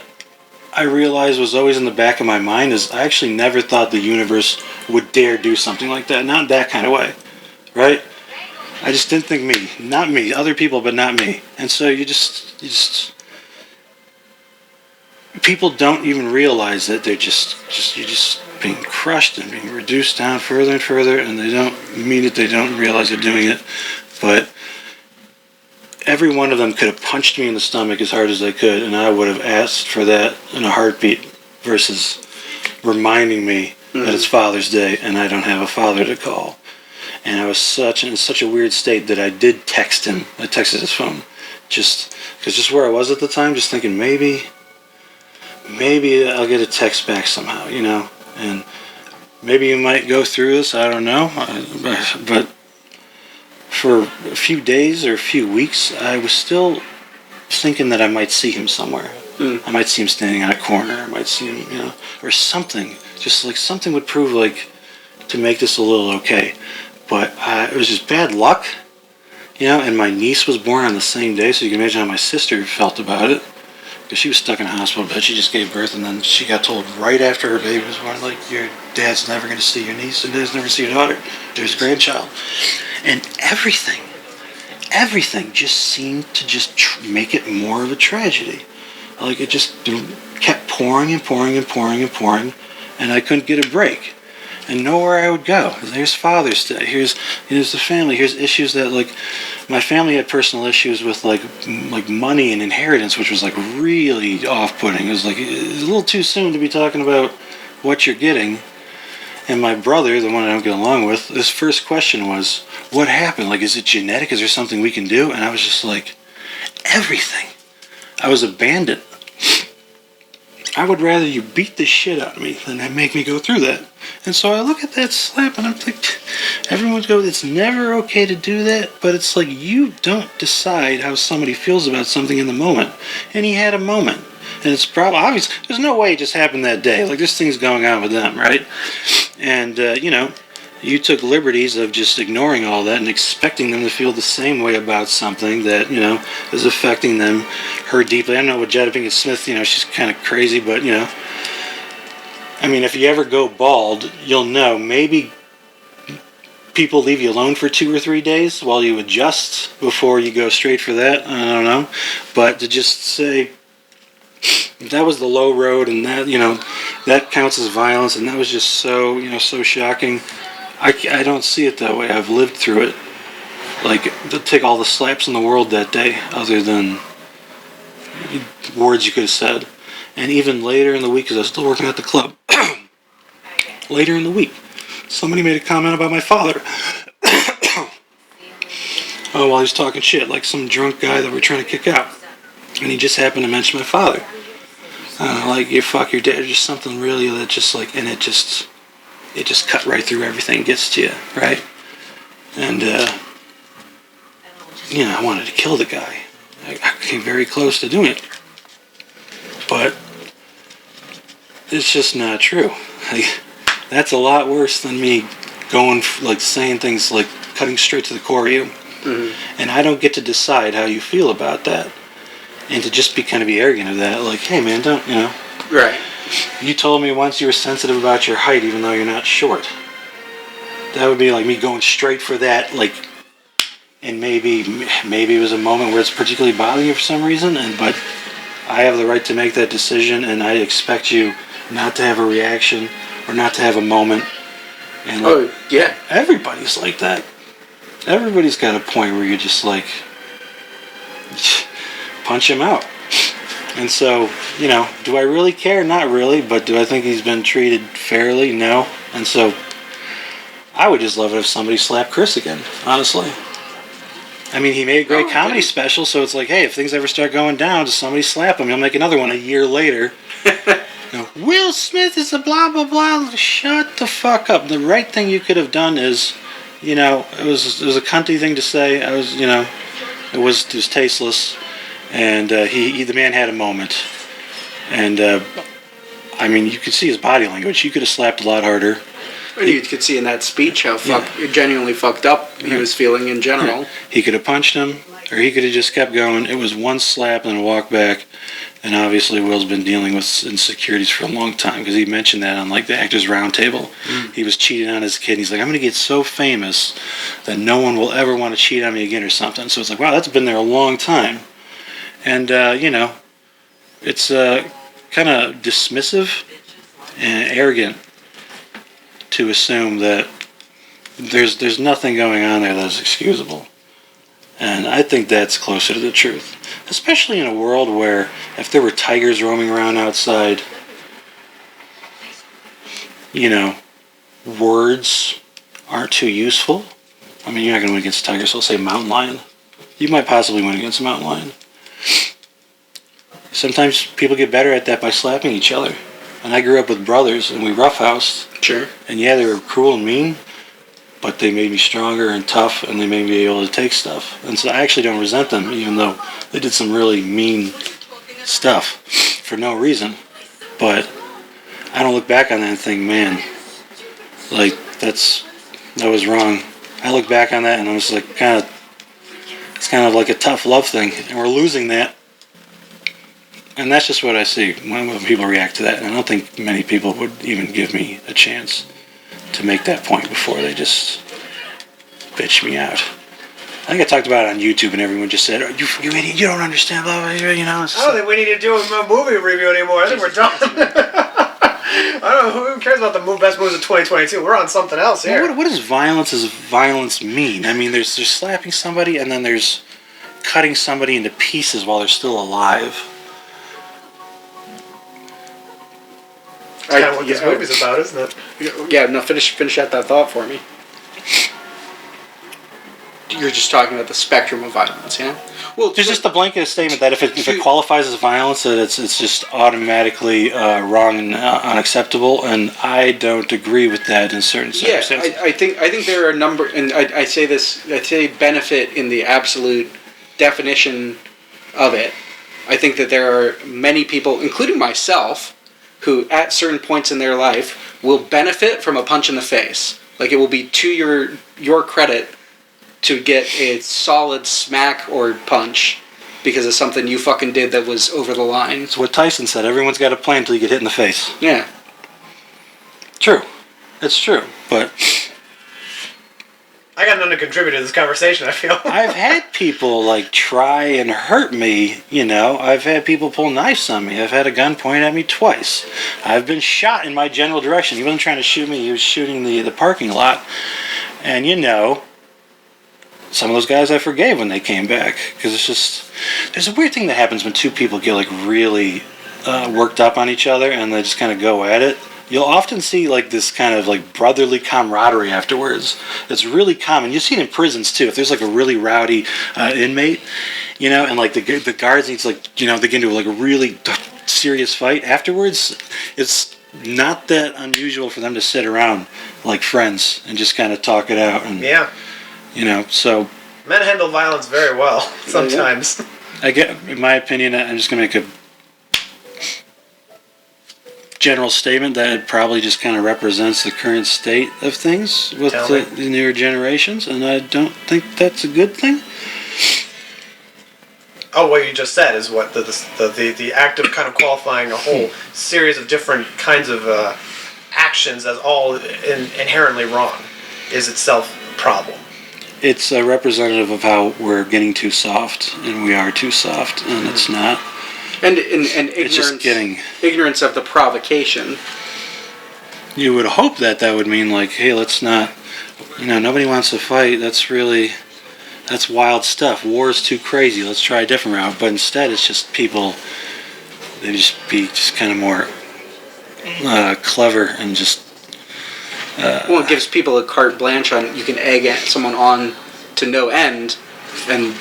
I realized was always in the back of my mind is I actually never thought the universe would dare do something like that. Not in that kind of way, right? I just didn't think not me, other people, but not me. And so you just people don't even realize that they're just being crushed and being reduced down further and further, and they don't mean it. They don't realize they're doing it, but every one of them could have punched me in the stomach as hard as they could, and I would have asked for that in a heartbeat, versus reminding me that it's Father's Day and I don't have a father to call. And I was in such a weird state that I did text him. I texted his phone, just where I was at the time, just thinking maybe I'll get a text back somehow, and maybe you might go through this. I don't know, but for a few days or a few weeks, I was still thinking that I might see him somewhere. I might see him standing on a corner. I might see him, or something. Just like something would prove to make this a little okay. But it was just bad luck, and my niece was born on the same day, so you can imagine how my sister felt about it. Because she was stuck in a hospital bed. She just gave birth, and then she got told right after her baby was born, your dad's never going to see your niece, and dad's never going to see your daughter. There's a grandchild. And everything just seemed to just make it more of a tragedy. Like it just kept pouring and pouring and pouring and pouring, and I couldn't get a break. And nowhere I would go. There's Father's Day. Here's the family. Here's issues that my family had personal issues with like money and inheritance, which was really off-putting. It was a little too soon to be talking about what you're getting. And my brother, the one I don't get along with, his first question was, what happened? Is it genetic? Is there something we can do? And I was just everything. I was abandoned. I would rather you beat the shit out of me than make me go through that. And so I look at that slap and I'm like, everyone's going, it's never okay to do that, but it's you don't decide how somebody feels about something in the moment. And he had a moment. And it's probably obvious. There's no way it just happened that day. There's things going on with them, right? And, you took liberties of just ignoring all that and expecting them to feel the same way about something that, is affecting them, her deeply. I don't know with Jada Pinkett Smith, she's kind of crazy, but, if you ever go bald, you'll know maybe people leave you alone for 2 or 3 days while you adjust before you go straight for that. I don't know. But to just say that was the low road and that, that counts as violence and that was just so, so shocking. I don't see it that way. I've lived through it. Like, to take all the slaps in the world that day other than words you could have said. And even later in the week, because I was still working at the club, later in the week, somebody made a comment about my father. While he was talking shit, like some drunk guy that we're trying to kick out. And he just happened to mention my father. Like, you fuck your dad, or just something really that just like, and it just cut right through everything, gets to you, right? And, I wanted to kill the guy. I came very close to doing it. But it's just not true. Like, that's a lot worse than me going, like, saying things like cutting straight to the core of you. Mm-hmm. And I don't get to decide how you feel about that. And to just be arrogant of that, like, hey man, don't, Right. You told me once you were sensitive about your height even though you're not short. That would be like me going straight for that, like, and maybe it was a moment where it's particularly bothering you for some reason, but I have the right to make that decision, and I expect you not to have a reaction or not to have a moment. And like, yeah. Everybody's like that. Everybody's got a point where you're just like, punch him out. And so, do I really care? Not really, but do I think he's been treated fairly? No. And so, I would just love it if somebody slapped Chris again, honestly. I mean, he made a great comedy special, so it's like, hey, if things ever start going down, just somebody slap him. He'll make another one a year later. Will Smith is a blah, blah, blah. Shut the fuck up. The right thing you could have done is, it was a cunty thing to say. It was tasteless. And the man had a moment. And, you could see his body language. He could have slapped a lot harder. You could see in that speech how genuinely fucked up he was feeling in general. He could have punched him, or he could have just kept going. It was one slap and a walk back. And obviously Will's been dealing with insecurities for a long time, because he mentioned that on, like, the Actors Roundtable. He was cheating on his kid. He's like, I'm going to get so famous that no one will ever want to cheat on me again or something. So it's like, wow, that's been there a long time. And, it's kind of dismissive and arrogant to assume that there's nothing going on there that's excusable. And I think that's closer to the truth. Especially in a world where if there were tigers roaming around outside, words aren't too useful. I mean, you're not going to win against a tiger, so I'll say mountain lion. You might possibly win against a mountain lion. Sometimes people get better at that by slapping each other. And I grew up with brothers, and we roughhoused. Sure. And yeah, they were cruel and mean, but they made me stronger and tough, and they made me able to take stuff. And so I actually don't resent them, even though they did some really mean stuff for no reason. But I don't look back on that and think, man, like, that was wrong. I look back on that and I was like, it's kind of like a tough love thing, and we're losing that. And that's just what I see when people react to that. And I don't think many people would even give me a chance to make that point before they just bitch me out. I think I talked about it on YouTube, and everyone just said, you idiot, you don't understand, blah, blah, blah, I don't think we need to do a movie review anymore. I think we're done. I don't know, who cares about the best movies of 2022? We're on something else here. What does violence mean? I mean, there's slapping somebody, and then there's cutting somebody into pieces while they're still alive. That's kind of what this movie's about, isn't it? Yeah, no, finish out that thought for me. You're just talking about the spectrum of violence, yeah? Well, there's just a blanket statement that if it qualifies as violence, that it's just automatically wrong and unacceptable, and I don't agree with that in certain circumstances. Yeah, I think there are a number, and I say benefit in the absolute definition of it. I think that there are many people, including myself, who at certain points in their life will benefit from a punch in the face. Like, it will be to your credit to get a solid smack or punch because of something you fucking did that was over the line. It's what Tyson said. Everyone's got a plan until you get hit in the face. Yeah. True. It's true. But I got nothing to contribute to this conversation, I feel. I've had people, like, try and hurt me, you know. I've had people pull knives on me. I've had a gun pointed at me twice. I've been shot in my general direction. He wasn't trying to shoot me. He was shooting the parking lot. And, you know, some of those guys I forgave when they came back. Because it's just... There's a weird thing that happens when two people get, like, really worked up on each other and they just kind of go at it. You'll often see like this kind of like brotherly camaraderie afterwards. It's really common. You see it in prisons too. If there's like a really rowdy inmate, you know, and like the guards needs like, you know, they get into like a really serious fight afterwards. It's not that unusual for them to sit around like friends and just kind of talk it out. And, yeah. You know, so men handle violence very well sometimes. I get, in my opinion, I'm just gonna make a general statement that it probably just kind of represents the current state of things with the newer generations, and I don't think that's a good thing. Oh, what you just said is what the act of kind of qualifying a whole series of different kinds of actions as all inherently wrong is itself a problem. It's a representative of how we're getting too soft, and we are too soft, and it's not. And ignorance of the provocation. You would hope that would mean like, hey, let's not, you know, nobody wants to fight. That's wild stuff. War is too crazy. Let's try a different route. But instead, it's just people. They just kind of more clever and just. Well, it gives people a carte blanche on you can egg someone on to no end, and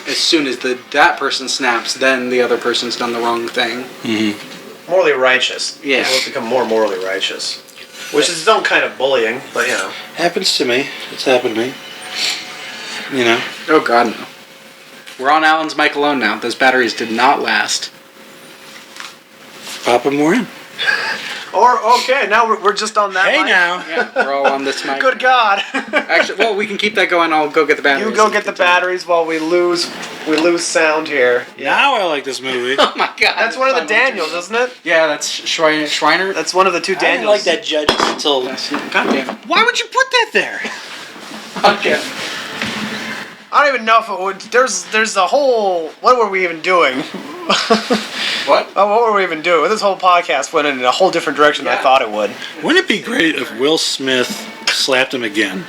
as soon as that person snaps, then the other person's done the wrong thing. Mm-hmm. Morally righteous. Yeah. People have become more morally righteous. Which is its own kind of bullying, but you know. Happens to me. It's happened to me. You know. Oh, God, no. We're on Alan's mic alone now. Those batteries did not last. Pop them more in. Or, okay, now we're just on that mic. Now. Yeah, we're all on this mic. Good God. Actually, well, we can keep that going. I'll go get the batteries. You go get the batteries while we lose sound here. Yeah. Now I like this movie. Oh, my God. That's one of the Daniels, isn't it? Yeah, that's Schreiner. That's one of the two Daniels. I didn't like that judge until... God damn it. Why would you put that there? Okay. I don't even know if it would... There's a whole... What were we even doing? What? Oh, what were we even doing? This whole podcast went in a whole different direction than I thought it would. Wouldn't it be great if Will Smith slapped him again?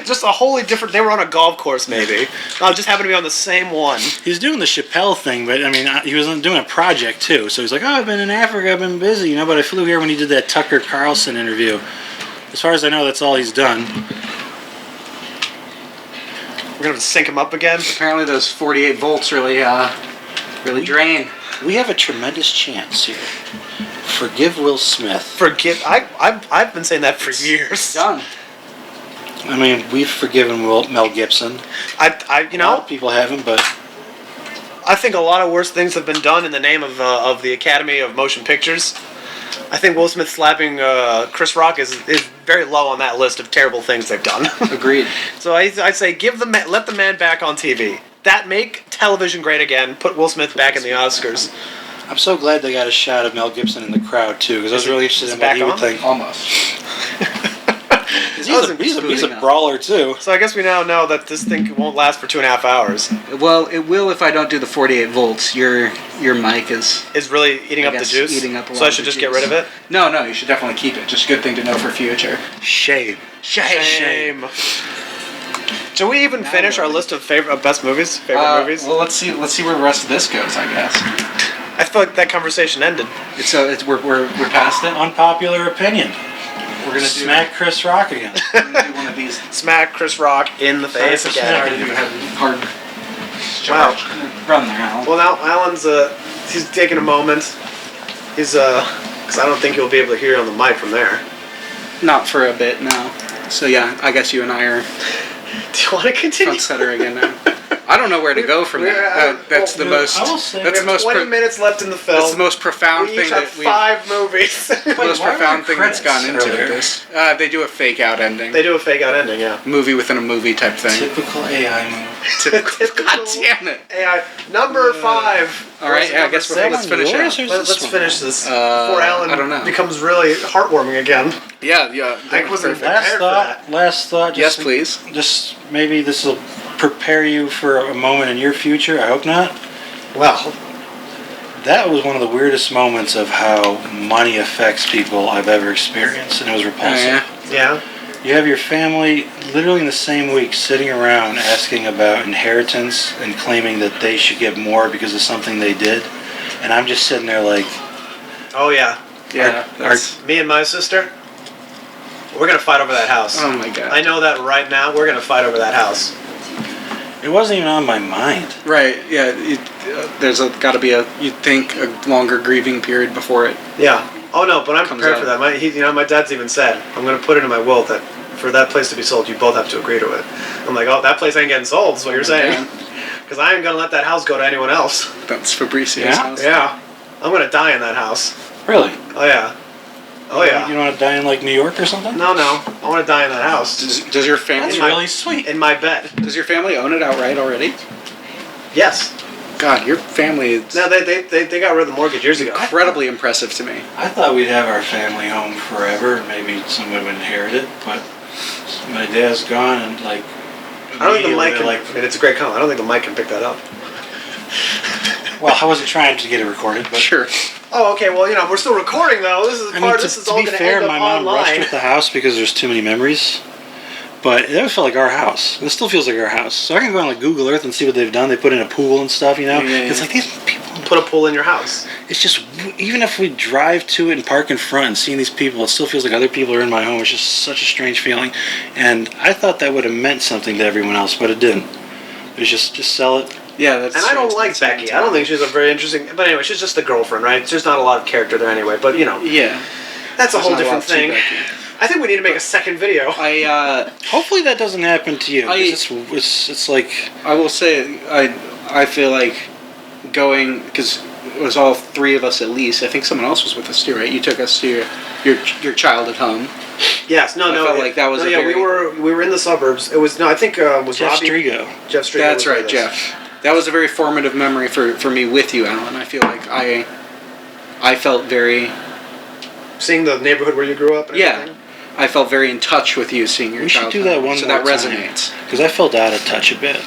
Just a wholly different... They were on a golf course, maybe. Just happened to be on the same one. He's doing the Chappelle thing, but, I mean, he was doing a project, too. So he's like, oh, I've been in Africa, I've been busy, you know, but I flew here when he did that Tucker Carlson interview. As far as I know, that's all he's done. We're going to sync him up again? Apparently those 48 volts really drain. We have a tremendous chance here. Forgive Will Smith. I've been saying that for years. Done. I mean, we've forgiven Mel Gibson. You A know, lot of people haven't, but I think a lot of worse things have been done in the name of the Academy of Motion Pictures. I think Will Smith slapping Chris Rock is very low on that list of terrible things they've done. Agreed. So I'd say let the man back on TV. That make television great again. Put Will Smith back in the Oscars. I'm so glad they got a shot of Mel Gibson in the crowd too, because I was really interested in what he would think. Almost. He's a brawler too. So I guess we now know that this thing won't last for 2.5 hours. Well, it will if I don't do the 48 volts. Your mic is really eating up the juice. Eating up a lot so I should just get rid of it. No, you should definitely keep it. Just a good thing to know for future. Shame. Should we even finish our list of best movies? Favorite movies? Well, let's see where the rest of this goes. I guess. I feel like that conversation ended. We're past it. Unpopular opinion. We're gonna smack Chris Rock again. We're gonna do one of these. Smack Chris Rock in the face again. Sorry to have hard. Wow. Run there, Alan. Well, now Alan's he's taking a moment. He's because I don't think he'll be able to hear you on the mic from there. Not for a bit, no. So yeah, I guess you and I are. Do you want to continue? Front setter again now. I don't know where to go from that. That's the most. I will say That's the most. 20 minutes left in the film. That's the most profound we thing each have that we. 5 movies. The most profound thing that's gone into this. They do a fake out ending. They do a fake out ending, yeah. Movie within a movie type thing. Typical AI move. Typical God damn it! AI. Number 5. All right, yeah, I guess let's finish it. Let's finish this before Alan I don't know. becomes really heartwarming again. Yeah. I wasn't perfect. prepared for that. Last thought. Yes, please. Just maybe this will prepare you for a moment in your future. I hope not. Well, that was one of the weirdest moments of how money affects people I've ever experienced, and it was repulsive. yeah. You have your family literally in the same week sitting around asking about inheritance and claiming that they should get more because of something they did, and I'm just sitting there like, Oh yeah. Yeah. Me and my sister, we're gonna fight over that house. Oh my god. I know that right now. We're gonna fight over that house. it wasn't even on my mind. Right. Yeah. There's got to be you'd think a longer grieving period before it. Yeah. Oh no, but I'm Comes prepared out. for that. My dad's even said I'm gonna put it in my will that for that place to be sold, you both have to agree to it. I'm like, oh, that place ain't getting sold. Is what you're saying? Because I ain't gonna let that house go to anyone else. That's Fabricio's Yeah? house. Yeah. I'm gonna die in that house. Really? Oh yeah. Oh yeah. You don't want to die in like New York or something? No. I want to die in that house. Does your family? That's really sweet. In my bed. Does your family own it outright already? Yes. God, your family is No, they got rid of the mortgage years ago. incredibly impressive to me. I thought we'd have our family home forever. Maybe someone would inherit it, but my dad's gone, and like. I don't think the mic can. immediately, I mean, it's a great comment. I don't think the mic can pick that up. Well, I wasn't trying to get it recorded, but. Sure. Oh, okay. Well, we're still recording though. This is part. This is all going to end up my mom rushed online. with the house because there's too many memories. But it felt like our house. It still feels like our house. So I can go on like Google Earth and see what they've done. They put in a pool and stuff, Yeah. It's like these people. Put a pool in your house. It's just, even if we drive to it and park in front and seeing these people, it still feels like other people are in my home. It's just such a strange feeling. And I thought that would have meant something to everyone else, but it didn't. It was just sell it. Yeah, that's. And I don't like Becky. I don't think she's a very interesting. But anyway, she's just the girlfriend, right? There's not a lot of character there anyway. But Yeah. that's a There's whole not a different lot to thing. Becky. I think we need to make a second video. Hopefully that doesn't happen to you. 'Cause it's like. I will say I feel like going because it was all 3 of us at least. I think someone else was with us too, right? You took us to your childhood home. Yes. No. I felt like that was a yeah, very- we were in the suburbs. It was I think was Jeff Robbie. Strigo. Jeff Strigo. That's was right, with us. Jeff. That was a very formative memory for me with you, Alan. I feel like I felt very Seeing the neighborhood where you grew up. And Yeah. everything. I felt very in touch with you seeing your We should childhood. do that one so more that time. resonates. Because I felt out of touch a bit.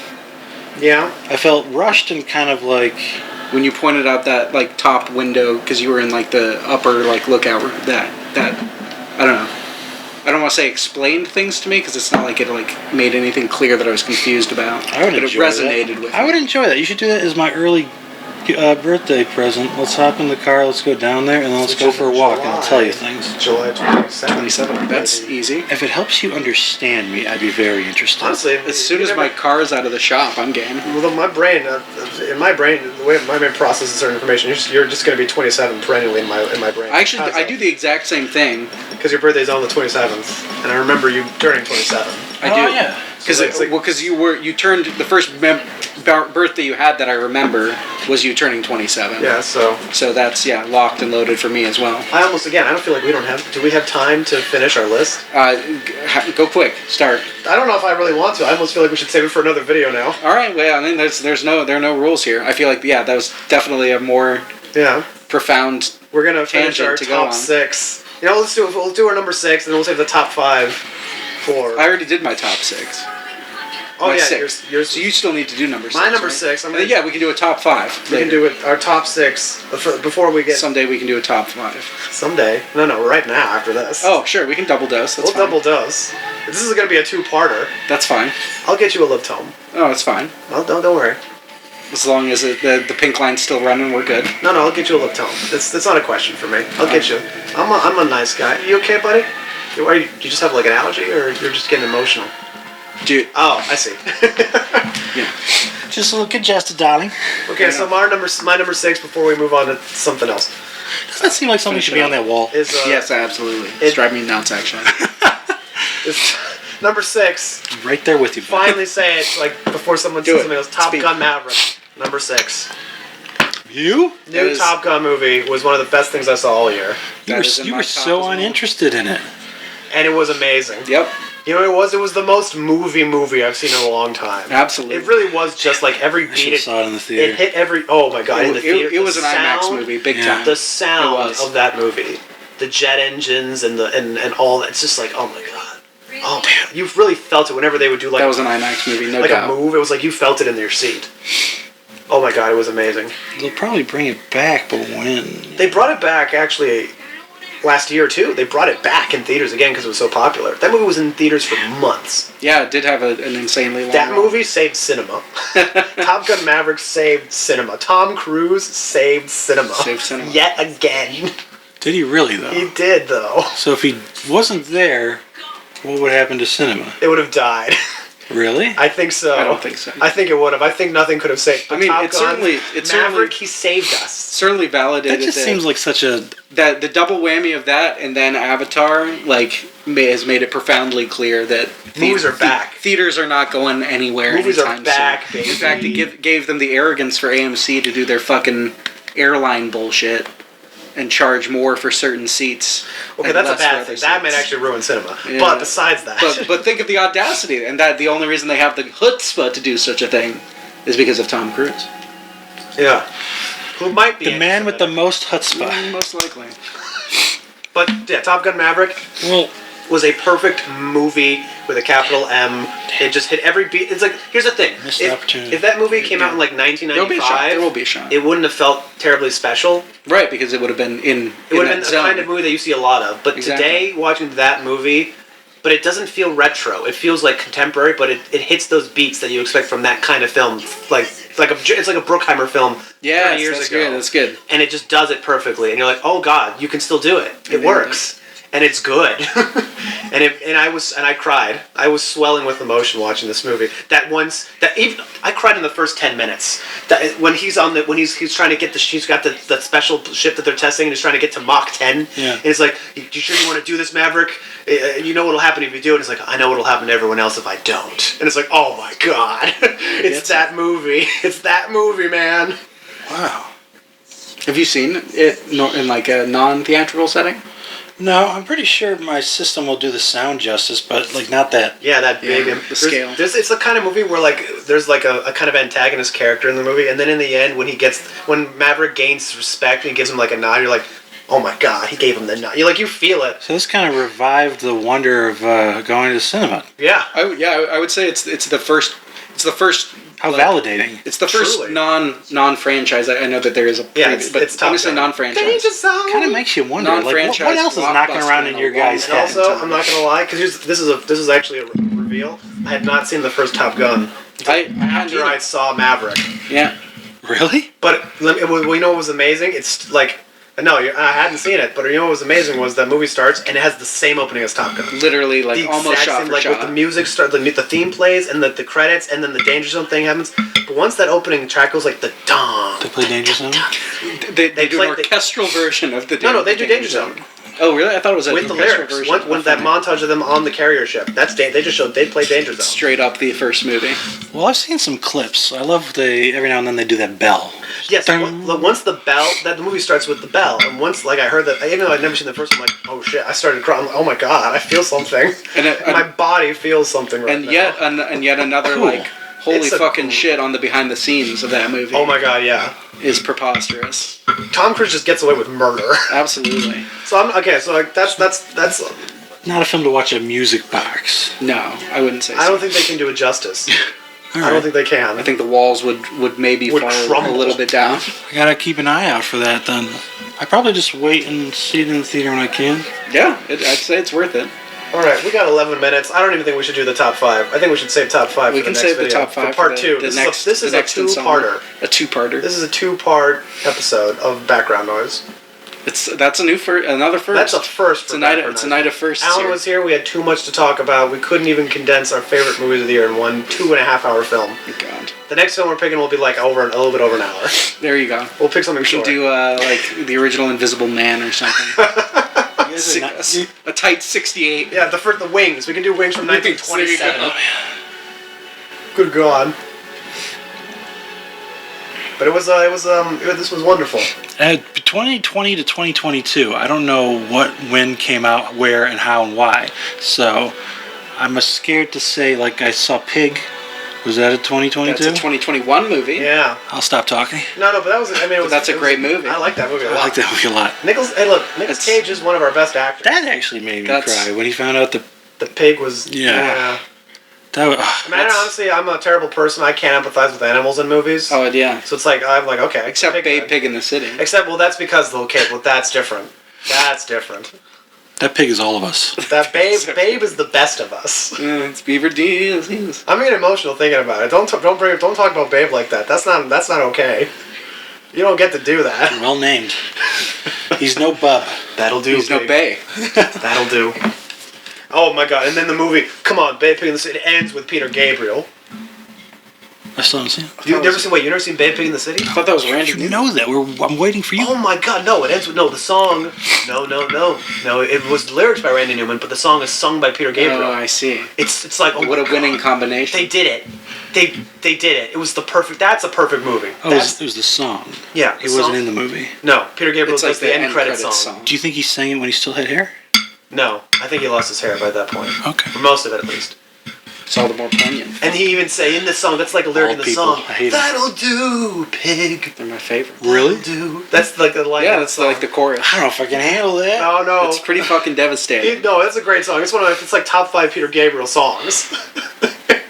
Yeah. I felt rushed and kind of like. When you pointed out that like top window because you were in like the upper like lookout room, that I don't know. I don't want to say explained things to me because it's not like it like made anything clear that I was confused about. I would but enjoy it resonated that. with I me. would enjoy that. You should do that as my early birthday present. Let's hop in the car, let's go down there, and then let's go for a walk, and I'll tell you things. July 27th. 27. That's easy. If it helps you understand me, I'd be very interested. Honestly, As soon as my car's out of the shop, I'm game. Well, my brain, in my brain, the way my brain processes certain information, you're just going to be 27 perennially in my brain. I do the exact same thing. Because your birthday's on the 27th, and I remember you turning 27. I do. Oh, yeah. Because you turned the first birthday you had that I remember was you turning 27. Yeah, so that's locked and loaded for me as well. I don't feel like do we have time to finish our list? Go quick. Start. I don't know if I really want to. I almost feel like we should save it for another video now. All right. Well, I mean, there are no rules here. I feel like that was definitely a more profound. We're gonna finish our to go top on. 6. We'll do our number 6, and then we'll save the top 5 for. I already did my top 6. Oh my yeah, 6. yours. So you still need to do number 6. My number right? 6. And then, we can do a top 5. We can do it. Our top 6 before we get. Someday we can do a top 5. Someday. No, right now after this. Oh, sure, we can double dose. That's we'll fine. double dose. This is going to be a 2-parter. That's fine. I'll get you a lip tome. Oh, it's fine. Well, don't worry. As long as the pink line's still running, we're good. No, I'll get you a lip tome. That's not a question for me. I'll get you. I'm a nice guy. You okay, buddy? You just have like an allergy, or you're just getting emotional? Dude. Oh, I see. Yeah. Just a little congested, darling. Okay, so my number 6 before we move on to something else. Doesn't that seem like something should be on that wall? Is Yes, absolutely. It's driving me nuts, actually. Number 6. Right there with you, buddy. Finally say it, like, before someone says something else. Top Gun Maverick. Number 6. You? New Top Gun movie was one of the best things I saw all year. You were so uninterested in it. And it was amazing. Yep. You know what it was? It was the most movie I've seen in a long time. Absolutely. It really was just like every beat. I saw it in the theater. It hit every... Oh my god, in the theater. It was an IMAX movie, big time. The sound of that movie. The jet engines and all that. It's just like, oh my god. Oh my god. You really felt it whenever they would do like... That was an IMAX movie, no doubt. Like a move. It was like you felt it in your seat. Oh my god, it was amazing. They'll probably bring it back, but when? They brought it back, actually... Last year too, they brought it back in theaters again because it was so popular. That movie was in theaters for months. Yeah, it did have an insanely long That movie saved cinema. Top Gun Maverick saved cinema. Tom Cruise saved cinema. Saved cinema. Yet again. Did he really, though? He did, though. So if he wasn't there, what would happen to cinema? It would have died. Really? I think so. I don't think so. I think it would have. I think nothing could have saved. But Top Gun, Maverick, he saved us. Certainly validated. That just seems like such a... That the double whammy of that and then Avatar, has made it profoundly clear that movies are back. Theaters are not going anywhere. Movies are back, baby. In fact, it gave them the arrogance for AMC to do their fucking airline bullshit and charge more for certain seats. Okay, that's a bad thing. That might actually ruin cinema. Yeah. But besides that... But think of the audacity, and that the only reason they have the chutzpah to do such a thing is because of Tom Cruise. Yeah. Who might be... The man with the most chutzpah. Most likely. But, yeah, Top Gun Maverick was a perfect movie with a capital M. It just hit every beat. It's like, here's the thing. If that movie came out in, 1995... There will be a shot. It wouldn't have felt terribly special. Right, because it would have been It would have been the kind of movie that you see a lot of. But today, watching that movie... But it doesn't feel retro. It feels like contemporary, but it hits those beats that you expect from that kind of film. It's like a Bruckheimer film 30 years ago. That's good. And it just does it perfectly. And you're like, oh god, you can still do it. It works. And it's good. and I cried. I was swelling with emotion watching this movie. I cried in the first 10 minutes. That when he's trying to get he's got the special ship that they're testing and he's trying to get to Mach 10. Yeah. And it's like, you sure you want to do this, Maverick? You know what'll happen if you do it. It's like, I know what'll happen to everyone else if I don't. And it's like, oh my god, it's that movie. It's that movie, man. Wow. Have you seen it in a non-theatrical setting? No, I'm pretty sure my system will do the sound justice, but not that. Yeah, that big. The scale. It's the kind of movie where there's a kind of antagonist character in the movie, and then in the end when Maverick gains respect and he gives him a nod, you're like, oh my god, he gave him the nod. You feel it. So this kind of revived the wonder of going to the cinema. Yeah. I would say it's the first. How validating! It's the first non-franchise. I know that there is a previous, but it's honestly non-franchise. Kind of makes you wonder, what else is knocking around in your guys' head? Also, I'm not gonna lie, because this is actually a reveal. I had not seen the first Top Gun after I saw Maverick. Yeah. Really? But you know what was amazing? It's no, I hadn't seen it, but you know what was amazing was that movie starts and it has the same opening as Top Gun. Literally, almost shot for shot. With the music the theme plays and the credits and then the Danger Zone thing happens. But once that opening track goes the dong. They play Danger Zone? They do an orchestral version of the Danger Zone. No, they do Danger Zone. Oh, really? I thought it was with the lyrics. When that montage of them on the carrier ship, they just showed they play Danger Zone. Straight up the first movie. Well, I've seen some clips. I love every now and then they do that bell. Yes, once the bell, the movie starts with the bell, and once I heard that, even though I'd never seen the first one, I'm like, oh shit, I started crying. Oh my god, I feel something. My body feels something right now. And yet another cool. Holy fucking shit on the behind the scenes of that movie. Oh my god, yeah. Is preposterous. Tom Cruise just gets away with murder. Absolutely. So that's not a film to watch at Music Box. No, I wouldn't say so. I don't think they can do it justice. Right. I don't think they can. I think the walls would maybe fall crumble. A little bit down. I gotta keep an eye out for that then. I probably just wait and see it in the theater when I can. Yeah, I'd say it's worth it. Alright, we got 11 minutes. I don't even think we should do the top 5. I think we should save top 5 for the next video. We can save the top 5 for part 2. This is a two-parter. A two-parter. This is a two-part episode of background noise. That's another first. That's a first for background noise. It's a night of firsts. Alan was here. We had too much to talk about. We couldn't even condense our favorite movies of the year in one 2.5-hour film. Oh, God. The next film we're picking will be a little bit over an hour. There you go. We'll pick something short. We should do the original Invisible Man or something. You A tight 68. Yeah, the Wings. We can do Wings from 1927. Good God. But this was wonderful. 2020 to 2022, I don't know when came out, where, and how, and why. So, I'm scared to say, like, I saw Pig. Was that a 2022? That's a 2021 movie. Yeah. I'll stop talking. No, but that was. I mean, that's a great movie. I like that movie a lot. I like that movie a lot. Nicolas Cage is one of our best actors. That actually made me cry when he found out the pig was. Yeah. That was, honestly, I'm a terrible person. I can't empathize with animals in movies. Oh yeah. So it's like I'm like okay. Except Pig in the City. That's because that's different. That's different. That pig is all of us. That Babe is the best of us. It's Beaver D's. I'm getting emotional thinking about it. Don't talk about Babe like that. That's not okay. You don't get to do that. Well named. He's no bub. That'll do. He's no Bay. That'll do. Oh my God! And then the movie, come on, Babe Pig in the City, it ends with Peter Gabriel. I still haven't seen it. You never seen Babe Pig in the City? I thought that was Randy Newman. You know that. I'm waiting for you. Oh my God, no, it ends with, the song, no, it was lyrics by Randy Newman, but the song is sung by Peter Gabriel. Oh, I see. It's like, what a winning combination. They did it. They did it. It was that's a perfect movie. Oh, it was the song. Yeah. He wasn't in the movie. No, Peter Gabriel was like the end credit song. Do you think he sang it when he still had hair? No, I think he lost his hair by that point. Okay. For most of it, at least. It's all the more poignant. And he even say in the song, that's like a lyric in the song. That'll do, pig. They're my favorite. Really? Do. That's like the line. Yeah, that's like the chorus. I don't know if I can handle that. No. It's pretty fucking devastating. No, it's a great song. It's it's like top 5 Peter Gabriel songs.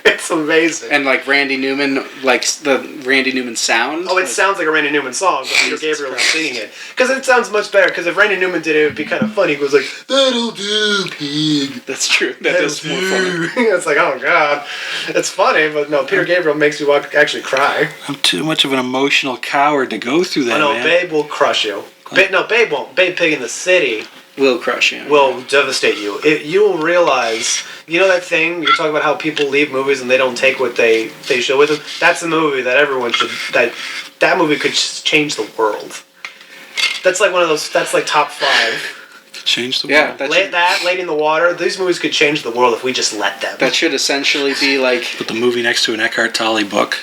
It's amazing. And like Randy Newman, like the Randy Newman sound. Oh, it sounds like a Randy Newman song, but Peter Gabriel is singing it. Because it sounds much better, because if Randy Newman did it, it would be kind of funny. He goes like, that'll do, pig. That's true. That is more funny. It's like, oh, God. It's funny, but no, Peter Gabriel makes you actually cry. I'm too much of an emotional coward to go through that, man. Babe will crush you. Babe won't. Babe Pig in the City will crush you. Will devastate you. You will realize, that thing, you're talking about how people leave movies and they don't take what they should with them? That's a movie that everyone should, that movie could change the world. That's like one of those, that's like top 5. Change the world. Lady in the Water, these movies could change the world if we just let them. That should essentially be like... Put the movie next to an Eckhart Tolle book.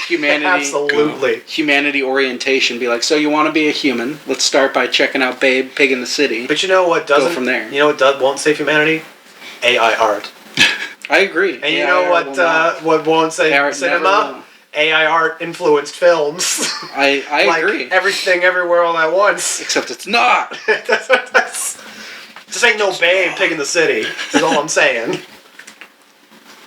Humanity. Absolutely. Humanity orientation. Be like, so you want to be a human? Let's start by checking out Babe Pig in the City. But you know what doesn't? Go from there. You know what won't save humanity? AI art. I agree. And you know what won't save cinema? AI art influenced films. I like agree. Everything, everywhere, all at once. Except it's not. This ain't no Babe Pig in the City, is all I'm saying.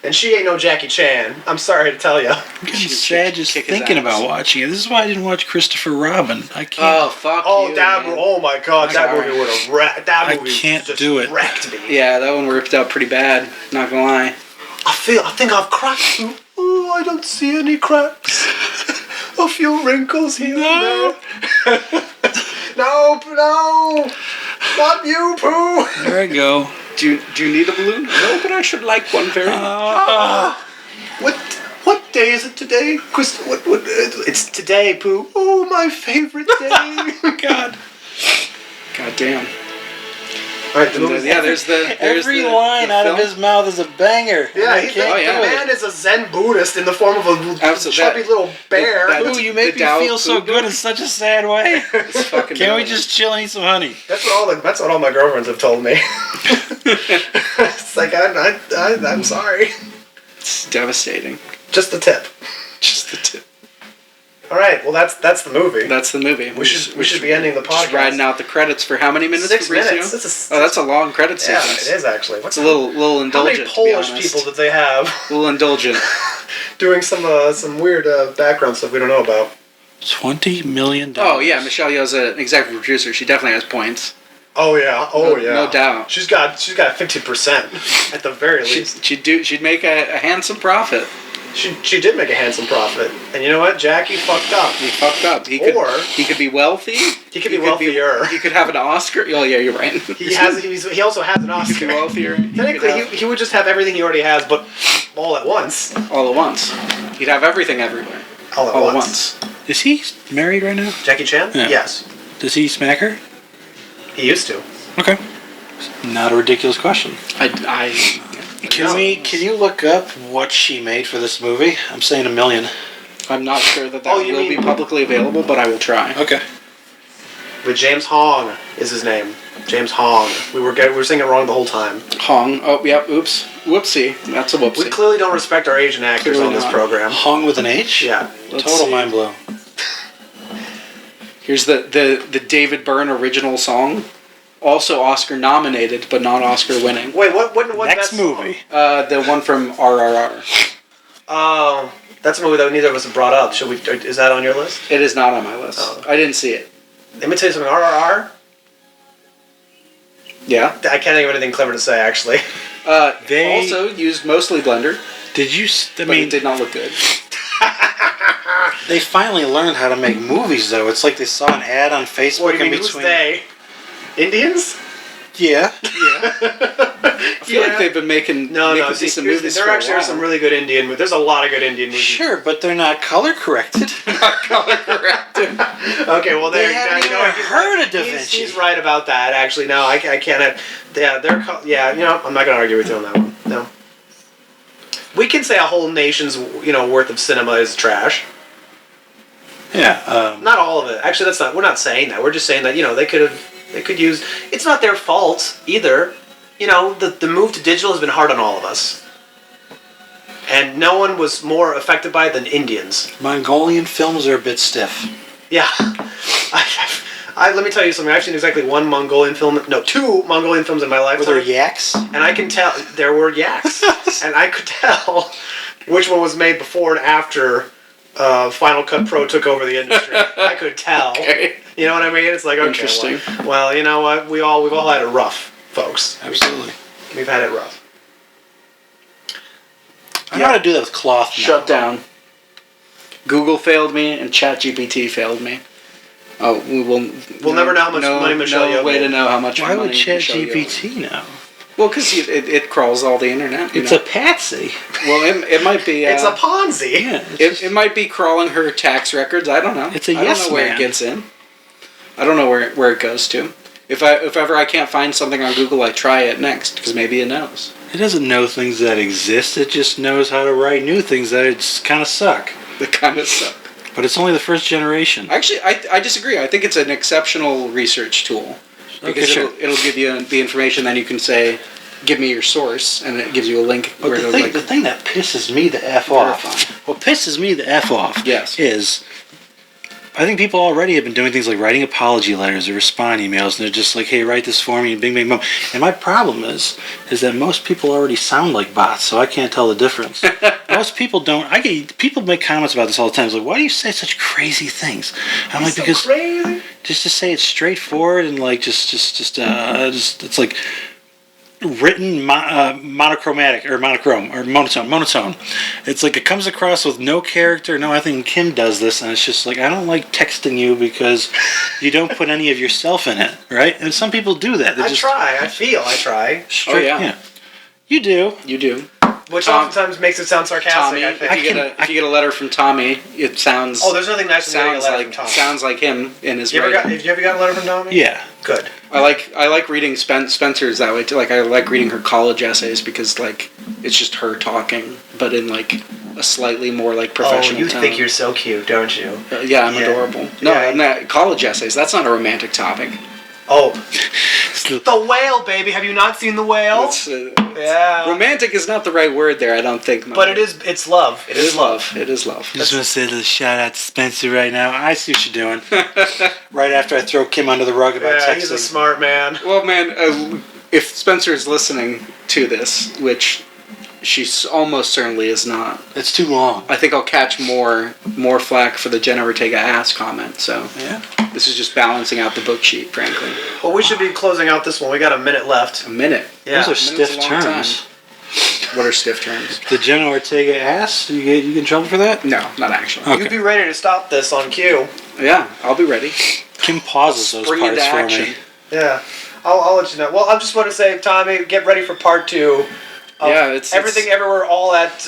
And she ain't no Jackie Chan. I'm sorry to tell you. I'm getting sad just thinking about watching it. This is why I didn't watch Christopher Robin. I can't. Oh, fuck you, oh my God, that movie would have wrecked. That movie just wrecked me. Yeah, that one ripped out pretty bad. Not gonna lie. I think I've cracked. Oh, I don't see any cracks. A few wrinkles here and there. No, not you, Pooh. There I go. Do you need a balloon? No, but I should like one very much. What day is it today? It's today, Pooh. Oh, my favorite day. God damn. All right, there's every line out of his mouth is a banger. Yeah, the man is a Zen Buddhist in the form of a chubby little bear. Ooh, you make me feel so good in such a sad way. Can't we just chill and eat some honey? That's what all my girlfriends have told me. It's like I'm sorry. It's devastating. Just the tip. Just the tip. All right, well that's the movie. That's the movie. We should be ending the podcast. Just riding out the credits for how many minutes? 6 minutes. That's a long credit sequence. Yeah, it is actually. It's a little indulgent. How many Polish people did they have? A little indulgent. Doing some weird background stuff we don't know about. $20 million. Oh yeah, Michelle Yeoh's an executive producer. She definitely has points. Oh yeah. No doubt. She's got 50% at the very least. She'd make a handsome profit. She did make a handsome profit, and you know what? Jackie fucked up. He fucked up. He could be wealthy. He could be wealthier. He could have an Oscar. Oh yeah, you're right. He also has an Oscar. He could be wealthier. Technically, he would just have everything he already has, but all at once. All at once. He'd have everything everywhere. All at once. Is he married right now? Jackie Chan? Yeah. Yes. Does he smack her? He used to. Okay. Not a ridiculous question. Can you look up what she made for this movie? I'm saying $1 million. I'm not sure that will be publicly available, but I will try. Okay. With James Hong is his name. James Hong. We were saying it wrong the whole time. Hong. Oh, yep. Oops. Whoopsie. That's a whoopsie. We clearly don't respect our Asian actors on this program. Hong with an H? Yeah. Total mind blow. Here's the David Byrne original song. Also Oscar nominated, but not Oscar winning. Wait, what next movie? The one from RRR. Oh, that's a movie that neither of us have brought up. Is that on your list? It is not on my list. Oh. I didn't see it. Let me tell you something. RRR? Yeah. I can't think of anything clever to say, actually. They also used mostly Blender. Did you? It did not look good. They finally learned how to make movies, though. It's like they saw an ad on Facebook. What do you mean? Who's they? Indians? Yeah. I feel like they've been making decent movies. There actually are some really good Indian movies. There's a lot of good Indian movies. Sure, but they're not color corrected. Not color corrected. Okay, well they haven't even heard of Da Vinci. He's right about that. Actually, no, I can't. Yeah, I'm not gonna argue with you on that one. No. We can say a whole nation's worth of cinema is trash. Yeah. Not all of it. Actually, that's not. We're not saying that. We're just saying that they could use. It's not their fault either. The move to digital has been hard on all of us, and no one was more affected by it than Indians. Mongolian films are a bit stiff. Yeah. Let me tell you something. I've seen exactly one Mongolian film. No, 2 Mongolian films in my lifetime. Were there yaks? And I can tell there were yaks, and I could tell which one was made before and after Final Cut Pro took over the industry. I could tell. Okay. You know what I mean? It's like, okay, interesting. Well, you know what? We've all had it rough, folks. Absolutely. We've had it rough. I know how to do that with cloth now. Shut down. Google failed me and ChatGPT failed me. Oh, we'll never know how much money Michelle Yeoh way to know how much money. Why would ChatGPT know? Well, because it crawls all the internet. It's a patsy. Well, it might be. It's a Ponzi. Yeah, it might be crawling her tax records. I don't know. It's a I don't know where man. It gets in. I don't know where it goes to. If ever I can't find something on Google, I try it next because maybe it knows. It doesn't know things that exist. It just knows how to write new things that just kind of suck. That kind of suck. But it's only the first generation. Actually, I disagree. I think it's an exceptional research tool because it'll give you the information. Then you can say, "Give me your source," and it gives you a link. But the thing that pisses me the F off. What pisses me the F off is I think people already have been doing things like writing apology letters or respond emails, and they're just like, hey, write this for me, and bing, bing, boom. And my problem is that most people already sound like bots, so I can't tell the difference. Most people don't. People make comments about this all the time. It's like, why do you say such crazy things? I'm like, because crazy. Just to say it's straightforward and like just it's like written monochromatic or monochrome or monotone. It's like it comes across with no character. No, I think Kim does this, and it's just like I don't like texting you because you don't put any of yourself in it, right? And some people do that. I try. Straight, oh yeah. You do. You do. Which oftentimes makes it sound sarcastic. Tommy, I think. if you get a letter from Tommy, it sounds. Oh, there's nothing nicer than getting a letter from Tommy. Sounds like him in his. Have you ever got a letter from Tommy? Yeah. Good. I like reading Spencer's that way too. Like I like reading her college essays because like it's just her talking, but in like a slightly more like professional. Oh, you tone. think you're so cute, don't you? Yeah, I'm adorable. No, college essays. That's not a romantic topic. Oh, The Whale, baby. Have you not seen The Whale? Yeah. Romantic is not the right word there, I don't think. But it is. It's love. It is love. It is love. I just want to say a little shout out to Spencer right now. I see what you're doing. Right after I throw Kim under the rug about texting. He's a smart man. Well, man, if Spencer is listening to this, which she almost certainly is not. It's too long. I think I'll catch more flack for the Jenna Ortega ass comment. So yeah. This is just balancing out the book sheet, frankly. Well, we should be closing out this one. We got a minute left. A minute? Yeah. Those are stiff terms. What are stiff terms? The Jenna Ortega ass? You get in trouble for that? No, not actually. Okay. You'd be ready to stop this on cue. Yeah, I'll be ready. Kim pauses those parts for me. Yeah. I'll let you know. Well, I just want to say, Tommy, get ready for part 2. It's Everything Everywhere All at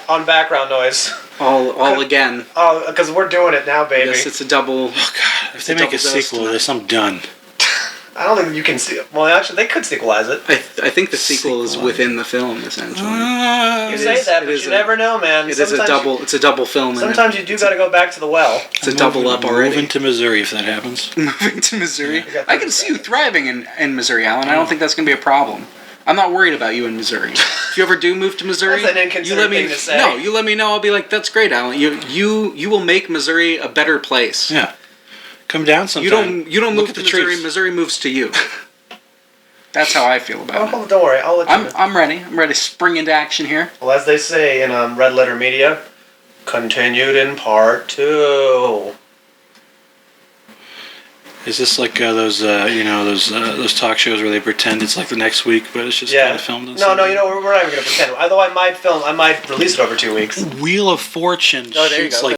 on background noise. All again. Oh, because we're doing it now, baby. Yes, it's a double. Oh God! If they make a sequel of this, I'm done. I don't think you can see. Well, actually, they could sequelize it. I think the sequel is within the film essentially. You say that, but you never know, man. It is a double. It's a double film. Sometimes you do got to go back to the well. It's a double up already. Moving to Missouri if that happens. Moving to Missouri. I can see you thriving in Missouri, Alan. I don't think that's going to be a problem. I'm not worried about you in Missouri. If you ever do move to Missouri, that's an inconsiderate thing to say. No, you let me know. I'll be like, that's great, Alan. You will make Missouri a better place. Yeah. Come down sometime. You don't move to Missouri. Missouri moves to you. That's how I feel about it. Don't worry, I'll let you know. I'm ready. I'm ready to spring into action here. Well, as they say in Red Letter Media, continued in part 2. Is this like those talk shows where they pretend it's like the next week, but it's just kind of filmed? No, we're not even going to pretend. Although I might release it over 2 weeks. Wheel of Fortune shoots like